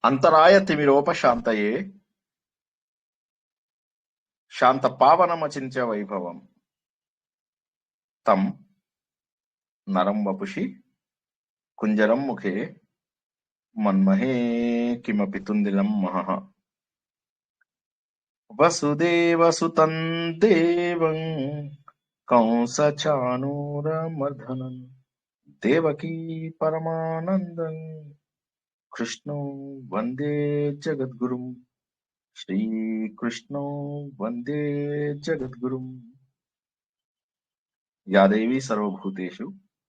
అంతరాయ తిమిరోపశాంతయే శాంత పావనమచించ వైభవం తం నరం వపుషి కుంజరం ముఖే మన్మహే కిమపి తుందిలం మహః వసుదేవసుతం దేవం కంసచానూరమర్ధనం దేవకీ పరమానందం కృష్ణం వందే జగద్గురుం శ్రీకృష్ణం వందే జగద్గురుం యా దేవీ సర్వభూతేషు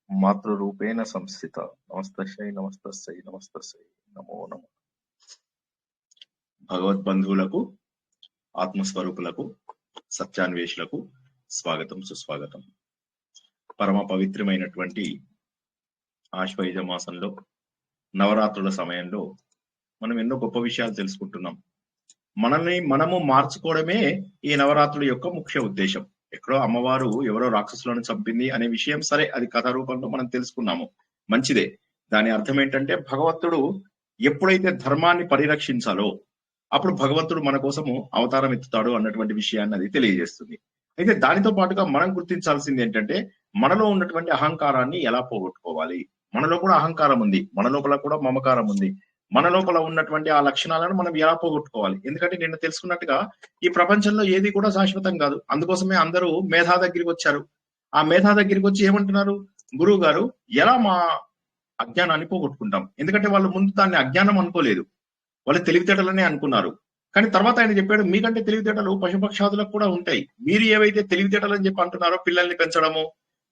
మాతృరూపేణ సంస్థిత నమస్తస్యై నమస్తస్యై నమస్తస్యై నమో నమః. భగవద్బంధువులకు, ఆత్మస్వరూపులకు, సత్యాన్వేషులకు స్వాగతం, సుస్వాగతం. పరమ పవిత్రమైనటువంటి ఆశ్వయుజ మాసంలో నవరాత్రుల సమయంలో మనం ఎన్నో గొప్ప విషయాలు తెలుసుకుంటున్నాం. మనల్ని మనము మార్చుకోవడమే ఈ నవరాత్రుల యొక్క ముఖ్య ఉద్దేశం. ఎక్కడో అమ్మవారు ఎవరో రాక్షసులను చంపింది అనే విషయం సరే, అది కథ రూపంలో మనం తెలుసుకున్నాము, మంచిదే. దాని అర్థం ఏంటంటే భగవంతుడు ఎప్పుడైతే ధర్మాన్ని పరిరక్షించాలో అప్పుడు భగవంతుడు మన కోసము అవతారం ఎత్తుతాడు అన్నటువంటి విషయాన్ని అది తెలియజేస్తుంది. అయితే దానితో పాటుగా మనం గుర్తించాల్సింది ఏంటంటే మనలో ఉన్నటువంటి అహంకారాన్ని ఎలా పోగొట్టుకోవాలి. మనలో కూడా అహంకారం ఉంది, మన లోపల కూడా మమకారం ఉంది. మన లోపల ఉన్నటువంటి ఆ లక్షణాలను మనం ఎలా పోగొట్టుకోవాలి. ఎందుకంటే నిన్న తెలుసుకున్నట్టుగా ఈ ప్రపంచంలో ఏది కూడా శాశ్వతం కాదు. అందుకోసమే అందరూ మేధా దగ్గరికి వచ్చారు. ఆ మేధా దగ్గరికి వచ్చి ఏమంటున్నారు, గురువు గారు ఎలా మా అజ్ఞానాన్ని పోగొట్టుకుంటాం. ఎందుకంటే వాళ్ళు ముందు దాన్ని అజ్ఞానం అనుకోలేదు, వాళ్ళు తెలివితేటలనే అనుకున్నారు. కానీ తర్వాత ఆయన చెప్పాడు, మీకంటే తెలివితేటలు పశుపక్షాదులకు కూడా ఉంటాయి. మీరు ఏవైతే తెలివితేటలు అని చెప్పి అంటున్నారో, పిల్లల్ని పెంచడము,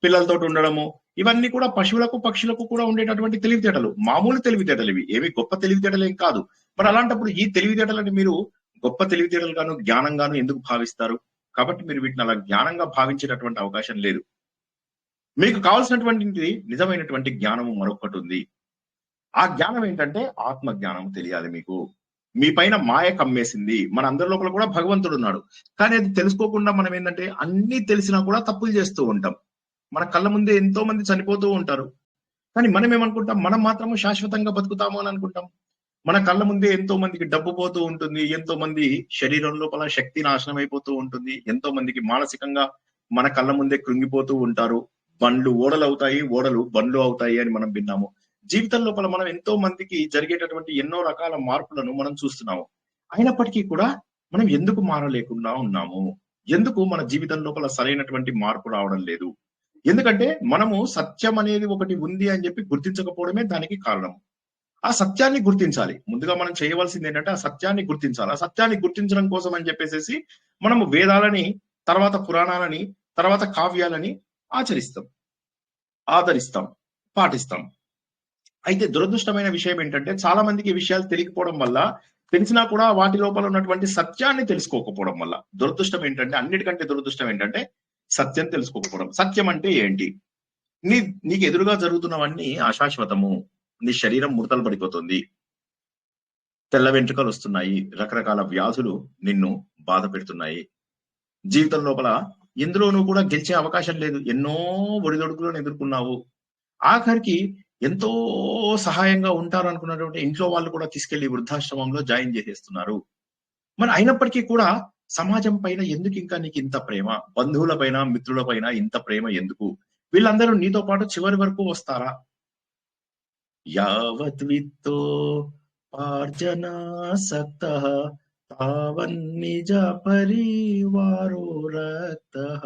పిల్లలతో ఉండడము, ఇవన్నీ కూడా పశువులకు పక్షులకు కూడా ఉండేటటువంటి తెలివితేటలు, మామూలు తెలివితేటలు. ఇవి ఏమి గొప్ప తెలివితేటలు ఏం కాదు. మరి అలాంటప్పుడు ఈ తెలివితేటలని మీరు గొప్ప తెలివితేటలు గాను, జ్ఞానం గాను ఎందుకు భావిస్తారు? కాబట్టి మీరు వీటిని అలా జ్ఞానంగా భావించేటటువంటి అవకాశం లేదు. మీకు కావాల్సినటువంటి నిజమైనటువంటి జ్ఞానము మరొకటి ఉంది. ఆ జ్ఞానం ఏంటంటే ఆత్మ జ్ఞానం తెలియాలి. మీకు మీ పైన మాయ కమ్మేసింది. మన అందరి లోపల కూడా భగవంతుడు ఉన్నాడు. కానీ అది తెలుసుకోకుండా మనం ఏంటంటే అన్ని తెలిసినా కూడా తప్పులు చేస్తూ ఉంటాం. మన కళ్ళ ముందే ఎంతో మంది చనిపోతూ ఉంటారు. కానీ మనం ఏమనుకుంటాం, మనం మాత్రము శాశ్వతంగా బతుకుతాము అని అనుకుంటాం. మన కళ్ళ ముందే ఎంతో మందికి డబ్బు పోతూ ఉంటుంది, ఎంతో మంది శరీరం లోపల శక్తి నాశనం అయిపోతూ ఉంటుంది, ఎంతో మందికి మానసికంగా మన కళ్ళ ముందే కృంగిపోతూ ఉంటారు. బండ్లు ఓడలు అవుతాయి, ఓడలు బండ్లు అవుతాయి అని మనం విన్నాము. జీవితం లోపల మనం ఎంతో మందికి జరిగేటటువంటి ఎన్నో రకాల మార్పులను మనం చూస్తున్నాము. అయినప్పటికీ కూడా మనం ఎందుకు మారలేకుండా ఉన్నాము? ఎందుకు మన జీవితం లోపల సరైనటువంటి మార్పు రావడం లేదు? ఎందుకంటే మనము సత్యం అనేది ఒకటి ఉంది అని చెప్పి గుర్తించకపోవడమే దానికి కారణం. ఆ సత్యాన్ని గుర్తించాలి. ముందుగా మనం చేయవలసింది ఏంటంటే ఆ సత్యాన్ని గుర్తించాలి. ఆ సత్యాన్ని గుర్తించడం కోసం అని చెప్పేసి మనము వేదాలని, తర్వాత పురాణాలని, తర్వాత కావ్యాలని ఆదరిస్తాం, పాటిస్తాం. అయితే దురదృష్టమైన విషయం ఏంటంటే చాలా మందికి ఈ విషయాలు తెలియకపోవడం వల్ల, తెలిసినా కూడా వాటి లోపల ఉన్నటువంటి సత్యాన్ని తెలుసుకోకపోవడం వల్ల దురదృష్టం ఏంటంటే, అన్నిటికంటే దురదృష్టం ఏంటంటే సత్యం తెలుసుకోకపోవడం. సత్యం అంటే ఏంటి? నీకు ఎదురుగా జరుగుతున్నవన్నీ అశాశ్వతము. నీ శరీరం ముడతలు పడిపోతుంది, తెల్ల వెంట్రుకలు వస్తున్నాయి, రకరకాల వ్యాధులు నిన్ను బాధ పెడుతున్నాయి. జీవితం లోపల ఎందులోనూ కూడా గెలిచే అవకాశం లేదు. ఎన్నో ఒడిదొడుకులను ఎదుర్కొన్నావు. ఆఖరికి ఎంతో సహాయంగా ఉంటారు అనుకున్నటువంటి ఇంట్లో వాళ్ళు కూడా తీసుకెళ్లి వృద్ధాశ్రమంలో జాయిన్ చేసేస్తున్నారు. మరి అయినప్పటికీ కూడా సమాజం పైన ఎందుకు ఇంకా నీకు ఇంత ప్రేమ? బంధువుల పైన, మిత్రుల పైన ఇంత ప్రేమ ఎందుకు? వీళ్ళందరూ నీతో పాటు చివరి వరకు వస్తారా? యావత్ విత్తో పార్జనాసక్తః తావన్నిజ పరివారో రక్తః.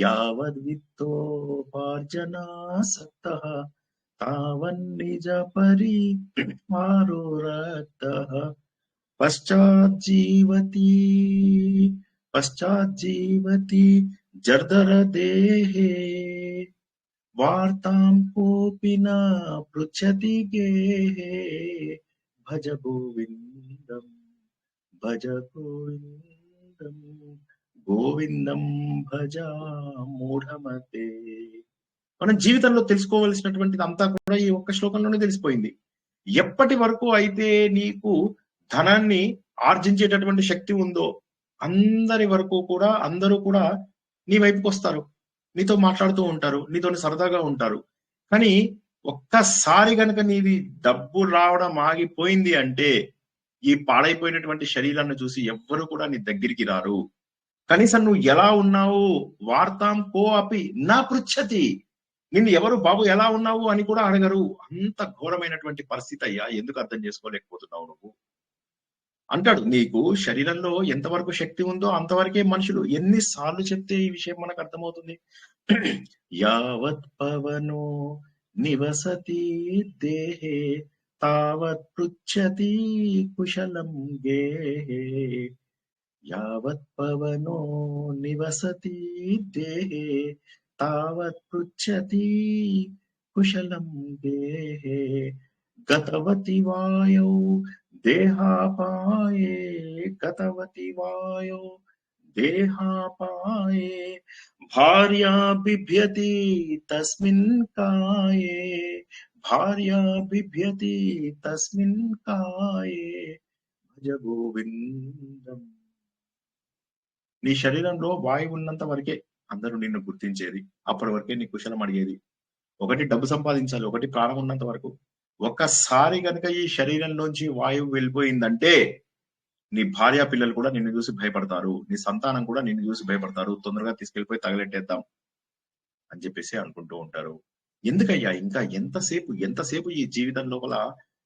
యావద్ విత్తోపార్జనాసక్తః తావన్నిజ పరివారో రక్తః. పశ్చాజ్జీవతి జర్దర దేహే వార్తాం కోపి న పృచ్ఛతి గేహే. భజ గోవిందం భజ గోవిందం గోవిందం భజ మూఢమతే. మనం జీవితంలో తెలుసుకోవలసినటువంటిది అంతా కూడా ఈ ఒక్క శ్లోకంలోనే తెలిసిపోయింది. ఎప్పటి వరకు అయితే నీకు ధనాన్ని ఆర్జించేటటువంటి శక్తి ఉందో అందరి వరకు కూడా అందరూ కూడా నీ వైపుకి వస్తారు, నీతో మాట్లాడుతూ ఉంటారు, నీతో సరదాగా ఉంటారు. కానీ ఒక్కసారి గనుక నీది డబ్బు రావడం ఆగిపోయింది అంటే ఈ పాడైపోయినటువంటి శరీరాన్ని చూసి ఎవ్వరు కూడా నీ దగ్గరికి రారు. కనీసం నువ్వు ఎలా ఉన్నావు వార్తాం కో అపి నా పృచ్చతి, నిన్ను ఎవరు బాబు ఎలా ఉన్నావు అని కూడా అడగరు. అంత ఘోరమైనటువంటి పరిస్థితి అయ్యా, ఎందుకు అర్థం చేసుకోలేకపోతున్నావు నువ్వు అంటాడు. నీకు శరీరంలో ఎంతవరకు శక్తి ఉందో అంతవరకే మనుషులు. ఎన్నిసార్లు చెప్తే ఈ విషయం మనకు అర్థమవుతుంది. యావత్ పవనో నివసతి దేహే తావత్ పృచ్చతి కుశలం గేహే. యావత్ పవనో నివసతి దేహే తావత్ పృచ్చతి కుశలం గేహే. గతవతి వాయౌ దేహాపాయే గతవతి వాయో దేహాపాయే. భార్యా బిభ్యతి తస్మిన్ కాయే భార్యా బిభ్యతి తస్మిన్ కాయే భజ గోవిందం. నీ శరీరంలో వాయువు ఉన్నంత వరకే అందరూ నిన్ను గుర్తించేది, అప్పటి వరకే నీ కుశలం అడిగేది. ఒకటి డబ్బు సంపాదించాలి, ఒకటి ప్రాణం ఉన్నంత వరకు. ఒక్కసారి కనుక ఈ శరీరంలోంచి వాయువు వెళ్ళిపోయిందంటే నీ భార్య పిల్లలు కూడా నిన్ను చూసి భయపడతారు, నీ సంతానం కూడా నిన్ను చూసి భయపడతారు. తొందరగా తీసుకెళ్లిపోయి తగలెట్టేద్దాం అని చెప్పేసి అనుకుంటూ ఉంటారు. ఎందుకయ్యా ఇంకా ఎంతసేపు ఈ జీవితం లోపల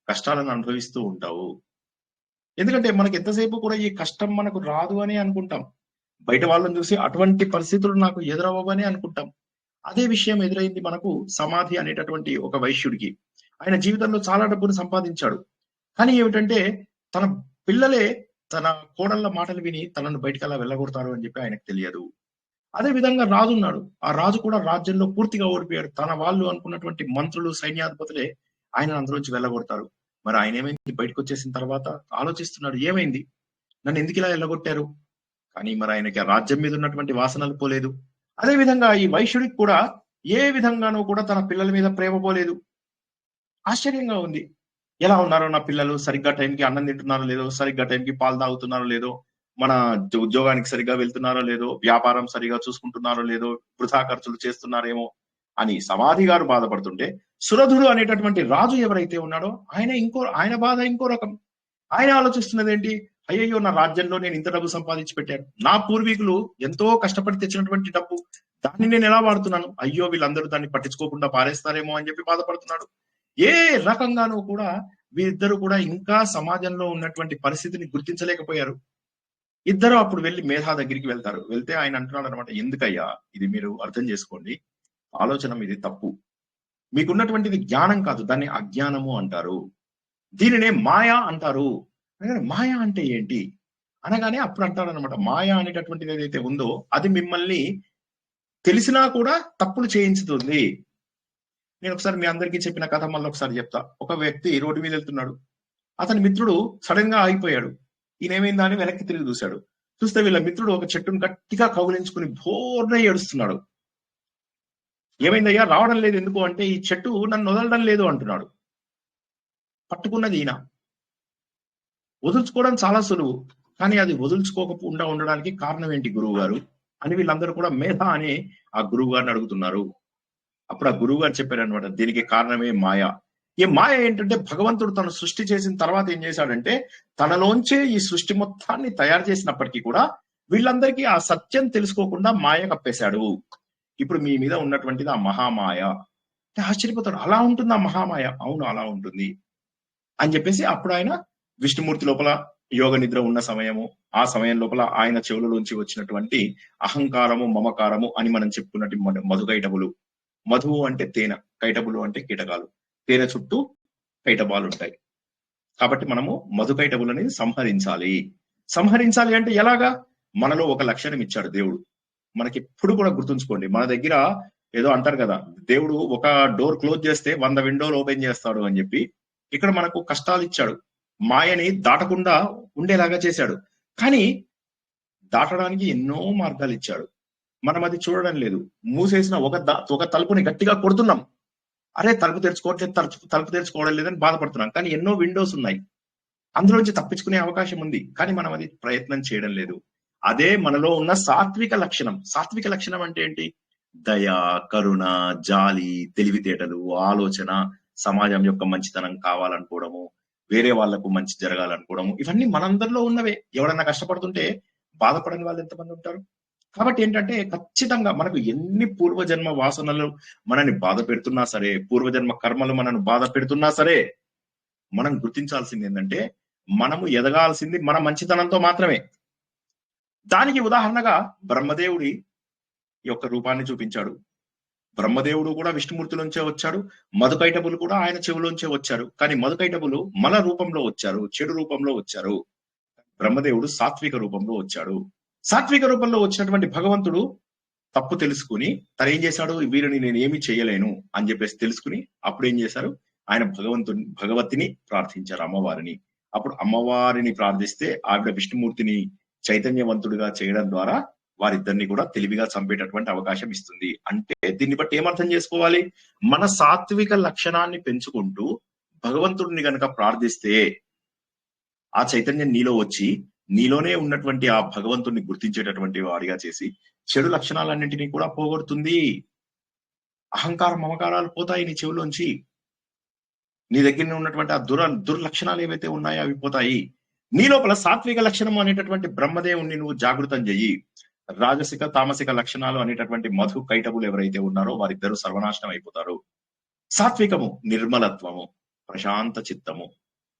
కష్టాలను అనుభవిస్తూ ఉంటావు? ఎందుకంటే మనకి ఎంతసేపు కూడా ఈ కష్టం మనకు రాదు అని అనుకుంటాం. బయట వాళ్ళని చూసి అటువంటి పరిస్థితులు నాకు ఎదురవ్వని అనుకుంటాం. అదే విషయం ఎదురైంది మనకు సమాధి అనేటటువంటి ఒక వైశ్యుడికి. ఆయన జీవితంలో చాలా డబ్బును సంపాదించాడు. కానీ ఏమిటంటే తన పిల్లలే తన కోడళ్ళ మాటలు విని తనను బయటికి అలా వెళ్ళగొడతారు అని చెప్పి ఆయనకు తెలియదు. అదే విధంగా రాజు ఉన్నాడు. ఆ రాజు కూడా రాజ్యంలో పూర్తిగా ఓడిపోయాడు. తన వాళ్ళు అనుకున్నటువంటి మంత్రులు, సైన్యాధిపతులే ఆయన అందులోంచి వెళ్ళగొడతారు. మరి ఆయన ఏమైంది? బయటకు వచ్చేసిన తర్వాత ఆలోచిస్తున్నాడు, ఏమైంది, నన్ను ఎందుకు ఇలా వెళ్ళగొట్టారు? కానీ మరి ఆయనకి ఆ రాజ్యం మీద ఉన్నటువంటి వాసనలు పోలేదు. అదే విధంగా ఈ వైశ్యుడికి కూడా ఏ విధంగానూ కూడా తన పిల్లల మీద ప్రేమ పోలేదు. ఆశ్చర్యంగా ఉంది. ఎలా ఉన్నారో నా పిల్లలు, సరిగ్గా టైంకి అన్నం తింటున్నారో లేదో, సరిగ్గా టైంకి పాలు తాగుతున్నారో లేదో, మన ఉద్యోగానికి సరిగ్గా వెళ్తున్నారో లేదో, వ్యాపారం సరిగా చూసుకుంటున్నారో లేదో, వృథా ఖర్చులు చేస్తున్నారేమో అని సమాధి గారు బాధపడుతుంటే, సురధుడు అనేటటువంటి రాజు ఎవరైతే ఉన్నాడో ఆయన బాధ ఇంకో రకం. ఆయన ఆలోచిస్తున్నది ఏంటి? అయ్యయ్యో, నా రాజ్యంలో నేను ఇంత డబ్బు సంపాదించి పెట్టాను, నా పూర్వీకులు ఎంతో కష్టపడి తెచ్చినటువంటి డబ్బు, దాన్ని నేను ఎలా వాడుతున్నాను? అయ్యో, వీళ్ళందరూ దాన్ని పట్టించుకోకుండా పారేస్తారేమో అని చెప్పి బాధపడుతున్నాడు. ఏ రకంగానూ కూడా వీరిద్దరు కూడా ఇంకా సమాజంలో ఉన్నటువంటి పరిస్థితిని గుర్తించలేకపోయారు. ఇద్దరు అప్పుడు వెళ్ళి మేధా దగ్గరికి వెళ్తారు. వెళ్తే ఆయన అంటున్నాడు అనమాట, ఎందుకయ్యా ఇది మీరు అర్థం చేసుకోండి, ఆలోచన ఇది తప్పు, మీకున్నటువంటిది జ్ఞానం కాదు, దాన్ని అజ్ఞానము అంటారు, దీనినే మాయా అంటారు. మాయా అంటే ఏంటి అనగానే అప్పుడు అంటాడు అనమాట, మాయా అనేటటువంటిది ఏదైతే ఉందో అది మిమ్మల్ని తెలిసినా కూడా తప్పులు చేయించుతుంది. నేను ఒకసారి మీ అందరికీ చెప్పిన కథ మళ్ళీ ఒకసారి చెప్తా. ఒక వ్యక్తి రోడ్డు మీద వెళ్తున్నాడు. అతని మిత్రుడు సడన్ గా ఆగిపోయాడు. ఈయనేమైందా అని వెనక్కి తిరిగి చూశాడు. చూస్తే వీళ్ళ మిత్రుడు ఒక చెట్టును గట్టిగా కౌగిలించుకుని బోర్న ఏడుస్తున్నాడు. ఏమైందయ్యా, రావడం లేదు ఎందుకు అంటే, ఈ చెట్టు నన్ను వదలడం లేదు అంటున్నాడు. పట్టుకున్నది ఈయన. వదులుచుకోవడం చాలా సులువు, కానీ అది వదులుచుకోకుండా ఉండడానికి కారణం ఏంటి గురువు గారు అని వీళ్ళందరూ కూడా మేధా అని ఆ గురువు గారిని అడుగుతున్నారు. అప్పుడు ఆ గురువు గారు చెప్పారనమాట, దీనికి కారణమే మాయ. ఈ మాయ ఏంటంటే, భగవంతుడు తను సృష్టి చేసిన తర్వాత ఏం చేశాడంటే, తనలోంచే ఈ సృష్టి మొత్తాన్ని తయారు చేసినప్పటికీ కూడా వీళ్ళందరికీ ఆ సత్యం తెలుసుకోకుండా మాయ కప్పేశాడు. ఇప్పుడు మీ మీద ఉన్నటువంటిది ఆ మహామాయ. ఆశ్చర్యపోతాడు, అలా ఉంటుంది ఆ మహామాయ? అవును, అలా ఉంటుంది అని చెప్పేసి అప్పుడు ఆయన విష్ణుమూర్తి లోపల యోగ నిద్ర ఉన్న సమయము, ఆ సమయం లోపల ఆయన చెవులలోంచి వచ్చినటువంటి అహంకారము, మమకారము అని మనం చెప్పుకున్నట్టు మధుకైటబులు. మధువు అంటే తేనె, కైటబులు అంటే కీటకాలు. తేనె చుట్టూ కైటబాలు ఉంటాయి. కాబట్టి మనము మధుకైటబులని సంహరించాలి అంటే ఎలాగా? మనలో ఒక లక్షణం ఇచ్చాడు దేవుడు. మనకి ఎప్పుడు కూడా గుర్తుంచుకోండి, మన దగ్గర ఏదో అంటారు కదా, దేవుడు ఒక డోర్ క్లోజ్ చేస్తే 100 విండోలు ఓపెన్ చేస్తాడు అని చెప్పి. ఇక్కడ మనకు కష్టాలు ఇచ్చాడు, మాయని దాటకుండా ఉండేలాగా చేశాడు. కానీ దాటడానికి ఎన్నో మార్గాలు ఇచ్చాడు. మనం అది చూడడం లేదు. మూసేసిన ఒక తలుపుని గట్టిగా కొడుతున్నాం, అరే తలుపు తెరుచుకోవడం లేదని బాధపడుతున్నాం. కానీ ఎన్నో విండోస్ ఉన్నాయి, అందులోంచి తప్పించుకునే అవకాశం ఉంది, కానీ మనం అది ప్రయత్నం చేయడం లేదు. అదే మనలో ఉన్న సాత్విక లక్షణం. సాత్విక లక్షణం అంటే ఏంటి? దయ, కరుణ, జాలి, తెలివితేటలు, ఆలోచన, సమాజం యొక్క మంచితనం కావాలనుకోవడము, వేరే వాళ్లకు మంచి జరగాలనుకోవడము, ఇవన్నీ మనందరిలో ఉన్నవే. ఎవడన్నా కష్టపడుతుంటే బాధపడని వాళ్ళు ఎంతమంది ఉంటారు? కాబట్టి ఏంటంటే ఖచ్చితంగా మనకు ఎన్ని పూర్వజన్మ వాసనలు మనని బాధ పెడుతున్నా సరే, పూర్వజన్మ కర్మలు మనను బాధ పెడుతున్నా సరే, మనం గుర్తించాల్సింది ఏంటంటే మనము ఎదగాల్సింది మన మంచితనంతో మాత్రమే. దానికి ఉదాహరణగా బ్రహ్మదేవుడి యొక్క రూపాన్ని చూపించాడు. బ్రహ్మదేవుడు కూడా విష్ణుమూర్తిలోంచే వచ్చాడు. మధుకైటబులు కూడా ఆయన చెవులోంచే వచ్చారు. కానీ మధుకైటబులు మల రూపంలో వచ్చారు, చెడు రూపంలో వచ్చారు. బ్రహ్మదేవుడు సాత్విక రూపంలో వచ్చాడు. సాత్విక రూపంలో వచ్చినటువంటి భగవంతుడు తప్పు తెలుసుకుని తను ఏం చేశాడు, వీరిని నేను ఏమి చేయలేను అని చెప్పేసి తెలుసుకుని అప్పుడు ఏం చేశారు, ఆయన భగవతిని ప్రార్థించారు, అమ్మవారిని. అప్పుడు అమ్మవారిని ప్రార్థిస్తే ఆవిడ విష్ణుమూర్తిని చైతన్యవంతుడిగా చేయడం ద్వారా వారిద్దరిని కూడా తెలివిగా చంపేటటువంటి అవకాశం ఇస్తుంది. అంటే దీన్ని బట్టి ఏమర్థం చేసుకోవాలి, మన సాత్విక లక్షణాన్ని పెంచుకుంటూ భగవంతుడిని గనక ప్రార్థిస్తే ఆ చైతన్యం నీలో వచ్చి నీలోనే ఉన్నటువంటి ఆ భగవంతుడిని గుర్తించేటటువంటి వారిగా చేసి చెడు లక్షణాలన్నింటినీ కూడా పోగొడుతుంది. అహంకారం, మమకారాలు పోతాయి నీ చెవులోంచి. నీ దగ్గర ఉన్నటువంటి ఆ దుర్లక్షణాలు ఏవైతే ఉన్నాయో అవి పోతాయి. నీ లోపల సాత్విక లక్షణం అనేటటువంటి బ్రహ్మదేవుణ్ణి నువ్వు జాగృతం చెయ్యి. రాజసిక, తామసిక లక్షణాలు అనేటటువంటి మధు కైటబులు ఎవరైతే ఉన్నారో వారిద్దరూ సర్వనాశనం అయిపోతారు. సాత్వికము నిర్మలత్వము, ప్రశాంత చిత్తము.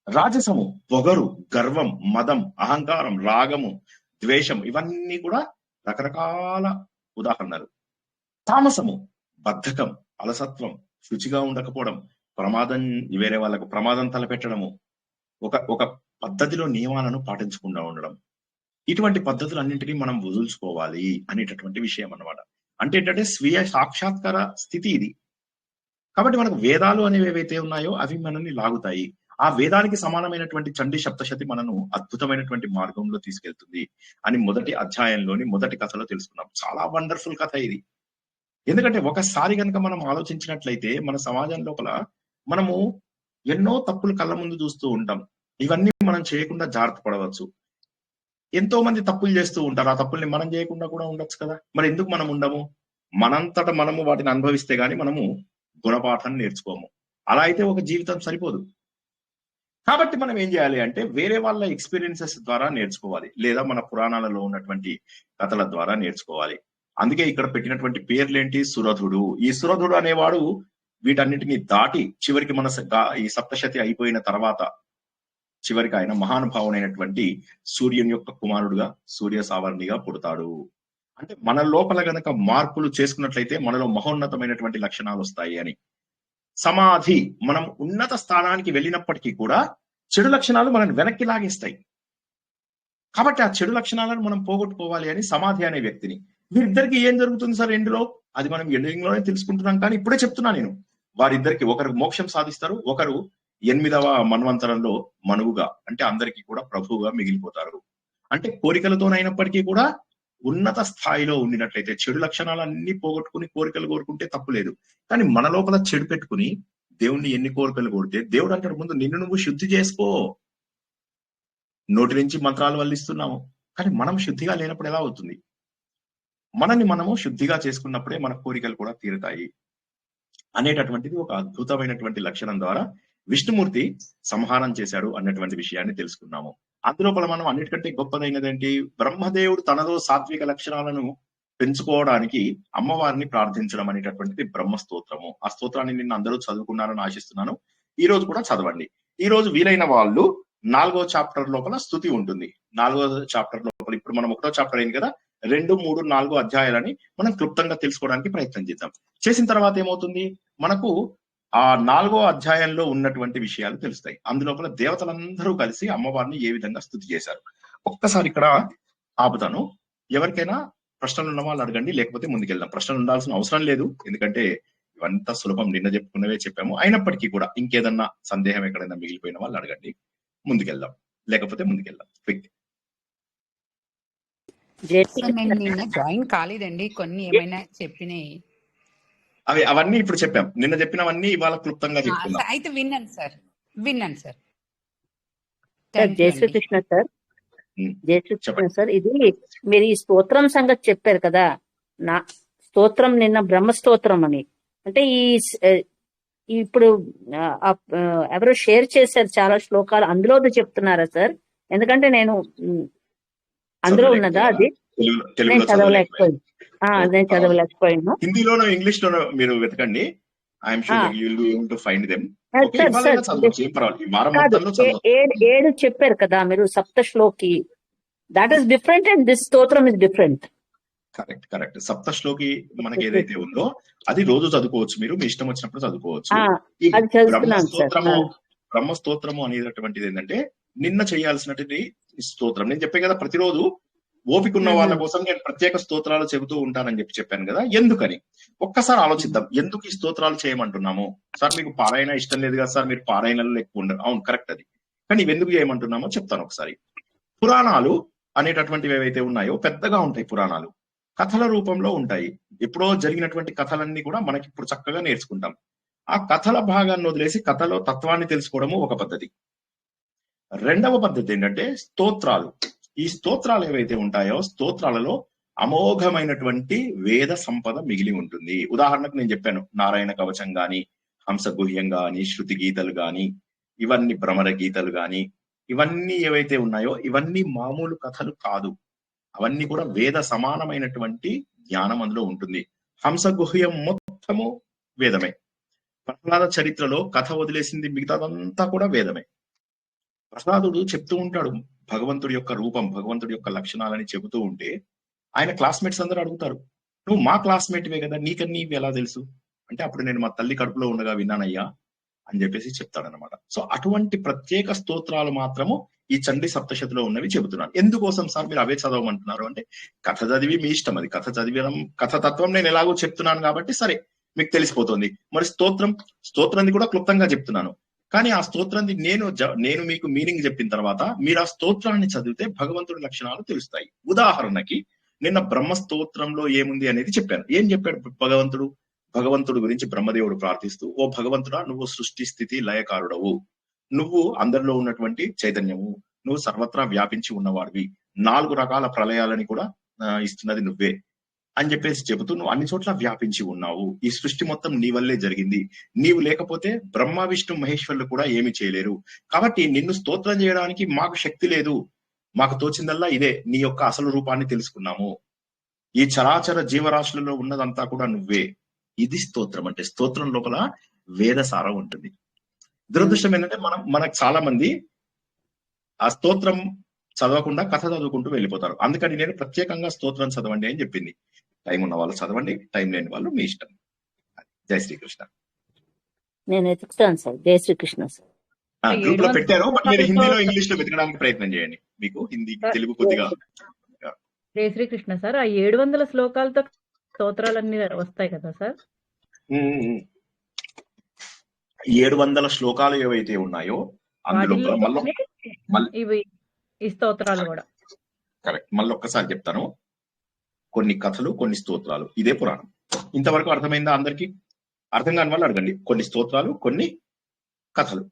రాజసము పొగరు, గర్వం, మదం, అహంకారం, రాగము, ద్వేషం, ఇవన్నీ కూడా రకరకాల ఉదాహరణలు. తామసము బద్ధకం, అలసత్వం, శుచిగా ఉండకపోవడం, ప్రమాదం, వేరే వాళ్ళకు ప్రమాదం తలపెట్టడము, ఒక పద్ధతిలో నియమాలను పాటించకుండా ఉండడం. ఇటువంటి పద్ధతులన్నింటినీ మనం వదులుచుకోవాలి అనేటటువంటి విషయం అన్నమాట. అంటే ఏంటంటే స్వీయ సాక్షాత్కార స్థితి ఇది. కాబట్టి మనకు వేదాలు అనేవి ఏవైతే ఉన్నాయో అవి మనల్ని లాగుతాయి. ఆ వేదానికి సమానమైనటువంటి చండీ సప్తశతి మనను అద్భుతమైనటువంటి మార్గంలో తీసుకెళ్తుంది అని మొదటి అధ్యాయంలోని మొదటి కథలో తెలుసుకున్నాం. చాలా వండర్ఫుల్ కథ ఇది. ఎందుకంటే ఒకసారి కనుక మనం ఆలోచించినట్లయితే మన సమాజం లోపల మనము ఎన్నో తప్పులు కళ్ళ ముందు చూస్తూ ఉంటాం. ఇవన్నీ మనం చేయకుండా జాగ్రత్త పడవచ్చు. ఎంతో మంది తప్పులు చేస్తూ ఉంటారు. ఆ తప్పుల్ని మనం చేయకుండా కూడా ఉండొచ్చు కదా. మరి ఎందుకు మనం ఉండము? మనంతట మనము వాటిని అనుభవిస్తే గాని మనము గుణపాఠాన్ని నేర్చుకోము. అలా అయితే ఒక జీవితం సరిపోదు. కాబట్టి మనం ఏం చేయాలి అంటే వేరే వాళ్ళ ఎక్స్పీరియన్సెస్ ద్వారా నేర్చుకోవాలి, లేదా మన పురాణాలలో ఉన్నటువంటి కథల ద్వారా నేర్చుకోవాలి. అందుకే ఇక్కడ పెట్టినటువంటి పేర్లేంటి, సురథుడు. ఈ సురథుడు అనేవాడు వీటన్నిటిని దాటి చివరికి మన ఈ సప్తశతి అయిపోయిన తర్వాత చివరికి ఆయన మహానుభావునైనటువంటి సూర్యుని యొక్క కుమారుడుగా, సూర్య సావర్ణిగా పుడతాడు. అంటే మన లోపల గనక మార్పులు చేసుకున్నట్లయితే మనలో మహోన్నతమైనటువంటి లక్షణాలు వస్తాయి అని. సమాధి, మనం ఉన్నత స్థానానికి వెళ్ళినప్పటికీ కూడా చెడు లక్షణాలు మనల్ని వెనక్కి లాగేస్తాయి. కాబట్టి ఆ చెడు లక్షణాలను మనం పోగొట్టుకోవాలి అని సమాధి అనే వ్యక్తిని. వీరిద్దరికి ఏం జరుగుతుంది సార్ ఎండ్లో, అది మనం ఎండింగ్ లోనే తెలుసుకుంటున్నాం. కానీ ఇప్పుడే చెప్తున్నా నేను, వారిద్దరికి ఒకరు మోక్షం సాధిస్తారు, ఒకరు 8వ మన్వంతరంలో మనువుగా, అంటే అందరికీ కూడా ప్రభువుగా మిగిలిపోతారు. అంటే కోరికలతోనైనప్పటికీ కూడా ఉన్నత స్థాయిలో ఉండినట్లయితే చెడు లక్షణాలన్నీ పోగొట్టుకుని కోరికలు కోరుకుంటే తప్పు లేదు. కానీ మన లోపల చెడు పెట్టుకుని దేవుణ్ణి ఎన్ని కోరికలు కోరితే దేవుడు అంటాడు, ముందు నిన్ను నువ్వు శుద్ధి చేసుకో. నోటి నుంచి మంత్రాలు వల్లిస్తున్నాము, కానీ మనం శుద్ధిగా లేనప్పుడు ఎలా అవుతుంది? మనల్ని మనము శుద్ధిగా చేసుకున్నప్పుడే మన కోరికలు కూడా తీరుతాయి అనేటటువంటిది ఒక అద్భుతమైనటువంటి లక్షణం ద్వారా విష్ణుమూర్తి సంహారం చేశాడు అన్నటువంటి విషయాన్ని తెలుసుకున్నాము. అందులోపల మనం అన్నిటికంటే గొప్పదైనదేంటి, బ్రహ్మదేవుడు తనలో సాత్విక లక్షణాలను పెంచుకోవడానికి అమ్మవారిని ప్రార్థించడం అనేటటువంటిది బ్రహ్మ స్తోత్రము. ఆ స్తోత్రాన్ని నిన్న అందరూ చదువుకున్నారని ఆశిస్తున్నాను. ఈ రోజు కూడా చదవండి. ఈ రోజు వీలైన వాళ్ళు 4వ చాప్టర్ లోపల స్తుతి ఉంటుంది. 4వ చాప్టర్ లోపల ఇప్పుడు మనం 1వ చాప్టర్ అయింది కదా, 2, 3, 4 అధ్యాయాలని మనం క్లుప్తంగా తెలుసుకోవడానికి ప్రయత్నం చేద్దాం. చేసిన తర్వాత ఏమవుతుంది, మనకు ఆ 4వ అధ్యాయంలో ఉన్నటువంటి విషయాలు తెలుస్తాయి. అందులోపల దేవతలందరూ కలిసి అమ్మవారిని ఏ విధంగా స్తుతి చేశారు. ఒక్కసారి ఇక్కడ ఆపుతాను. ఎవరికైనా ప్రశ్నలు ఉన్న వాళ్ళు అడగండి, లేకపోతే ముందుకెళ్దాం. ప్రశ్నలు ఉండాల్సిన అవసరం లేదు, ఎందుకంటే ఇవంతా సులభం, నిన్న చెప్పుకున్నవే చెప్పాము. అయినప్పటికీ కూడా ఇంకేదన్నా సందేహం ఎక్కడైనా మిగిలిపోయిన వాళ్ళు అడగండి, ముందుకెళ్దాం. లేకపోతే ముందుకెళ్దాం. క్విక్. నేను నిన్న జాయిన్ కాలేదండి, కొన్ని ఏమైనా చెప్పినాయి అవన్నీ ఇప్పుడు చెప్పాం. నిన్న చెప్పినవన్నీ ఇవాళ క్లుప్తంగా చెప్తున్నాం. అయితే విన్నాను సార్. జై శ్రీకృష్ణ సార్. జై శ్రీకృష్ణ సార్. ఇది మీరు ఈ స్తోత్రం సంగతి చెప్పారు కదా, నా స్తోత్రం నిన్న బ్రహ్మస్తోత్రం అని. అంటే ఇప్పుడు ఎవరో షేర్ చేశారు చాలా శ్లోకాలు, అందులోది చెప్తున్నారా సార్? ఎందుకంటే నేను అందులో ఉన్నదా అది? నేను చదవలేకపోయాను. నేను చదవలేకపోయాను. హిందీలోనో ఇంగ్లీష్ లోనో మీరు వెతకండి. I'm sure you will be able to find them. ఏడు చెప్పారు కదా మీరు, Sapta Shloki. That is different and this స్తోత్రం is different. Correct. Sapta Shloki మనకి ఏదైతే ఉందో అది రోజు చదువుకోవచ్చు, మీరు మీ ఇష్టం వచ్చినప్పుడు చదువుకోవచ్చు. బ్రహ్మస్తోత్రము అనేటటువంటిది ఏంటంటే నిన్న చేయాల్సినటువంటి స్తోత్రం. నేను చెప్పే కదా ప్రతిరోజు ఓపిక ఉన్న వాళ్ళ కోసం నేను ప్రత్యేక స్తోత్రాలు చెబుతూ ఉంటానని చెప్పాను కదా. ఎందుకని ఒక్కసారి ఆలోచిద్దాం. ఎందుకు ఈ స్తోత్రాలు చేయమంటున్నాము? సార్ మీకు పారాయణ ఇష్టం లేదు కదా సార్, మీరు పారాయణలు ఎక్కువ ఉండరు. అవును, కరెక్ట్ అది. కానీ ఇవి ఎందుకు చేయమంటున్నామో చెప్తాను ఒకసారి. పురాణాలు అనేటటువంటివి ఏవైతే ఉన్నాయో పెద్దగా ఉంటాయి. పురాణాలు కథల రూపంలో ఉంటాయి. ఎప్పుడో జరిగినటువంటి కథలన్నీ కూడా మనకి ఇప్పుడు చక్కగా నేర్చుకుంటాం. ఆ కథల భాగాన్ని వదిలేసి కథలో తత్వాన్ని తెలుసుకోవడము ఒక పద్ధతి. రెండవ పద్ధతి ఏంటంటే స్తోత్రాలు. ఈ స్తోత్రాలు ఏవైతే ఉంటాయో స్తోత్రాలలో అమోఘమైనటువంటి వేద సంపద మిగిలి ఉంటుంది. ఉదాహరణకు నేను చెప్పాను, నారాయణ కవచం గాని, హంసగుహ్యం గాని, శృతి గీతలు గాని, ఇవన్నీ భ్రమర గీతలు గాని, ఇవన్నీ ఏవైతే ఉన్నాయో ఇవన్నీ మామూలు కథలు కాదు. అవన్నీ కూడా వేద సమానమైనటువంటి జ్ఞానం అందులో ఉంటుంది. హంసగుహ్యం మొత్తము వేదమే. ప్రహ్లాద చరిత్రలో కథ వదిలేసింది మిగతాదంతా కూడా వేదమే. ప్రహ్లాదుడు చెప్తూ ఉంటాడు భగవంతుడి యొక్క రూపం, భగవంతుడి యొక్క లక్షణాలని చెబుతూ ఉంటే ఆయన క్లాస్మేట్స్ అందరూ అడుగుతారు, నువ్వు మా క్లాస్మేట్వే కదా, నీకన్నీ ఇవి ఎలా తెలుసు అంటే, అప్పుడు నేను మా తల్లి కడుపులో ఉండగా విన్నానయ్యా అని చెప్పేసి చెప్తాడనమాట. సో అటువంటి ప్రత్యేక స్తోత్రాలు మాత్రము ఈ చండీ సప్తశతిలో ఉన్నవి చెబుతున్నాను. ఎందుకోసం సార్ మీరు అవే చదవమంటున్నారు అంటే, కథ చదివి మీ ఇష్టం, అది కథ చదివడం, కథ తత్వం నేను ఎలాగో చెప్తున్నాను కాబట్టి సరే మీకు తెలిసిపోతుంది. మరి స్తోత్రాన్ని కూడా క్లుప్తంగా చెప్తున్నాను. కానీ ఆ స్తోత్రాన్ని నేను మీకు మీనింగ్ చెప్పిన తర్వాత మీరు ఆ స్తోత్రాన్ని చదివితే భగవంతుడి లక్షణాలు తెలుస్తాయి. ఉదాహరణకి నిన్న బ్రహ్మస్తోత్రంలో ఏముంది అనేది చెప్పాను. ఏం చెప్పాడు భగవంతుడు గురించి బ్రహ్మదేవుడు ప్రార్థిస్తూ, ఓ భగవంతుడా, నువ్వు సృష్టి స్థితి లయకారుడవు, నువ్వు అందరిలో ఉన్నటువంటి చైతన్యము, నువ్వు సర్వత్రా వ్యాపించి ఉన్నవాడివి, 4 రకాల ప్రళయాలని కూడా ఇస్తున్నది నువ్వే అని చెప్పేసి చెబుతూ, నువ్వు అన్ని చోట్ల వ్యాపించి ఉన్నావు, ఈ సృష్టి మొత్తం నీ వల్లే జరిగింది, నీవు లేకపోతే బ్రహ్మ విష్ణు మహేశ్వరులు కూడా ఏమి చేయలేరు, కాబట్టి నిన్ను స్తోత్రం చేయడానికి మాకు శక్తి లేదు, మాకు తోచిందల్లా ఇదే, నీ యొక్క అసలు రూపాన్ని తెలుసుకున్నాము, ఈ చరాచర జీవరాశులలో ఉన్నదంతా కూడా నువ్వే. ఇది స్తోత్రం అంటే. స్తోత్రం లోపల వేద సారం ఉంటుంది. దురదృష్టం ఏంటంటే మనకు చాలా మంది ఆ స్తోత్రం చదవకుండా కథ చదువుకుంటూ వెళ్ళిపోతారు. అందుకని నేను ప్రత్యేకంగా స్తోత్రం చదవండి అని చెప్పింది. టైం ఉన్న వాళ్ళు చదవండి, టైం లేని వాళ్ళు మీ ఇష్టం. జై శ్రీకృష్ణ. నేను ఎత్తుకుతాను సార్. జై శ్రీకృష్ణ సార్. గ్రూప్ లో పెట్టారు, బట్ మీరు హిందీలో ఇంగ్లీష్ లో వెతకడానికి ప్రయత్నం చేయండి. మీకు హిందీ తెలుగు కొద్దిగా. జై శ్రీకృష్ణ సార్. ఆ 700 శ్లోకాలతో స్తోత్రాలన్నీ వస్తాయి కదా సార్? 700 శ్లోకాలు ఏవైతే ఉన్నాయో అందులో ఇవి ఈ స్తోత్రాలు కూడా కరెక్ట్. మళ్ళీ ఒక్కసారి చెప్తాను, కొన్ని కథలు, కొన్ని స్తోత్రాలు, ఇదే పురాణం. ఇంతవరకు అర్థమైందా అందరికి? అర్థం కాని వాళ్ళు అడగండి. కొన్ని స్తోత్రాలు, కొన్ని కథలు.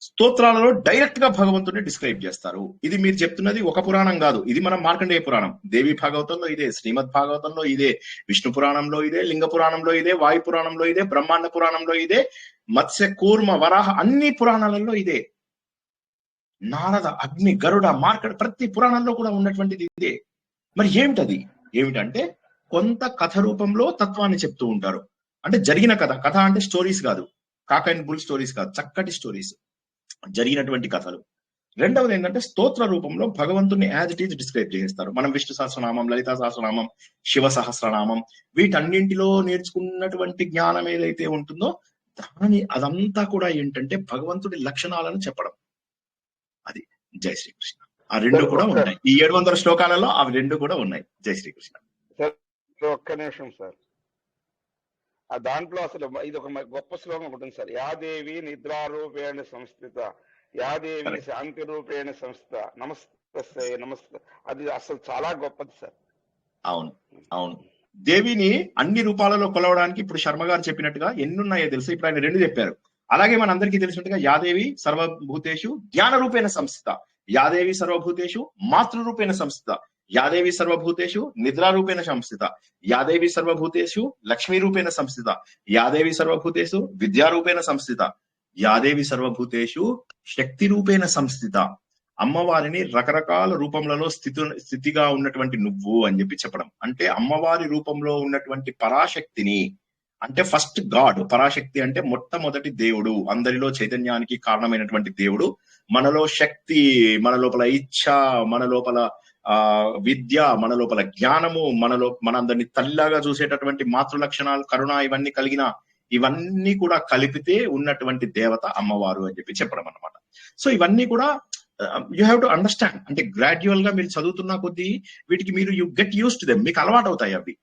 స్తోత్రాలలో డైరెక్ట్ గా భగవంతుడిని డిస్క్రైబ్ చేస్తారు. ఇది మీరు చెప్తున్నది ఒక పురాణం కాదు, ఇది మనం మార్కండేయ పురాణం, దేవి భాగవతంలో ఇదే, శ్రీమద్ భాగవతంలో ఇదే, విష్ణు పురాణంలో ఇదే, లింగ పురాణంలో ఇదే, వాయు పురాణంలో ఇదే, బ్రహ్మాండ పురాణంలో ఇదే, మత్స్య కూర్మ వరాహ అన్ని పురాణాలలో ఇదే, నారద అగ్ని గరుడ మార్కడ ప్రతి పురాణంలో కూడా ఉన్నటువంటిది ఇదే. మరి ఏమిటంటే కొంత కథ రూపంలో తత్వాన్ని చెప్తూ ఉంటారు. అంటే జరిగిన కథ అంటే స్టోరీస్ కాదు, కాక్ అండ్ బుల్ స్టోరీస్ కాదు, చక్కటి స్టోరీస్, జరిగినటువంటి కథలు. రెండవది ఏంటంటే స్తోత్ర రూపంలో భగవంతుని యాజ్ ఇట్ ఈజ్ డిస్క్రైబ్ చేస్తారు. మనం విష్ణు సహస్రనామం, లలితా సహస్రనామం, శివ సహస్రనామం, వీటన్నింటిలో నేర్చుకున్నటువంటి జ్ఞానం ఏదైతే ఉంటుందో అదంతా కూడా ఏంటంటే భగవంతుడి లక్షణాలను చెప్పడం. అది. జై శ్రీకృష్ణ. ఆ రెండు కూడా ఉన్నాయి ఈ 700 శ్లోకాలలో, అవి రెండు కూడా ఉన్నాయి. జై శ్రీకృష్ణ. ఒక్క నిమిషం సార్, ఆ దాంట్లో అసలు ఇది ఒక గొప్ప శ్లోకం ఒకటి ఉంది సార్. యాదేవి నిద్రారూపేణ సంస్థిత, యాదేవి శాంతి రూపేణ సంస్థిత, నమస్తే నమస్తే. అది అసలు చాలా గొప్పది సార్. అవును. దేవిని అన్ని రూపాలలో కొలవడానికి ఇప్పుడు శర్మ గారు చెప్పినట్టుగా ఎన్నున్నాయో తెలుసు. ఇప్పుడు ఆయన 2 చెప్పారు. అలాగే మన అందరికీ తెలిసినట్టుగా యాదేవి సర్వభూతేషు జ్ఞాన రూపేణ సంస్థిత, యాదేవి సర్వభూతేషు మాతృరూపేణ సంస్థిత. యాదేవి సర్వభూతేషు నిద్రారూపేణ సంస్థిత, యాదేవి సర్వభూతేషు లక్ష్మీరూపేణ సంస్థిత, యాదేవి సర్వభూతేషు విద్యారూపేణ సంస్థిత, యాదేవి సర్వభూతేషు శక్తి రూపేణ సంస్థిత. అమ్మవారిని రకరకాల రూపంలో స్థితిగా ఉన్నటువంటి నువ్వు అని చెప్పి చెప్పడం. అంటే అమ్మవారి రూపంలో ఉన్నటువంటి పరాశక్తిని, అంటే ఫస్ట్ గాడ్, పరాశక్తి అంటే మొట్టమొదటి దేవుడు, అందరిలో చైతన్యానికి కారణమైనటువంటి దేవుడు. మనలో శక్తి, మన లోపల ఇచ్ఛ, మన లోపల విద్య, మన లోపల జ్ఞానము, మనందరినీ తల్లిలాగా చూసేటటువంటి మాతృ లక్షణాలు, కరుణ, ఇవన్నీ కలిగిన, ఇవన్నీ కూడా కలిపితే ఉన్నటువంటి దేవత అమ్మవారు అని చెప్పి చెప్పడం అన్నమాట. సో ఇవన్నీ కూడా యూ హ్యావ్ టు అండర్స్టాండ్. అంటే గ్రాడ్యువల్ గా మీరు చదువుతున్న కొద్దీ వీటికి మీరు you get use to them, మీకు అలవాటు అవుతాయి అవి.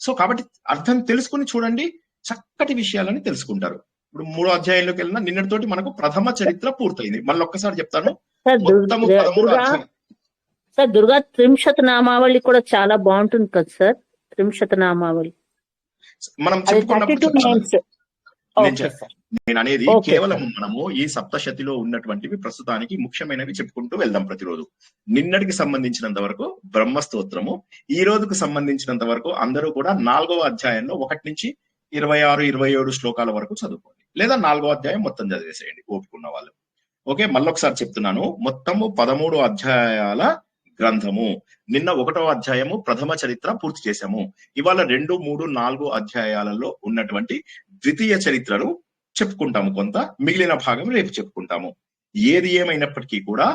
సో కాబట్టి అర్థం తెలుసుకుని చూడండి, చక్కటి విషయాలని తెలుసుకుంటారు. ఇప్పుడు 3వ అధ్యాయంలోకి వెళ్ళినా నిన్నటితోటి మనకు ప్రథమ చరిత్ర పూర్తయింది. మళ్ళీ ఒక్కసారి చెప్తాను. మొత్తము 13 అధ్యాయం. సార్ దుర్గా త్రింశత నామావళి కూడా చాలా బాగుంటుంది కదా సార్, త్రింశత నామావళి మనం నేను అనేది కేవలం మనము ఈ సప్తశతిలో ఉన్నటువంటివి ప్రస్తుతానికి ముఖ్యమైనవి చెప్పుకుంటూ వెళ్దాం ప్రతిరోజు. నిన్నటికి సంబంధించినంత వరకు బ్రహ్మస్తోత్రము, ఈ రోజుకు సంబంధించినంత వరకు అందరూ కూడా 4వ అధ్యాయంలో 1 నుంచి 26, 27 శ్లోకాల వరకు చదువుకోండి, లేదా 4వ అధ్యాయం మొత్తం చదివేసేయండి ఓపుకున్న వాళ్ళు. ఓకే, మళ్ళొకసారి చెప్తున్నాను. మొత్తము 13 అధ్యాయాల గ్రంథము. నిన్న 1వ అధ్యాయము ప్రథమ చరిత్ర పూర్తి చేశాము. ఇవాళ 2, 3, 4 అధ్యాయాలలో ఉన్నటువంటి ద్వితీయ చరిత్రను చెప్పుకుంటాము. కొంత మిగిలిన భాగం రేపు చెప్పుకుంటాము. ఏది ఏమైనప్పటికీ కూడా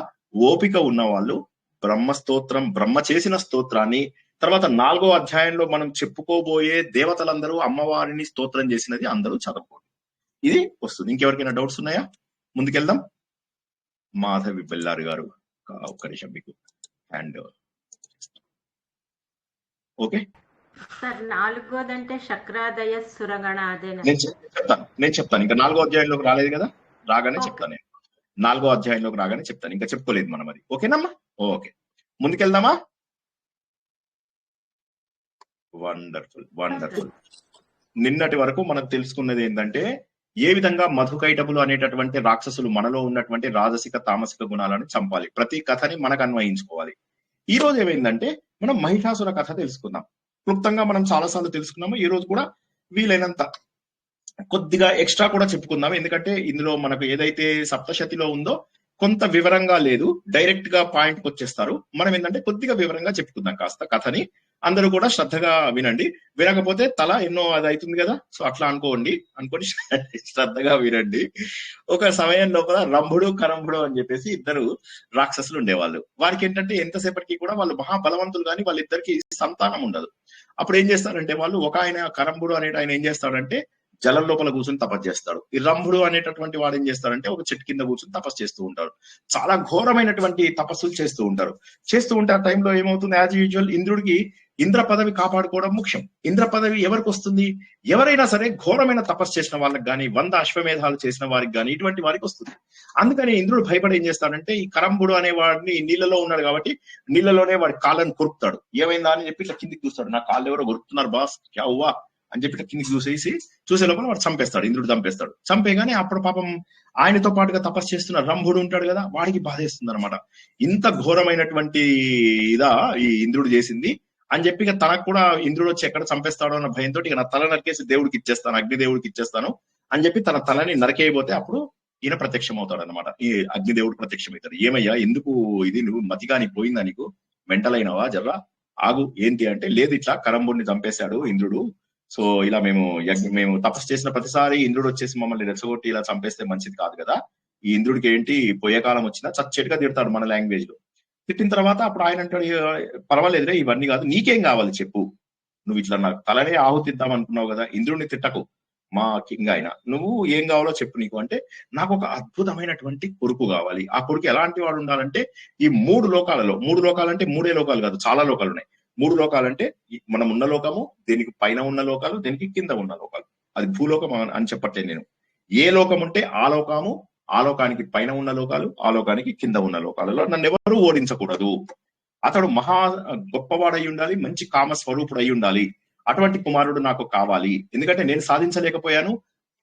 ఓపిక ఉన్న వాళ్ళు బ్రహ్మస్తోత్రం, బ్రహ్మ చేసిన స్తోత్రాన్ని, తర్వాత 4వ అధ్యాయంలో మనం చెప్పుకోబోయే దేవతలందరూ అమ్మవారిని స్తోత్రం చేసినది అందరూ చదువుకోండి. ఇది వస్తుంది. ఇంకెవరికైనా డౌట్స్ ఉన్నాయా? ముందుకెళ్దాం. మాధవి బెల్లారి గారు ఒక్క నిమిషం మీకు హ్యాండ్. ఓకే సార్, 4వదంటే శక్రాదయ సురగణ అదేనా? నేను చెప్తాను. ఇంకా 4వ అధ్యాయంలోకి రాలేదు కదా, రాగానే చెప్తాను. నేను 4వ అధ్యాయంలోకి రాగానే చెప్తాను. ఇంకా చెప్పుకోలేదు మనం అది. ఓకేనమ్మా? ఓకే, ముందుకెళ్దామా? Wonderful wonderful. నిన్నటి వరకు మనం తెలుసుకున్నది ఏంటంటే, ఏ విధంగా మధుకైటపులు అనేటటువంటి రాక్షసులు మనలో ఉన్నటువంటి రాజసిక తామసిక గుణాలను చంపాలి. ప్రతి కథని మనకు అన్వయించుకోవాలి. ఈ రోజు ఏమైందంటే మనం మహిషాసుర కథ తెలుసుకుందాం. క్లుప్తంగా మనం చాలాసార్లు తెలుసుకున్నాము. ఈ రోజు కూడా వీలైనంత కొద్దిగా ఎక్స్ట్రా కూడా చెప్పుకుందాం. ఎందుకంటే ఇందులో మనకు ఏదైతే సప్తశతిలో ఉందో కొంత వివరంగా లేదు, డైరెక్ట్ గా పాయింట్కి వచ్చేస్తారు. మనం ఏంటంటే కొద్దిగా వివరంగా చెప్పుకుందాం కాస్త కథని. అందరూ కూడా శ్రద్ధగా వినండి. వినకపోతే తల ఎన్నో అది అవుతుంది కదా, సో అట్లా అనుకోండి శ్రద్ధగా వినండి. ఒక సమయం లోపల రంభుడు కరంభుడు అని చెప్పేసి 2 రాక్షసులు ఉండేవాళ్ళు. వారికి ఏంటంటే ఎంతసేపటికి కూడా వాళ్ళు మహాబలవంతులు, కానీ వాళ్ళిద్దరికి సంతానం ఉండదు. అప్పుడు ఏం చేస్తారంటే వాళ్ళు, ఒక ఆయన కరంభుడు అనే ఆయన ఏం చేస్తాడంటే జలం లోపల కూర్చొని తపస్సు చేస్తాడు. ఈ రంభుడు అనేటటువంటి వాడు ఏం చేస్తాడంటే ఒక చెట్టు కింద కూర్చొని తపస్సు చేస్తూ ఉంటాడు. చాలా ఘోరమైనటువంటి తపస్సులు చేస్తూ ఉంటారు. ఆ టైంలో ఏమవుతుంది, యాజ్ యూజువల్ ఇంద్రుడికి ఇంద్ర పదవి కాపాడుకోవడం ముఖ్యం. ఇంద్ర పదవి ఎవరికి వస్తుంది? ఎవరైనా సరే ఘోరమైన తపస్సు చేసిన వాళ్ళకి కానీ, 100 అశ్వమేధాలు చేసిన వారికి కానీ, ఇటువంటి వారికి వస్తుంది. అందుకని ఇంద్రుడు భయపడి ఏం చేస్తాడంటే, ఈ కరంభుడు అనే వాడిని నీళ్ళలో ఉన్నాడు కాబట్టి నీళ్ళలోనే వాడి కాళ్ళని కొరుకుతాడు. ఏమైందా అని చెప్పి ఇట్లా కిందికి చూస్తాడు. నా కాళ్ళు ఎవరో కొరుకుతున్నారు బాస్, క్యా హువా అని చెప్పి కిందికి చూసే లోపల వాడు చంపేస్తాడు. ఇంద్రుడు చంపేస్తాడు. చంపేగానే అప్పుడు పాపం ఆయనతో పాటుగా తపస్సు చేస్తున్న రంభుడు ఉంటాడు కదా, వాడికి బాధేస్తుంది అనమాట. ఇంత ఘోరమైనటువంటి ఇదా ఈ ఇంద్రుడు చేసింది అని చెప్పి ఇక తనకు కూడా ఇంద్రుడు వచ్చి ఎక్కడ చంపేస్తాడో అన్న భయంతో ఇక నా తల నరికేసి దేవుడికి ఇచ్చేస్తాను, అగ్నిదేవుడికి ఇచ్చేస్తాను అని చెప్పి తన తలని నరికేయబోతే అప్పుడు ఈయన ప్రత్యక్షం అవుతాడు అనమాట. ఈ అగ్నిదేవుడు ప్రత్యక్షమవుతాడు. ఏమయ్యా, ఎందుకు ఇది, నువ్వు మతిగా నీకు పోయిందా, నీకు మెంటల్ అయినవా, జర్రా ఆగు, ఏంటి అంటే, లేదు ఇట్లా కరంబుడిని చంపేశాడు ఇంద్రుడు. సో ఇలా మేము తపస్సు చేసిన ప్రతిసారి ఇంద్రుడు వచ్చేసి మమ్మల్ని రెచ్చగొట్టి ఇలా చంపేస్తే మంచిది కాదు కదా. ఈ ఇంద్రుడికి ఏంటి పోయే కాలం వచ్చినా చచ్చేట్టుగా తిడతాడు మన లాంగ్వేజ్ లో. తిట్టిన తర్వాత అప్పుడు ఆయన అంటాడు, పర్వాలేదురే, ఇవన్నీ కాదు, నీకేం కావాలి చెప్పు, నువ్వు ఇట్లా నాకు తలనే ఆహుతిద్దాం అనుకున్నావు కదా, ఇంద్రుడిని తిట్టకు, మా కింగ్ ఆయన, నువ్వు ఏం కావాలో చెప్పు నీకు అంటే, నాకు ఒక అద్భుతమైనటువంటి కొడుకు కావాలి. ఆ కొడుకు ఎలాంటి వాడు ఉండాలంటే, ఈ 3 లోకాలలో, 3 లోకాలంటే 3 లోకాలు కాదు, చాలా లోకాలు ఉన్నాయి. 3 లోకాలంటే మనం ఉన్న లోకము, దీనికి పైన ఉన్న లోకాలు, దీనికి కింద ఉన్న లోకాలు. అది భూలోకం అని చెప్పట్లేదు నేను. ఏ లోకం ఉంటే ఆ లోకము, ఆ లోకానికి పైన ఉన్న లోకాలు, ఆ లోకానికి కింద ఉన్న లోకాలలో నన్ను ఎవరూ ఓడించకూడదు. అతడు మహా గొప్పవాడై ఉండాలి, మంచి కామ స్వరూపుడు అయి ఉండాలి. అటువంటి కుమారుడు నాకు కావాలి. ఎందుకంటే నేను సాధించలేకపోయాను,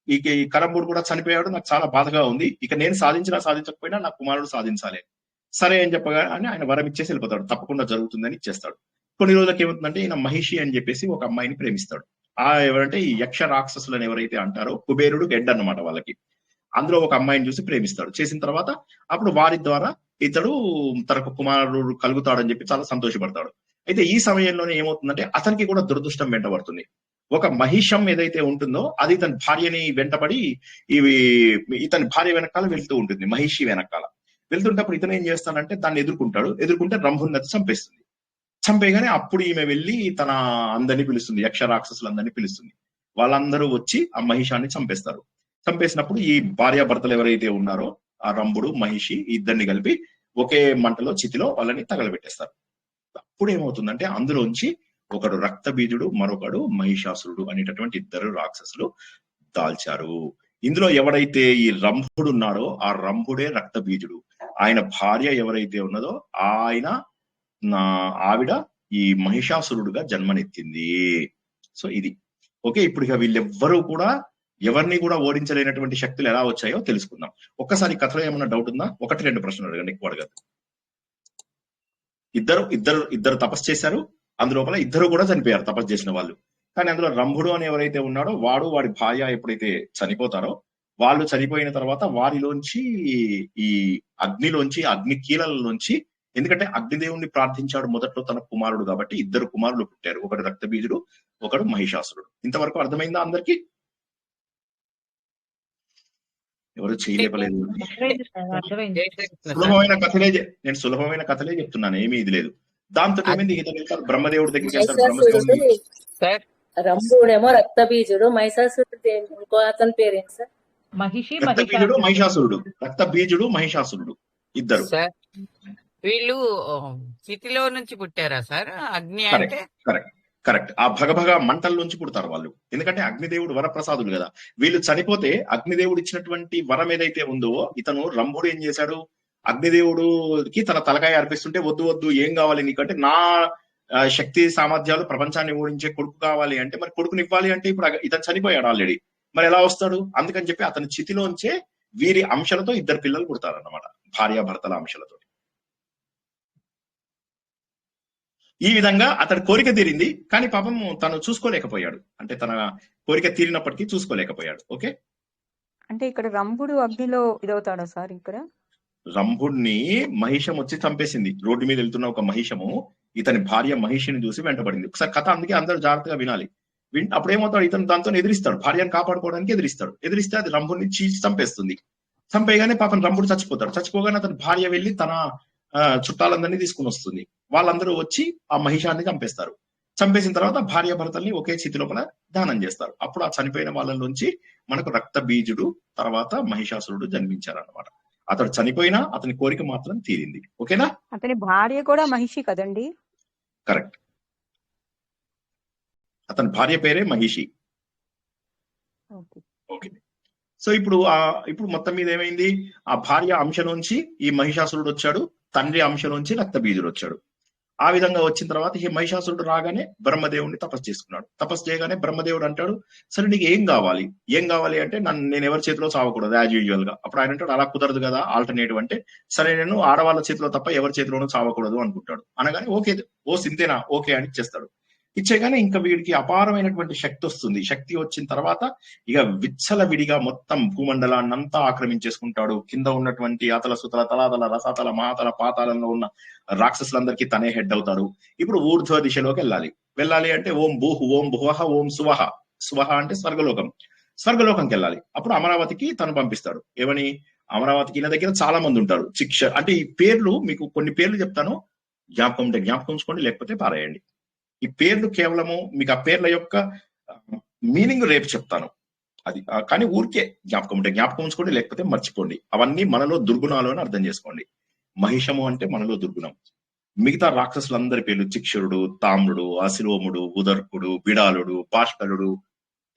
ఈ కరంబుడు కూడా చనిపోయాడు, నాకు చాలా బాధగా ఉంది. ఇక నేను సాధించకపోయినా నా కుమారుడు సాధించాలి. సరే అని చెప్పగానే ఆయన వరం ఇచ్చేసి వెళ్ళిపోతాడు, తప్పకుండా జరుగుతుందని ఇచ్చేస్తాడు. కొన్ని రోజులకి ఏమవుతుందంటే ఈయన మహిషి అని చెప్పేసి ఒక అమ్మాయిని ప్రేమిస్తాడు. ఎవరంటే ఈ యక్ష రాక్షసులను ఎవరైతే అంటారో కుబేరుడు హెడ్ అన్నమాట వాళ్ళకి. అందులో ఒక అమ్మాయిని చూసి ప్రేమిస్తాడు. చేసిన తర్వాత అప్పుడు వారి ద్వారా ఇతడు తనకు కుమారుడు కలుగుతాడని చెప్పి చాలా సంతోషపడతాడు. అయితే ఈ సమయంలోనే ఏమవుతుందంటే అతనికి కూడా దురదృష్టం వెంటబడుతుంది. ఒక మహిషం ఏదైతే ఉంటుందో అది ఇతని భార్యని వెంటబడి ఇతని భార్య వెనకాల వెళ్తూ ఉంటుంది. మహిషి వెనకాల వెళ్తుంటప్పుడు ఇతను ఏం చేస్తాడంటే దాన్ని ఎదుర్కొంటే రంభుని చంపేస్తుంది. చంపేగానే అప్పుడు ఈమె వెళ్ళి తన అందరినీ పిలుస్తుంది, యక్ష రాక్షసులందరినీ పిలుస్తుంది. వాళ్ళందరూ వచ్చి ఆ మహిషాన్ని చంపేస్తారు. చంపేసినప్పుడు ఈ భార్యాభర్తలు ఎవరైతే ఉన్నారో ఆ రంభుడు మహిషి ఇద్దరిని కలిపి ఒకే మంటలో చితిలో వాళ్ళని తగలబెట్టేస్తారు. అప్పుడు ఏమవుతుందంటే అందులోంచి ఒకడు రక్తబీజుడు, మరొకడు మహిషాసురుడు అనేటటువంటి ఇద్దరు రాక్షసులు దాల్చారు. ఇందులో ఎవరైతే ఈ రంభుడు ఉన్నాడో ఆ రంభుడే రక్తబీజుడు. ఆయన భార్య ఎవరైతే ఉన్నదో ఆవిడ ఈ మహిషాసురుడుగా జన్మనెత్తింది. సో ఇది ఓకే. ఇప్పుడు ఇక వీళ్ళెవ్వరూ కూడా ఎవరిని కూడా ఓడించలేనటువంటి శక్తులు ఎలా వచ్చాయో తెలుసుకుందాం. ఒక్కసారి కథలో ఏమన్నా డౌట్ ఉందా? 1-2 ప్రశ్నలు అడగండి, ఎక్కువ అడగదు. ఇద్దరు తపస్సు చేశారు. అందులోపల ఇద్దరు కూడా చనిపోయారు తపస్సు చేసిన వాళ్ళు. కానీ అందులో రంభుడు అని ఎవరైతే ఉన్నాడో వాడి భార్య ఎప్పుడైతే చనిపోతారో వాళ్ళు చనిపోయిన తర్వాత వారిలోంచి ఈ అగ్ని కీలలోంచి, ఎందుకంటే అగ్నిదేవుణ్ణి ప్రార్థించాడు మొదట్లో తన కుమారుడు కాబట్టి 2 కుమారులు పుట్టారు. ఒకడు రక్తబీజుడు, ఒకడు మహిషాసురుడు. ఇంతవరకు అర్థమైందా అందరికి? ఎవరు చేయలేపలేదు. సులభమైన కథలే చెప్తున్నాను, ఏమీ ఇది లేదు. దాంతో ఏమైంది, బ్రహ్మదేవుడి దగ్గరికి వెళ్తాడు. రంభుడేమో రక్తబీజుడు, మహిషాసురుడు ఇంకో అతని పేరేంటి సార్? రక్తబీజుడు మహిషాసురుడు ఇద్దరు. వీళ్ళు స్థితిలో నుంచి పుట్టారా సార్? అగ్ని అంటే కరెక్ట్. ఆ భగభగ మంటల నుంచి పుడతారు వాళ్ళు. ఎందుకంటే అగ్నిదేవుడు వరప్రసాదులు కదా. వీళ్ళు చనిపోతే అగ్నిదేవుడు ఇచ్చినటువంటి వరం ఏదైతే ఉందో ఇతను రంభుడు ఏం చేశాడు, అగ్నిదేవుడికి తన తలకాయ అర్పిస్తుంటే వద్దు ఏం కావాలి నీకంటే నా శక్తి సామర్థ్యాలు ప్రపంచాన్ని ఓడించే కొడుకు కావాలి అంటే, మరి కొడుకుని ఇవ్వాలి అంటే ఇప్పుడు ఇతను చనిపోయాడు ఆల్రెడీ, మరి ఎలా వస్తాడు? అందుకని చెప్పి అతని చితిలోంచే వీరి అంశాలతో 2 పిల్లలు పుడతారు అన్నమాట, భార్యాభర్తల అంశాలతో. ఈ విధంగా అతడి కోరిక తీరింది, కానీ పాపం తను చూసుకోలేకపోయాడు. అంటే తన కోరిక తీరినప్పటికీ చూసుకోలేకపోయాడు. ఓకే, అంటే ఇక్కడ రంభుడు అగ్నిలో ఇదవుతాడా సార్? ఇక్కడ రంభుడిని మహిషం వచ్చి చంపేసింది. రోడ్డు మీద వెళ్తున్న ఒక మహిషము ఇతని భార్య మహిషిని చూసి వెంటబడింది. ఒకసారి కథ అందుకే అందరూ జాగ్రత్తగా వినాలి. అప్పుడు ఏమవుతాడు, ఇతను దాంతో ఎదిరిస్తాడు, భార్యను కాపాడుకోవడానికి ఎదిరిస్తే అది రంభుడిని చంపేస్తుంది. చంపేగానే పాపం రంభుడు చచ్చిపోతాడు. చచ్చిపోగానే అతని భార్య వెళ్ళి తన చుట్టాలందరినీ తీసుకుని వస్తుంది. వాళ్ళందరూ వచ్చి ఆ మహిషాన్ని చంపేస్తారు. చంపేసిన తర్వాత భార్యాభర్తల్ని ఒకే చితి లోపల దానం చేస్తారు. అప్పుడు ఆ చనిపోయిన వాళ్ళలోంచి మనకు రక్తబీజుడు తర్వాత మహిషాసురుడు జన్మించారన్నమాట. అతడు చనిపోయినా అతని కోరిక మాత్రం తీరింది. ఓకేనా? అతని భార్య కూడా మహిషి కదండి? కరెక్ట్, అతని భార్య పేరే మహిషి. ఓకే. సో ఇప్పుడు మొత్తం మీద ఏమైంది, ఆ భార్య అంశలోంచి ఈ మహిషాసురుడు వచ్చాడు, తండ్రి అంశలోంచి రక్తబీజుడు వచ్చాడు. ఆ విధంగా వచ్చిన తర్వాత ఈ మహిషాసురుడు రాగానే బ్రహ్మదేవుడిని తపస్సు చేసుకున్నాడు. తపస్సు చేయగానే బ్రహ్మదేవుడు అంటాడు, సరే నీకు ఏం కావాలి అంటే నేను ఎవరి చేతిలో చావకూడదు యాజ్ యూజువల్ గా. అప్పుడు ఆయన అంటాడు, అలా కుదరదు కదా, ఆల్టర్నేటివ్ అంటే సరే నేను ఆడవాళ్ళ చేతిలో తప్ప ఎవరి చేతిలోనూ చావకూడదు అనుకుంటాడు. అనగానే ఓకే సింతేనా ఓకే అని ఇచ్చేస్తాడు. ఇచ్చేగానే ఇంకా వీడికి అపారమైనటువంటి శక్తి వస్తుంది. శక్తి వచ్చిన తర్వాత ఇక విచ్చలవిడిగా మొత్తం భూమండలాన్ని అంతా ఆక్రమించేసుకుంటాడు. కింద ఉన్నటువంటి అతల సుతల తలాతల రసాతల మహాతల పాతాళంలో ఉన్న రాక్షసులందరికీ తనే హెడ్ అవుతాడు. ఇప్పుడు ఊర్ధ్వ దిశలోకి వెళ్ళాలి అంటే ఓం భూహ్ ఓం భువహ ఓం సువహ అంటే స్వర్గలోకంకి వెళ్ళాలి. అప్పుడు అమరావతికి తను పంపిస్తాడు. ఏమని? అమరావతికి ఈయన దగ్గర చాలా మంది ఉంటారు. శిక్ష అంటే ఈ పేర్లు మీకు కొన్ని పేర్లు చెప్తాను, జ్ఞాపకం ఉంచుకోండి, లేకపోతే పారేయండి. ఈ పేర్లు కేవలము మీకు ఆ పేర్ల యొక్క మీనింగ్ రేపు చెప్తాను. అది కానీ ఊరికే జ్ఞాపకం ఉంచుకోండి, లేకపోతే మర్చిపోండి. అవన్నీ మనలో దుర్గుణాలు అని అర్థం చేసుకోండి. మహిషము అంటే మనలో దుర్గుణం. మిగతా రాక్షసులందరి పేర్లు చిక్షురుడు, తామ్రుడు, అశిరోముడు, ఉదర్కుడు, బిడాలుడు, పాష్కలుడు,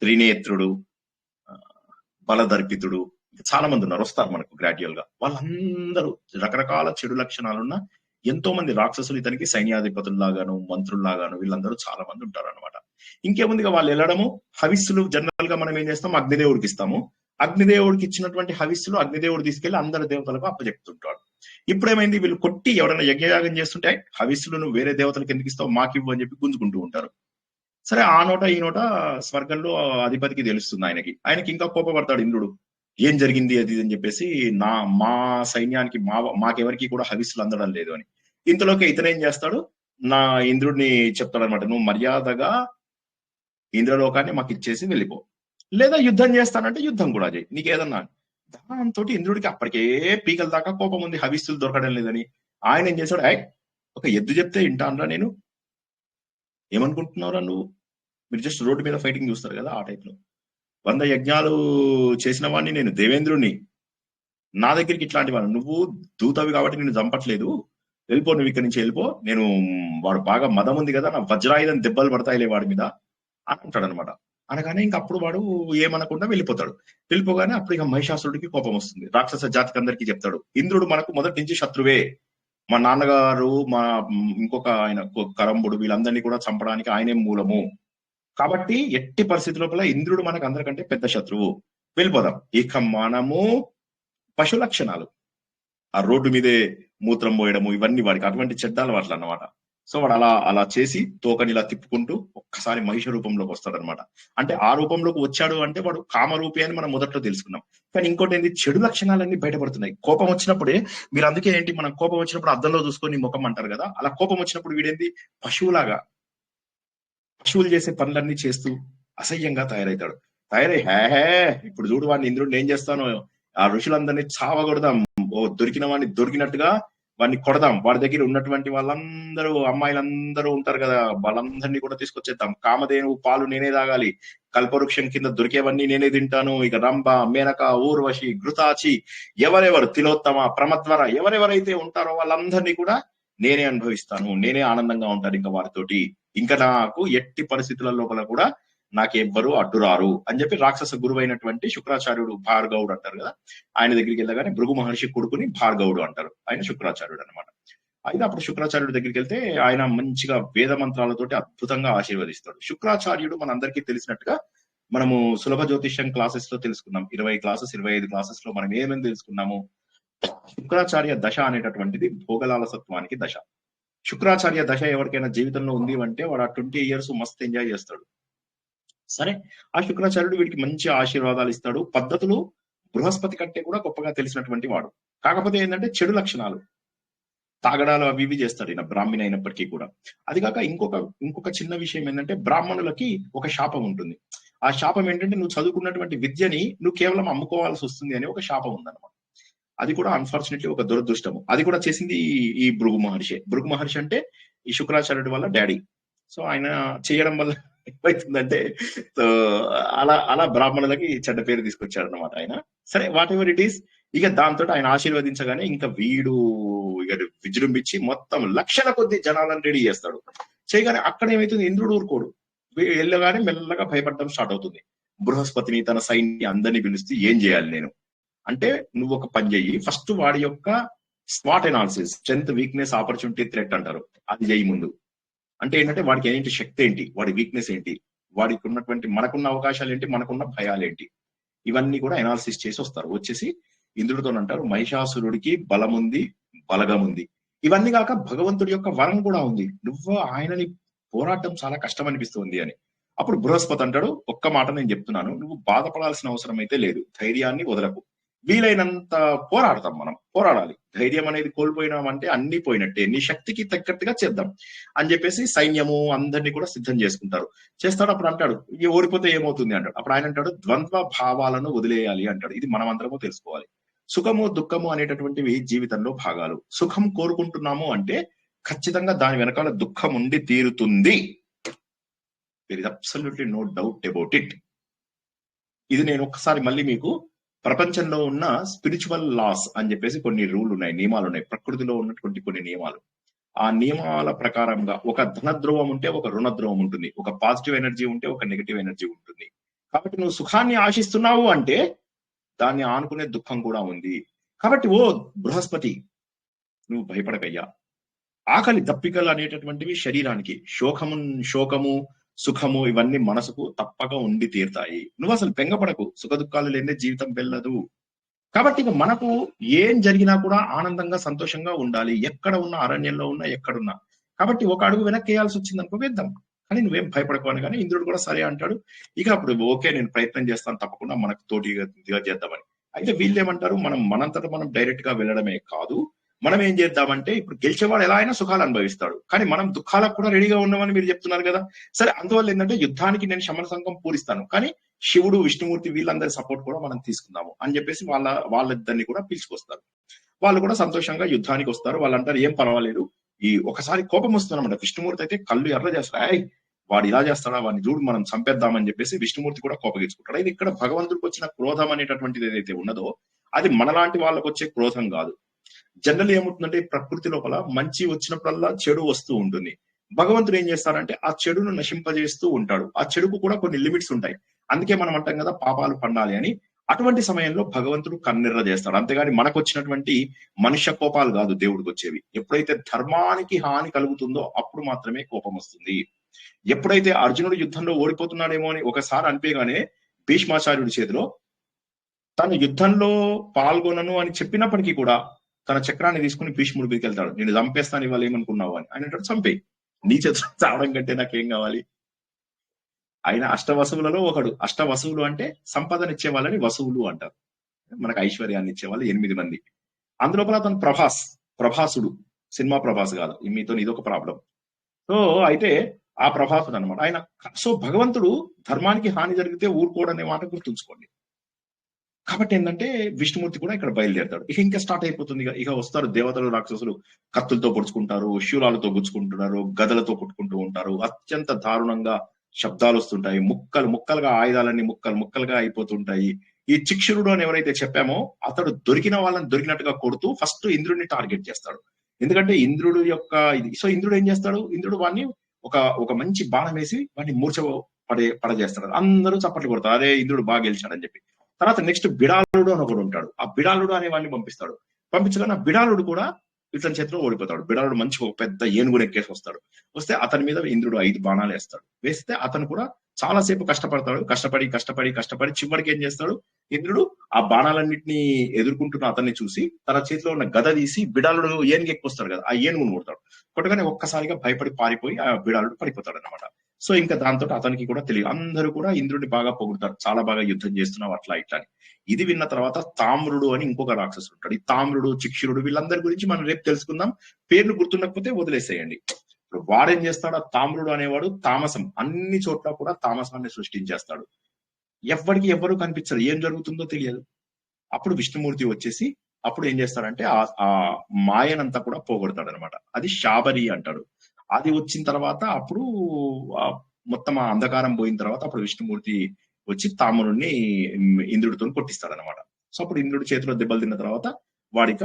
త్రినేత్రుడు, బలదర్పితుడు, చాలా మంది ఉన్నారు, వస్తారు మనకు గ్రాడ్యువల్ గా. వాళ్ళందరూ రకరకాల చెడు లక్షణాలున్న ఎంతో మంది రాక్షసులు ఇతనికి సైన్యాధిపతుల్లాగాను మంత్రుల్లాగాను వీళ్ళందరూ చాలా మంది ఉంటారు అనమాట. ఇంకేముందిగా వాళ్ళు వెళ్ళడము, హవిస్సులు జనరల్ గా మనం ఏం చేస్తాం, అగ్నిదేవుడికి ఇస్తాము. అగ్నిదేవుడికి ఇచ్చినటువంటి హవిస్సులు అగ్నిదేవుడు తీసుకెళ్లి అందరి దేవతలకు అప్పచెప్తుంటాడు. ఇప్పుడు ఏమైంది, వీళ్ళు కొట్టి ఎవరైనా యజ్ఞయాగం చేస్తుంటే హవిస్సులు నువ్వు వేరే దేవతలకు ఎందుకు ఇస్తావు, మాకు ఇవ్వు అని చెప్పి గుంజుకుంటూ ఉంటారు. సరే ఆ నోట ఈ నోట స్వర్గంలో అధిపతికి తెలుస్తుంది. ఆయనకి ఇంకా కోపపడతాడు ఇంద్రుడు, ఏం జరిగింది అది అని చెప్పేసి, మా సైన్యానికి మాకెవరికి కూడా హవిస్సులు అందడం లేదు అని. ఇంతలోకి ఇతనేం చేస్తాడు, నా ఇంద్రుడిని చెప్తాడు అనమాట, నువ్వు మర్యాదగా ఇంద్రలోకాన్ని మాకు ఇచ్చేసి వెళ్ళిపో, లేదా యుద్ధం చేస్తానంటే యుద్ధం కూడా చేయి, నీకేదన్నా. దాంతో ఇంద్రుడికి అప్పటికే పీకల దాకా కోపం ఉంది, హవిస్సులు దొరకడం లేదని. ఆయన ఏం చేశాడు, ఒక ఎద్దు చెప్తే వింటానరా నేను, ఏమనుకుంటున్నావురా నువ్వు, మీరు జస్ట్ రోడ్డు మీద ఫైటింగ్ చూస్తారు కదా ఆ టైప్ లో, 100 యజ్ఞాలు చేసిన వాడిని నేను, దేవేంద్రుడిని, నా దగ్గరికి ఇట్లాంటి వాడు, నువ్వు దూతవి కాబట్టి నేను చంపట్లేదు, వెళ్ళిపో, నువ్వు ఇక్కడి నుంచి వెళ్ళిపో, నేను వాడు బాగా మదం ఉంది కదా, నా వజ్రాయుధం దెబ్బలు పడతాయిలే వాడి మీద అని అంటాడు అనమాట. అనగానే ఇంక అప్పుడు వాడు ఏమనకుండా వెళ్ళిపోతాడు. వెళ్ళిపోగానే అప్పుడు ఇక మహిషాసురుడికి కోపం వస్తుంది. రాక్షస జాతికి అందరికీ చెప్తాడు, ఇంద్రుడు మనకు మొదటి నుంచి శత్రువే, మా నాన్నగారు, మా ఇంకొక ఆయన కరంబుడు, వీళ్ళందరినీ కూడా చంపడానికి ఆయనే మూలము, కాబట్టి ఎట్టి పరిస్థితి లోపల ఇంద్రుడు మనకు అందరికంటే పెద్ద శత్రువు, వెళ్ళిపోదాం. ఇక మనము పశు లక్షణాలు, ఆ రోడ్డు మీదే మూత్రం పోయడము, ఇవన్నీ వాడికి అటువంటి చెడ్డాలు వాటి అన్నమాట. సో వాడు అలా చేసి తోకని ఇలా తిప్పుకుంటూ ఒక్కసారి మహిష రూపంలోకి వస్తాడనమాట. అంటే ఆ రూపంలోకి వచ్చాడు అంటే వాడు కామరూపి అని మనం మొదట్లో తెలుసుకున్నాం. కానీ ఇంకోటి ఏంటి, చెడు లక్షణాలన్నీ బయటపడుతున్నాయి. కోపం వచ్చినప్పుడే, మీరు అందుకే ఏంటి, మనం కోపం వచ్చినప్పుడు అద్దంలో చూసుకొని ముఖం అంటారు కదా, అలా కోపం వచ్చినప్పుడు వీడేంటి, పశువులాగా పశువులు చేసే పనులన్నీ చేస్తూ అసహ్యంగా తయారవుతాడు. ఇప్పుడు చూడు వాడిని, ఇంద్రుడిని ఏం చేస్తానో, ఆ ఋషులందరినీ చావగొడదాం, దొరికిన వాడిని దొరికినట్టుగా వాడిని కొడదాం, వాడి దగ్గర ఉన్నటువంటి వాళ్ళందరూ, అమ్మాయిలందరూ ఉంటారు కదా, వాళ్ళందరినీ కూడా తీసుకొచ్చేద్దాం, కామధేను పాలు నేనే తాగాలి, కల్పవృక్షం కింద దొరికేవన్నీ నేనే తింటాను, ఇక రంభ, మేనక, ఊర్వశి, ఘృతాచి, ఎవరెవరు, తిలోత్తమ, ప్రమద్వర, ఎవరెవరైతే ఉంటారో వాళ్ళందరినీ కూడా నేనే అనుభవిస్తాను, నేనే ఆనందంగా ఉంటాను ఇంకా వారితోటి, ఇంకా నాకు ఎట్టి పరిస్థితుల లోపల కూడా నాకెవ్వరు అడ్డురారు అని చెప్పి రాక్షస గురువు అయినటువంటి శుక్రాచార్యుడు, భార్గవుడు అంటారు కదా, ఆయన దగ్గరికి వెళ్ళగానే భృగు మహర్షి కొడుకుని భార్గవుడు అంటారు, ఆయన శుక్రాచార్యుడు అనమాట. అయితే అప్పుడు శుక్రాచార్యుడి దగ్గరికి వెళ్తే ఆయన మంచిగా వేద మంత్రాలతోటి అద్భుతంగా ఆశీర్వదిస్తాడు. శుక్రాచార్యుడు మనందరికీ తెలిసినట్టుగా మనము సులభ జ్యోతిష్యం క్లాసెస్ లో తెలుసుకున్నాం, 20 క్లాసెస్ 25 క్లాసెస్ లో మనం ఏమేమి తెలుసుకున్నాము, శుక్రాచార్య దశ అనేటటువంటిది భోగలాలసత్వానికి దశ. శుక్రాచార్య దశ ఎవరికైనా జీవితంలో ఉంది అంటే వాడు ఆ 20 years మస్తు ఎంజాయ్ చేస్తాడు. సరే, ఆ శుక్రాచార్యుడు వీడికి మంచి ఆశీర్వాదాలు ఇస్తాడు. పద్ధతులు బృహస్పతి కంటే కూడా గొప్పగా తెలిసినటువంటి వాడు. కాకపోతే ఏంటంటే చెడు లక్షణాలు, తాగడాలు అవి ఇవి చేస్తాడు ఈయన, బ్రాహ్మణ అయినప్పటికీ కూడా. అది కాక ఇంకొక చిన్న విషయం ఏంటంటే, బ్రాహ్మణులకి ఒక శాపం ఉంటుంది. ఆ శాపం ఏంటంటే, నువ్వు చదువుకున్నటువంటి విద్యని నువ్వు కేవలం అమ్ముకోవాల్సి వస్తుంది అనే ఒక శాపం ఉందన్నమాట. అది కూడా అన్ఫార్చునేట్లీ ఒక దురదృష్టము. అది కూడా చేసింది ఈ భృగు మహర్షి. భృగు మహర్షి అంటే ఈ శుక్రాచార్యుడి వల్ల డాడీ. సో ఆయన చేయడం వల్ల ఏమవుతుందంటే, అలా బ్రాహ్మణులకి చెడ్డ పేరు తీసుకొచ్చాడు అనమాట ఆయన. సరే, వాట్ ఎవర్ ఇట్ ఈస్, ఇక దాంతో ఆయన ఆశీర్వదించగానే ఇంకా వీడు ఇక విజృంభించి మొత్తం లక్షల కొద్ది జనాలను రెడీ చేస్తాడు. చేయగానే అక్కడ ఏమైతుంది, ఇంద్రుడు ఊరుకోడు, వెళ్ళగానే మెల్లగా భయపడడం స్టార్ట్ అవుతుంది. బృహస్పతిని, తన సైన్యాన్ని అందరినీ పిలుస్తూ, ఏం చేయాలి నేను అంటే, నువ్వు ఒక పని చెయ్యి, ఫస్ట్ వాడి యొక్క swat analysis, strength, weakness, opportunity, threat అంటారు, అది చెయ్యి ముందు. అంటే ఏంటంటే వాడికి ఏంటి శక్తి ఏంటి, వాడి వీక్నెస్ ఏంటి, వాడికి ఉన్నటువంటి, మనకున్న అవకాశాలు ఏంటి, మనకున్న భయాలు ఏంటి, ఇవన్నీ కూడా ఎనాలిసిస్ చేసి వస్తారు. వచ్చేసి ఇంద్రుడితో అంటారు, మహిషాసురుడికి బలం ఉంది, బలగం ఉంది, ఇవన్నీ కాక భగవంతుడి యొక్క వరం కూడా ఉంది, నువ్వు ఆయనని పోరాటం చాలా కష్టం అనిపిస్తుంది అని. అప్పుడు బృహస్పతి అంటాడు, ఒక్క మాట నేను చెప్తున్నాను, నువ్వు బాధపడాల్సిన అవసరం అయితే లేదు, ధైర్యాన్ని వదలకు, వీలైనంత పోరాడతాం, మనం పోరాడాలి, ధైర్యం అనేది కోల్పోయినామంటే అన్ని పోయినట్టే, నీ శక్తికి తగ్గట్టుగా చేద్దాం అని చెప్పేసి సైన్యము అందరినీ కూడా సిద్ధం చేసుకుంటారు. చేస్తాడు. అప్పుడు అంటాడు, ఓడిపోతే ఏమవుతుంది అంటాడు. అప్పుడు ఆయన అంటాడు, ద్వంద్వ భావాలను వదిలేయాలి అంటాడు. ఇది మనం అందరము తెలుసుకోవాలి. సుఖము దుఃఖము అనేటటువంటివి జీవితంలో భాగాలు. సుఖం కోరుకుంటున్నాము అంటే ఖచ్చితంగా దాని వెనకాల దుఃఖం ఉండి తీరుతుంది. There is absolutely no doubt about it. ఇది నేను ఒక్కసారి మళ్ళీ మీకు, ప్రపంచంలో ఉన్న స్పిరిచువల్ లాస్ అని చెప్పేసి కొన్ని రూల్ ఉన్నాయి, నియమాలు ఉన్నాయి, ప్రకృతిలో ఉన్నటువంటి కొన్ని నియమాలు. ఆ నియమాల ప్రకారంగా ఒక ధన ధ్రువం ఉంటే ఒక రుణ ధ్రువం ఉంటుంది, ఒక పాజిటివ్ ఎనర్జీ ఉంటే ఒక నెగిటివ్ ఎనర్జీ ఉంటుంది. కాబట్టి నువ్వు సుఖాన్ని ఆశిస్తున్నావు అంటే దాన్ని ఆనుకునే దుఃఖం కూడా ఉంది. కాబట్టి ఓ బృహస్పతి, నువ్వు భయపడకయ్యా. ఆకలి దప్పికలు అనేటటువంటివి శరీరానికి, శోకము సుఖము ఇవన్నీ మనసుకు తప్పక ఉండి తీరుతాయి. నువ్వు అసలు బెంగపడకు, సుఖ దుఃఖాలు లేదే జీవితం వెళ్ళదు. కాబట్టి ఇక మనకు ఏం జరిగినా కూడా ఆనందంగా సంతోషంగా ఉండాలి, ఎక్కడ ఉన్నా, అరణ్యంలో ఉన్నా ఎక్కడున్నా. కాబట్టి ఒక అడుగు వెనక్కి వేయాల్సి వచ్చింది అనుకో, వేద్దాం, కానీ నువ్వేం భయపడకోని. కానీ ఇంద్రుడు కూడా సరే అంటాడు. ఇక అప్పుడు ఓకే నేను ప్రయత్నం చేస్తాను తప్పకుండా మనకు తోటిగా చేద్దామని. అయితే వీళ్ళు ఏమంటారు, మనం మనంతటా మనం డైరెక్ట్ గా వెళ్ళడమే కాదు, మనం ఏం చేద్దామంటే ఇప్పుడు గెలిచేవాడు ఎలా అయినా సుఖాలు అనుభవిస్తాడు, కానీ మనం దుఃఖాలకు కూడా రెడీగా ఉన్నామని మీరు చెప్తున్నారు కదా. సరే, అందువల్ల ఏంటంటే యుద్ధానికి నేను శమన సంఘం పూరిస్తాను, కానీ శివుడు విష్ణుమూర్తి వీళ్ళందరి సపోర్ట్ కూడా మనం తీసుకుందాము అని చెప్పేసి వాళ్ళిద్దరిని కూడా పిలుచుకొస్తారు. వాళ్ళు కూడా సంతోషంగా యుద్ధానికి వస్తారు. వాళ్ళు అంటారు ఏం పర్వాలేదు, ఈ ఒకసారి కోపం వస్తుందన్నమాట. విష్ణుమూర్తి అయితే కళ్ళు ఎర్ర చేస్తాడు, వాడు ఇలా చేస్తాడా, వాడిని చూడు మనం చంపేద్దామని చెప్పేసి విష్ణుమూర్తి కూడా కోపగించుకుంటాడు. అయితే ఇక్కడ భగవంతుడికి వచ్చిన క్రోధం అనేటటువంటిది ఏదైతే ఉన్నదో అది మనలాంటి వాళ్ళకు వచ్చే క్రోధం కాదు. జనరల్ ఏముంటుందంటే ప్రకృతి లోపల మంచి వచ్చినప్పుడల్లా చెడు వస్తూ ఉంటుంది. భగవంతుడు ఏం చేస్తారంటే ఆ చెడును నశింపజేస్తూ ఉంటాడు. ఆ చెడుకు కూడా కొన్ని లిమిట్స్ ఉంటాయి. అందుకే మనం అంటాం కదా పాపాలు పండాలి అని. అటువంటి సమయంలో భగవంతుడు కన్నెర్ర చేస్తాడు. అంతేగాని మనకు వచ్చినటువంటి మనుష్య కోపాలు కాదు దేవుడికి వచ్చేవి. ఎప్పుడైతే ధర్మానికి హాని కలుగుతుందో అప్పుడు మాత్రమే కోపం వస్తుంది. ఎప్పుడైతే అర్జునుడు యుద్ధంలో ఓడిపోతున్నాడేమో అని ఒకసారి అనిపేగానే భీష్మాచార్యుడి చేతిలో తను యుద్ధంలో పాల్గొనను అని చెప్పినప్పటికీ కూడా తన చక్రాన్ని తీసుకుని భీష్ముడి మీదకి వెళ్తాడు. నేను చంపేస్తాను ఇవాళ ఏమనుకున్నావు అని. ఆయన అంటాడు చంపే, నీ చేతులు చావడం కంటే నాకేం కావాలి. ఆయన అష్టవసువులలో ఒకడు. అష్టవసువులు అంటే సంపదనిచ్చే వాళ్ళని వసువులు అంటారు. మనకు ఐశ్వర్యాన్ని ఇచ్చేవాళ్ళు 8 మంది. అందులోపల అతను ప్రభాసుడు, సినిమా ప్రభాస్ కాదు. మీతో ఇదొక ప్రాబ్లం. సో అయితే ఆ ప్రభాసుడు అనమాట ఆయన. సో భగవంతుడు ధర్మానికి హాని జరిగితే ఊరుకోవడం అనే మాట గుర్తుంచుకోండి. కాబట్టి ఏంటంటే విష్ణుమూర్తి కూడా ఇక్కడ బయలుదేరుతాడు. ఇంకా స్టార్ట్ అయిపోతుంది. ఇక వస్తారు దేవతలు, రాక్షసులు కత్తులతో పొడుచుకుంటారు, శూలాలతో గుచ్చుకుంటున్నారు, గదలతో కొట్టుకుంటూ ఉంటారు. అత్యంత దారుణంగా శబ్దాలు వస్తుంటాయి. ముక్కలుగా ఆయుధాలన్నీ ముక్కలుగా అయిపోతుంటాయి. ఈ చిక్షురుడు అని ఎవరైతే చెప్పామో అతడు దొరికిన వాళ్ళని దొరికినట్టుగా కొడుతూ ఫస్ట్ ఇంద్రుడిని టార్గెట్ చేస్తాడు. ఎందుకంటే ఇంద్రుడు యొక్క ఇది. సో ఇంద్రుడు ఏం చేస్తాడు, ఇంద్రుడు వాడిని ఒక మంచి బాణం వేసి వాడిని మూర్ఛ పడజేస్తాడు. అందరూ చప్పట్లు కొడతారు, అదే ఇంద్రుడు బాగా గెలిచాడని చెప్పి. తర్వాత నెక్స్ట్ బిడాలుడు అని ఒకడు ఉంటాడు. ఆ బిడాలుడు అనే వాడిని పంపించగానే ఆ బిడాలుడు కూడా ఇతని చేతిలో ఓడిపోతాడు. బిడాలుడు మంచి ఒక పెద్ద ఏనుగును ఎక్కేసి వస్తాడు. వస్తే అతని మీద ఇంద్రుడు 5 బాణాలు వేస్తాడు. వేస్తే అతను కూడా చాలాసేపు కష్టపడతాడు. కష్టపడి చివరికి ఏం చేస్తాడు, ఇంద్రుడు ఆ బాణాలన్నింటినీ ఎదుర్కొంటున్న అతన్ని చూసి తన చేతిలో ఉన్న గద తీసి బిడాలుడు ఏనుగు ఎక్కువస్తాడు కదా, ఆ ఏనుగును కొడతాడు. కొట్టగానే ఒక్కసారిగా భయపడి పారిపోయి ఆ బిడాలుడు పడిపోతాడు అనమాట. సో ఇంకా దాంతో అతనికి కూడా తెలియదు. అందరూ కూడా ఇంద్రుడిని బాగా పొగుడుతారు, చాలా బాగా యుద్ధం చేస్తున్నావు అట్లా ఇట్లా అని. ఇది విన్న తర్వాత తామ్రుడు అని ఇంకొక రాక్షసుడు ఉంటాడు. ఈ తామ్రుడు, చిక్షురుడు వీళ్ళందరి గురించి మనం రేపు తెలుసుకుందాం. పేర్లు గుర్తుండకపోతే వదిలేసేయండి. ఇప్పుడు వాడేం చేస్తాడు, ఆ తామ్రుడు అనేవాడు తామసం, అన్ని చోట్ల కూడా తామసాన్ని సృష్టించేస్తాడు. ఎవ్వరు కనిపించరు, ఏం జరుగుతుందో తెలియదు. అప్పుడు విష్ణుమూర్తి వచ్చేసి అప్పుడు ఏం చేస్తాడంటే ఆ మాయనంతా కూడా పోగొడతాడు అనమాట. అది శాబరి అంటాడు. అది వచ్చిన తర్వాత అప్పుడు మొత్తం ఆ అంధకారం పోయిన తర్వాత అప్పుడు విష్ణుమూర్తి వచ్చి తామురుణ్ణి ఇంద్రుడితో కొట్టిస్తాడు అనమాట. సో అప్పుడు ఇంద్రుడి చేతిలో దెబ్బలు తిన్న తర్వాత వాడిక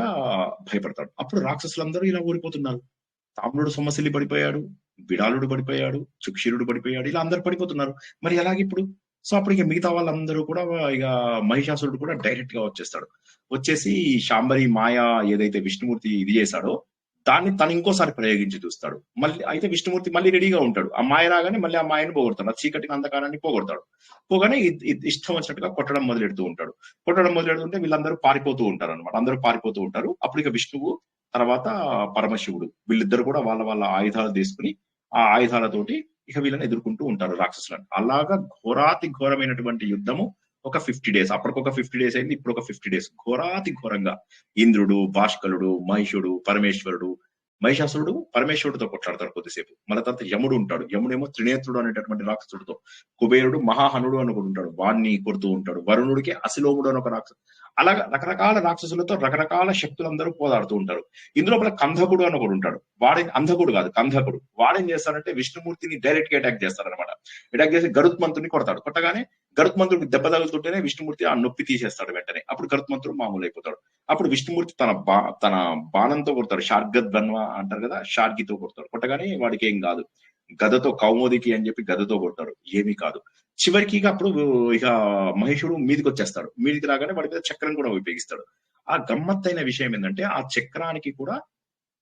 భయపడతాడు. అప్పుడు రాక్షసులందరూ ఇలా ఓడిపోతున్నారు. తామ్రుడు సొమ్మసిల్లి పడిపోయాడు, బిడాలుడు పడిపోయాడు, చుక్షీరుడు పడిపోయాడు, ఇలా అందరు పడిపోతున్నారు. మరి ఎలాగ ఇప్పుడు? సో అప్పుడు ఇక మిగతా వాళ్ళందరూ కూడా ఇక మహిషాసురుడు కూడా డైరెక్ట్ గా వచ్చేస్తాడు. వచ్చేసి శాంబరి మాయ ఏదైతే విష్ణుమూర్తి ఇది చేశాడో దాన్ని తను ఇంకోసారి ప్రయోగించి చూస్తాడు. మళ్ళీ అయితే విష్ణుమూర్తి మళ్ళీ రెడీగా ఉంటాడు. ఆ మాయ రాగానే మళ్ళీ ఆ మాయను పోగొడతాడు, ఆ చీకటిని అంధకారాన్ని పోగొడతాడు. పోగానే ఇష్టం వచ్చినట్టుగా కొట్టడం మొదలెడుతుంటే వీళ్ళందరూ పారిపోతూ ఉంటారు అనమాట. అందరూ పారిపోతూ ఉంటారు. అప్పుడు ఇక విష్ణువు తర్వాత పరమశివుడు వీళ్ళిద్దరు కూడా వాళ్ళ ఆయుధాలు తీసుకుని ఆ ఆయుధాలతోటి ఇక వీళ్ళని ఎదుర్కొంటూ ఉంటారు రాక్షసులను. అలాగా ఘోరాతి ఘోరమైనటువంటి యుద్ధము ఒక 50 days. అప్పటికొక 50 days అయింది, ఇప్పుడు ఒక 50 days ఘోరాతి ఘోరంగా ఇంద్రుడు, భాష్కలుడు, మహిషుడు, పరమేశ్వరుడు, మహిషాసురుడు పరమేశ్వరుడితో కొట్లాడతాడు కొద్దిసేపు. మళ్ళీ తర్వాత యముడు ఉంటాడు. యముడేమో త్రినేత్రుడు అనేటటువంటి రాక్షసుడితో, కుబేరుడు మహాహనుడు అని ఒకడు ఉంటాడు, వాడిని కొడుతూ ఉంటాడు. వరుణుడికి అసిలోముడు అని ఒక రాక్షసు. అలాగా రకరకాల రాక్షసులతో రకరకాల శక్తులందరూ పోదాడుతూ ఉంటారు. ఇందులోపల కంధకుడు అని ఒకడు ఉంటాడు. అంధకుడు కాదు, కంధకుడు. వాడేం చేస్తాడంటే విష్ణుమూర్తిని డైరెక్ట్ గా అటాక్ చేస్తాడనమాట. అటాక్ చేసి గరుత్మంతుడిని కొడతాడు. కొట్టగానే గరుత్మంతుడికి దెబ్బ తగులుతుంటేనే విష్ణుమూర్తి ఆ నొప్పి తీసేస్తాడు వెంటనే. అప్పుడు గరుత్మంతుడు మామూలు అయిపోతాడు. అప్పుడు విష్ణుమూర్తి తన బాణంతో కొడతాడు. షార్గద్వన్వ అంటారు కదా, షార్గితో కొడతాడు. కొట్టగానే వాడికి ఏం కాదు. గదతో కౌమోదికి అని చెప్పి గదతో కొడతాడు, ఏమీ కాదు. చివరికి అప్పుడు ఇక మహేషుడు మీదికి వచ్చేస్తాడు. మీదికి రాగానే వాడి మీద చక్రం కూడా ఉపయోగిస్తాడు. ఆ గమ్మత్తైన విషయం ఏంటంటే ఆ చక్రానికి కూడా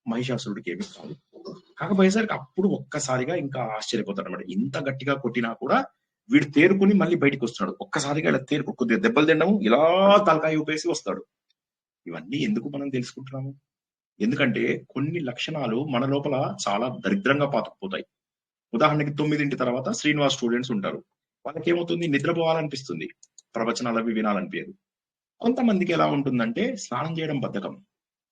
మహిషాసురుడికి ఏమీ కాదు. కాకపోయేసరికి అప్పుడు ఒక్కసారిగా ఇంకా ఆశ్చర్యపోతాడు అనమాట. ఇంత గట్టిగా కొట్టినా కూడా వీడు తేరుకుని మళ్ళీ బయటికి వస్తాడు. ఒక్కసారిగా ఇలా తేరుకు కొద్దిగా దెబ్బలు తినడము, ఇలా తలకాయ ఊపేసి వస్తాడు. ఇవన్నీ ఎందుకు మనం తెలుసుకుంటున్నాము? ఎందుకంటే కొన్ని లక్షణాలు మన లోపల చాలా దరిద్రంగా పాతుకుపోతాయి. ఉదాహరణకి 9 తర్వాత శ్రీనివాస్ స్టూడెంట్స్ ఉంటారు. వాళ్ళకి ఏమవుతుంది, నిద్రపోవాలనిపిస్తుంది, ప్రవచనాలు అవి వినాలనిపించదు. కొంతమందికి ఎలా ఉంటుందంటే స్నానం చేయడం బద్ధకం,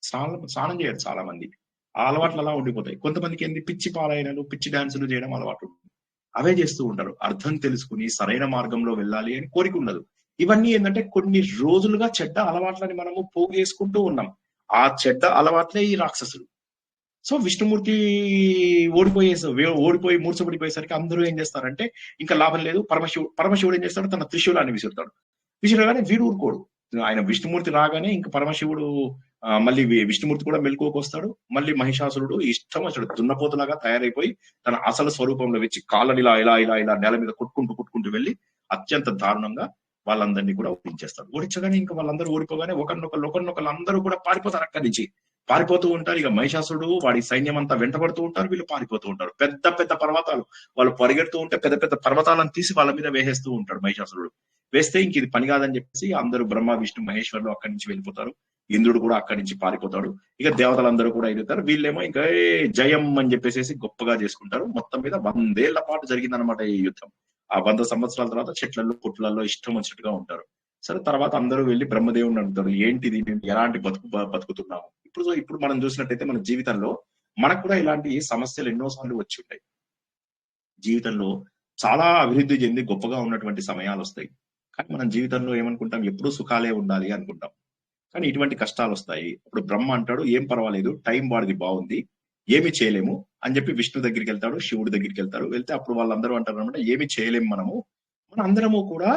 స్నానం చేయరు చాలా మంది, ఆ అలవాట్లు అలా ఉండిపోతాయి. కొంతమందికి ఏంది, పిచ్చి పాలైనలు, పిచ్చి డాన్సులు చేయడం అలవాటు, అవే చేస్తూ ఉంటారు. అర్థం తెలుసుకుని సరైన మార్గంలో వెళ్ళాలి అని కోరిక ఉండదు. ఇవన్నీ ఏంటంటే కొన్ని రోజులుగా చెడ్డ అలవాట్లని మనము పోగు చేసుకుంటూ ఉన్నాం. ఆ చెడ్డ అలవాట్లే ఈ రాక్షసులు. సో విష్ణుమూర్తి ఓడిపోయి మూర్చబడిపోయేసరికి అందరూ ఏం చేస్తారంటే ఇంకా లాభం లేదు, పరమశివుడు ఏం చేస్తాడు, తన త్రిశూలాన్ని విసురుతాడు. విసురగానే వీడు ఊరుకోడు. ఆయన విష్ణుమూర్తి రాగానే ఇంకా పరమశివుడు మళ్ళీ విష్ణుమూర్తి కూడా మెలకువకు వస్తాడు. మళ్ళీ మహిషాసురుడు ఇష్టం వచ్చాడు దున్నపోతులాగా తయారైపోయి తన అసలు స్వరూపంలో వచ్చి కాళ్ళని ఇలా ఇలా ఇలా ఇలా నేల మీద కొట్టుకుంటూ వెళ్ళి అత్యంత దారుణంగా వాళ్ళందరినీ కూడా ఓడించేస్తాడు. ఓడించగానే ఇంకా వాళ్ళందరూ ఓడిపోగానే ఒకరినొకరు అందరూ కూడా పారిపోతారు. అక్కడి నుంచి పారిపోతూ ఉంటారు. ఇక మహిషాసురుడు వాడి సైన్యం అంతా వెంటబడుతూ ఉంటారు, వీళ్ళు పారిపోతూ ఉంటారు. పెద్ద పెద్ద పర్వతాలు వాళ్ళు పరిగెడుతూ ఉంటే పెద్ద పెద్ద పర్వతాలను తీసి వాళ్ళ మీద వేసేస్తూ ఉంటాడు మహిషాసురుడు. వేస్తే ఇంక ఇది పని కాదని చెప్పేసి అందరూ బ్రహ్మ విష్ణు మహేశ్వరులు అక్కడి నుంచి వెళ్ళిపోతారు. ఇంద్రుడు కూడా అక్కడి నుంచి పారిపోతాడు. ఇక దేవతలందరూ కూడా ఎదుగుతారు. వీళ్ళేమో ఇంకా జయం అని చెప్పేసి గొప్పగా చేసుకుంటారు. మొత్తం మీద 100 ఏళ్ల పాటు జరిగిందనమాట ఈ యుద్ధం. ఆ 100 సంవత్సరాల తర్వాత చెట్లలో పుట్లలో ఇష్టం వచ్చినట్టుగా ఉంటారు. సరే, తర్వాత అందరూ వెళ్ళి బ్రహ్మదేవుని అడుగుతారు, ఏంటిది, మేము ఎలాంటి బతుకుతున్నాము? ఇప్పుడు మనం చూసినట్టయితే మన జీవితంలో మనకు కూడా ఇలాంటి సమస్యలు ఎన్నోసార్లు వచ్చి ఉంటాయి. జీవితంలో చాలా అభివృద్ధి చెంది గొప్పగా ఉన్నటువంటి సమయాలు వస్తాయి. కానీ మనం జీవితంలో ఏమనుకుంటాం, ఎప్పుడూ సుఖాలే ఉండాలి అనుకుంటాం. కానీ ఇటువంటి కష్టాలు వస్తాయి. అప్పుడు బ్రహ్మ అంటాడు, ఏం పర్వాలేదు, టైం వాడిది బాగుంది, ఏమి చేయలేము అని చెప్పి విష్ణు దగ్గరికి వెళ్తాడు, శివుడి దగ్గరికి వెళ్తే అప్పుడు వాళ్ళందరూ అంటారు అనమాట, ఏమి చేయలేము మనము, మన అందరము కూడా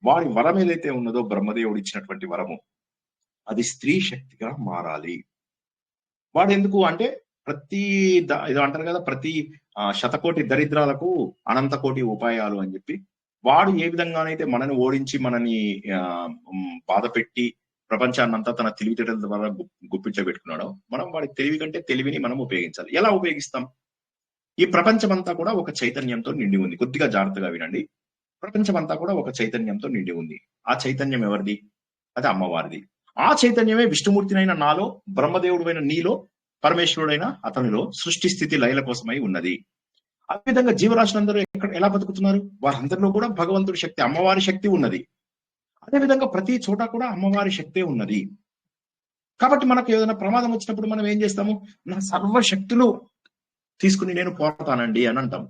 వాడి వరం ఏదైతే ఉన్నదో బ్రహ్మదేవుడు ఇచ్చినటువంటి వరము అది స్త్రీ శక్తిగా మారాలి. వాడు ఎందుకు అంటే ఇది అంటారు కదా, ప్రతి శతకోటి దరిద్రాలకు అనంత కోటి ఉపాయాలు అని చెప్పి, వాడు ఏ విధంగానైతే మనని ఓడించి మనని బాధ పెట్టి ప్రపంచాన్నంతా తన తెలివితేటల ద్వారా గుప్పించబెట్టుకున్నాడో, మనం వాడి తెలివి కంటే తెలివిని మనం ఉపయోగించాలి. ఎలా ఉపయోగిస్తాం? ఈ ప్రపంచమంతా కూడా ఒక చైతన్యంతో నిండి ఉంది. కొద్దిగా జాగ్రత్తగా వినండి. ప్రపంచమంతా కూడా ఒక చైతన్యంతో నిండి ఉంది. ఆ చైతన్యం ఎవరిది? అది అమ్మవారిది. ఆ చైతన్యమే విష్ణుమూర్తినైన నాలో, బ్రహ్మదేవుడైన నీలో, పరమేశ్వరుడైన అతనిలో సృష్టి స్థితి లయల కోసమై ఉన్నది. అదేవిధంగా జీవరాశులందరూ ఎలా బతుకుతున్నారు? వారందరిలో కూడా భగవంతుడి శక్తి, అమ్మవారి శక్తి ఉన్నది. అదేవిధంగా ప్రతి చోట కూడా అమ్మవారి శక్తే ఉన్నది. కాబట్టి మనకు ఏదైనా ప్రమాదం వచ్చినప్పుడు మనం ఏం చేస్తాము? నా సర్వశక్తులు తీసుకుని నేను పోరాడతానండి అని అంటాం.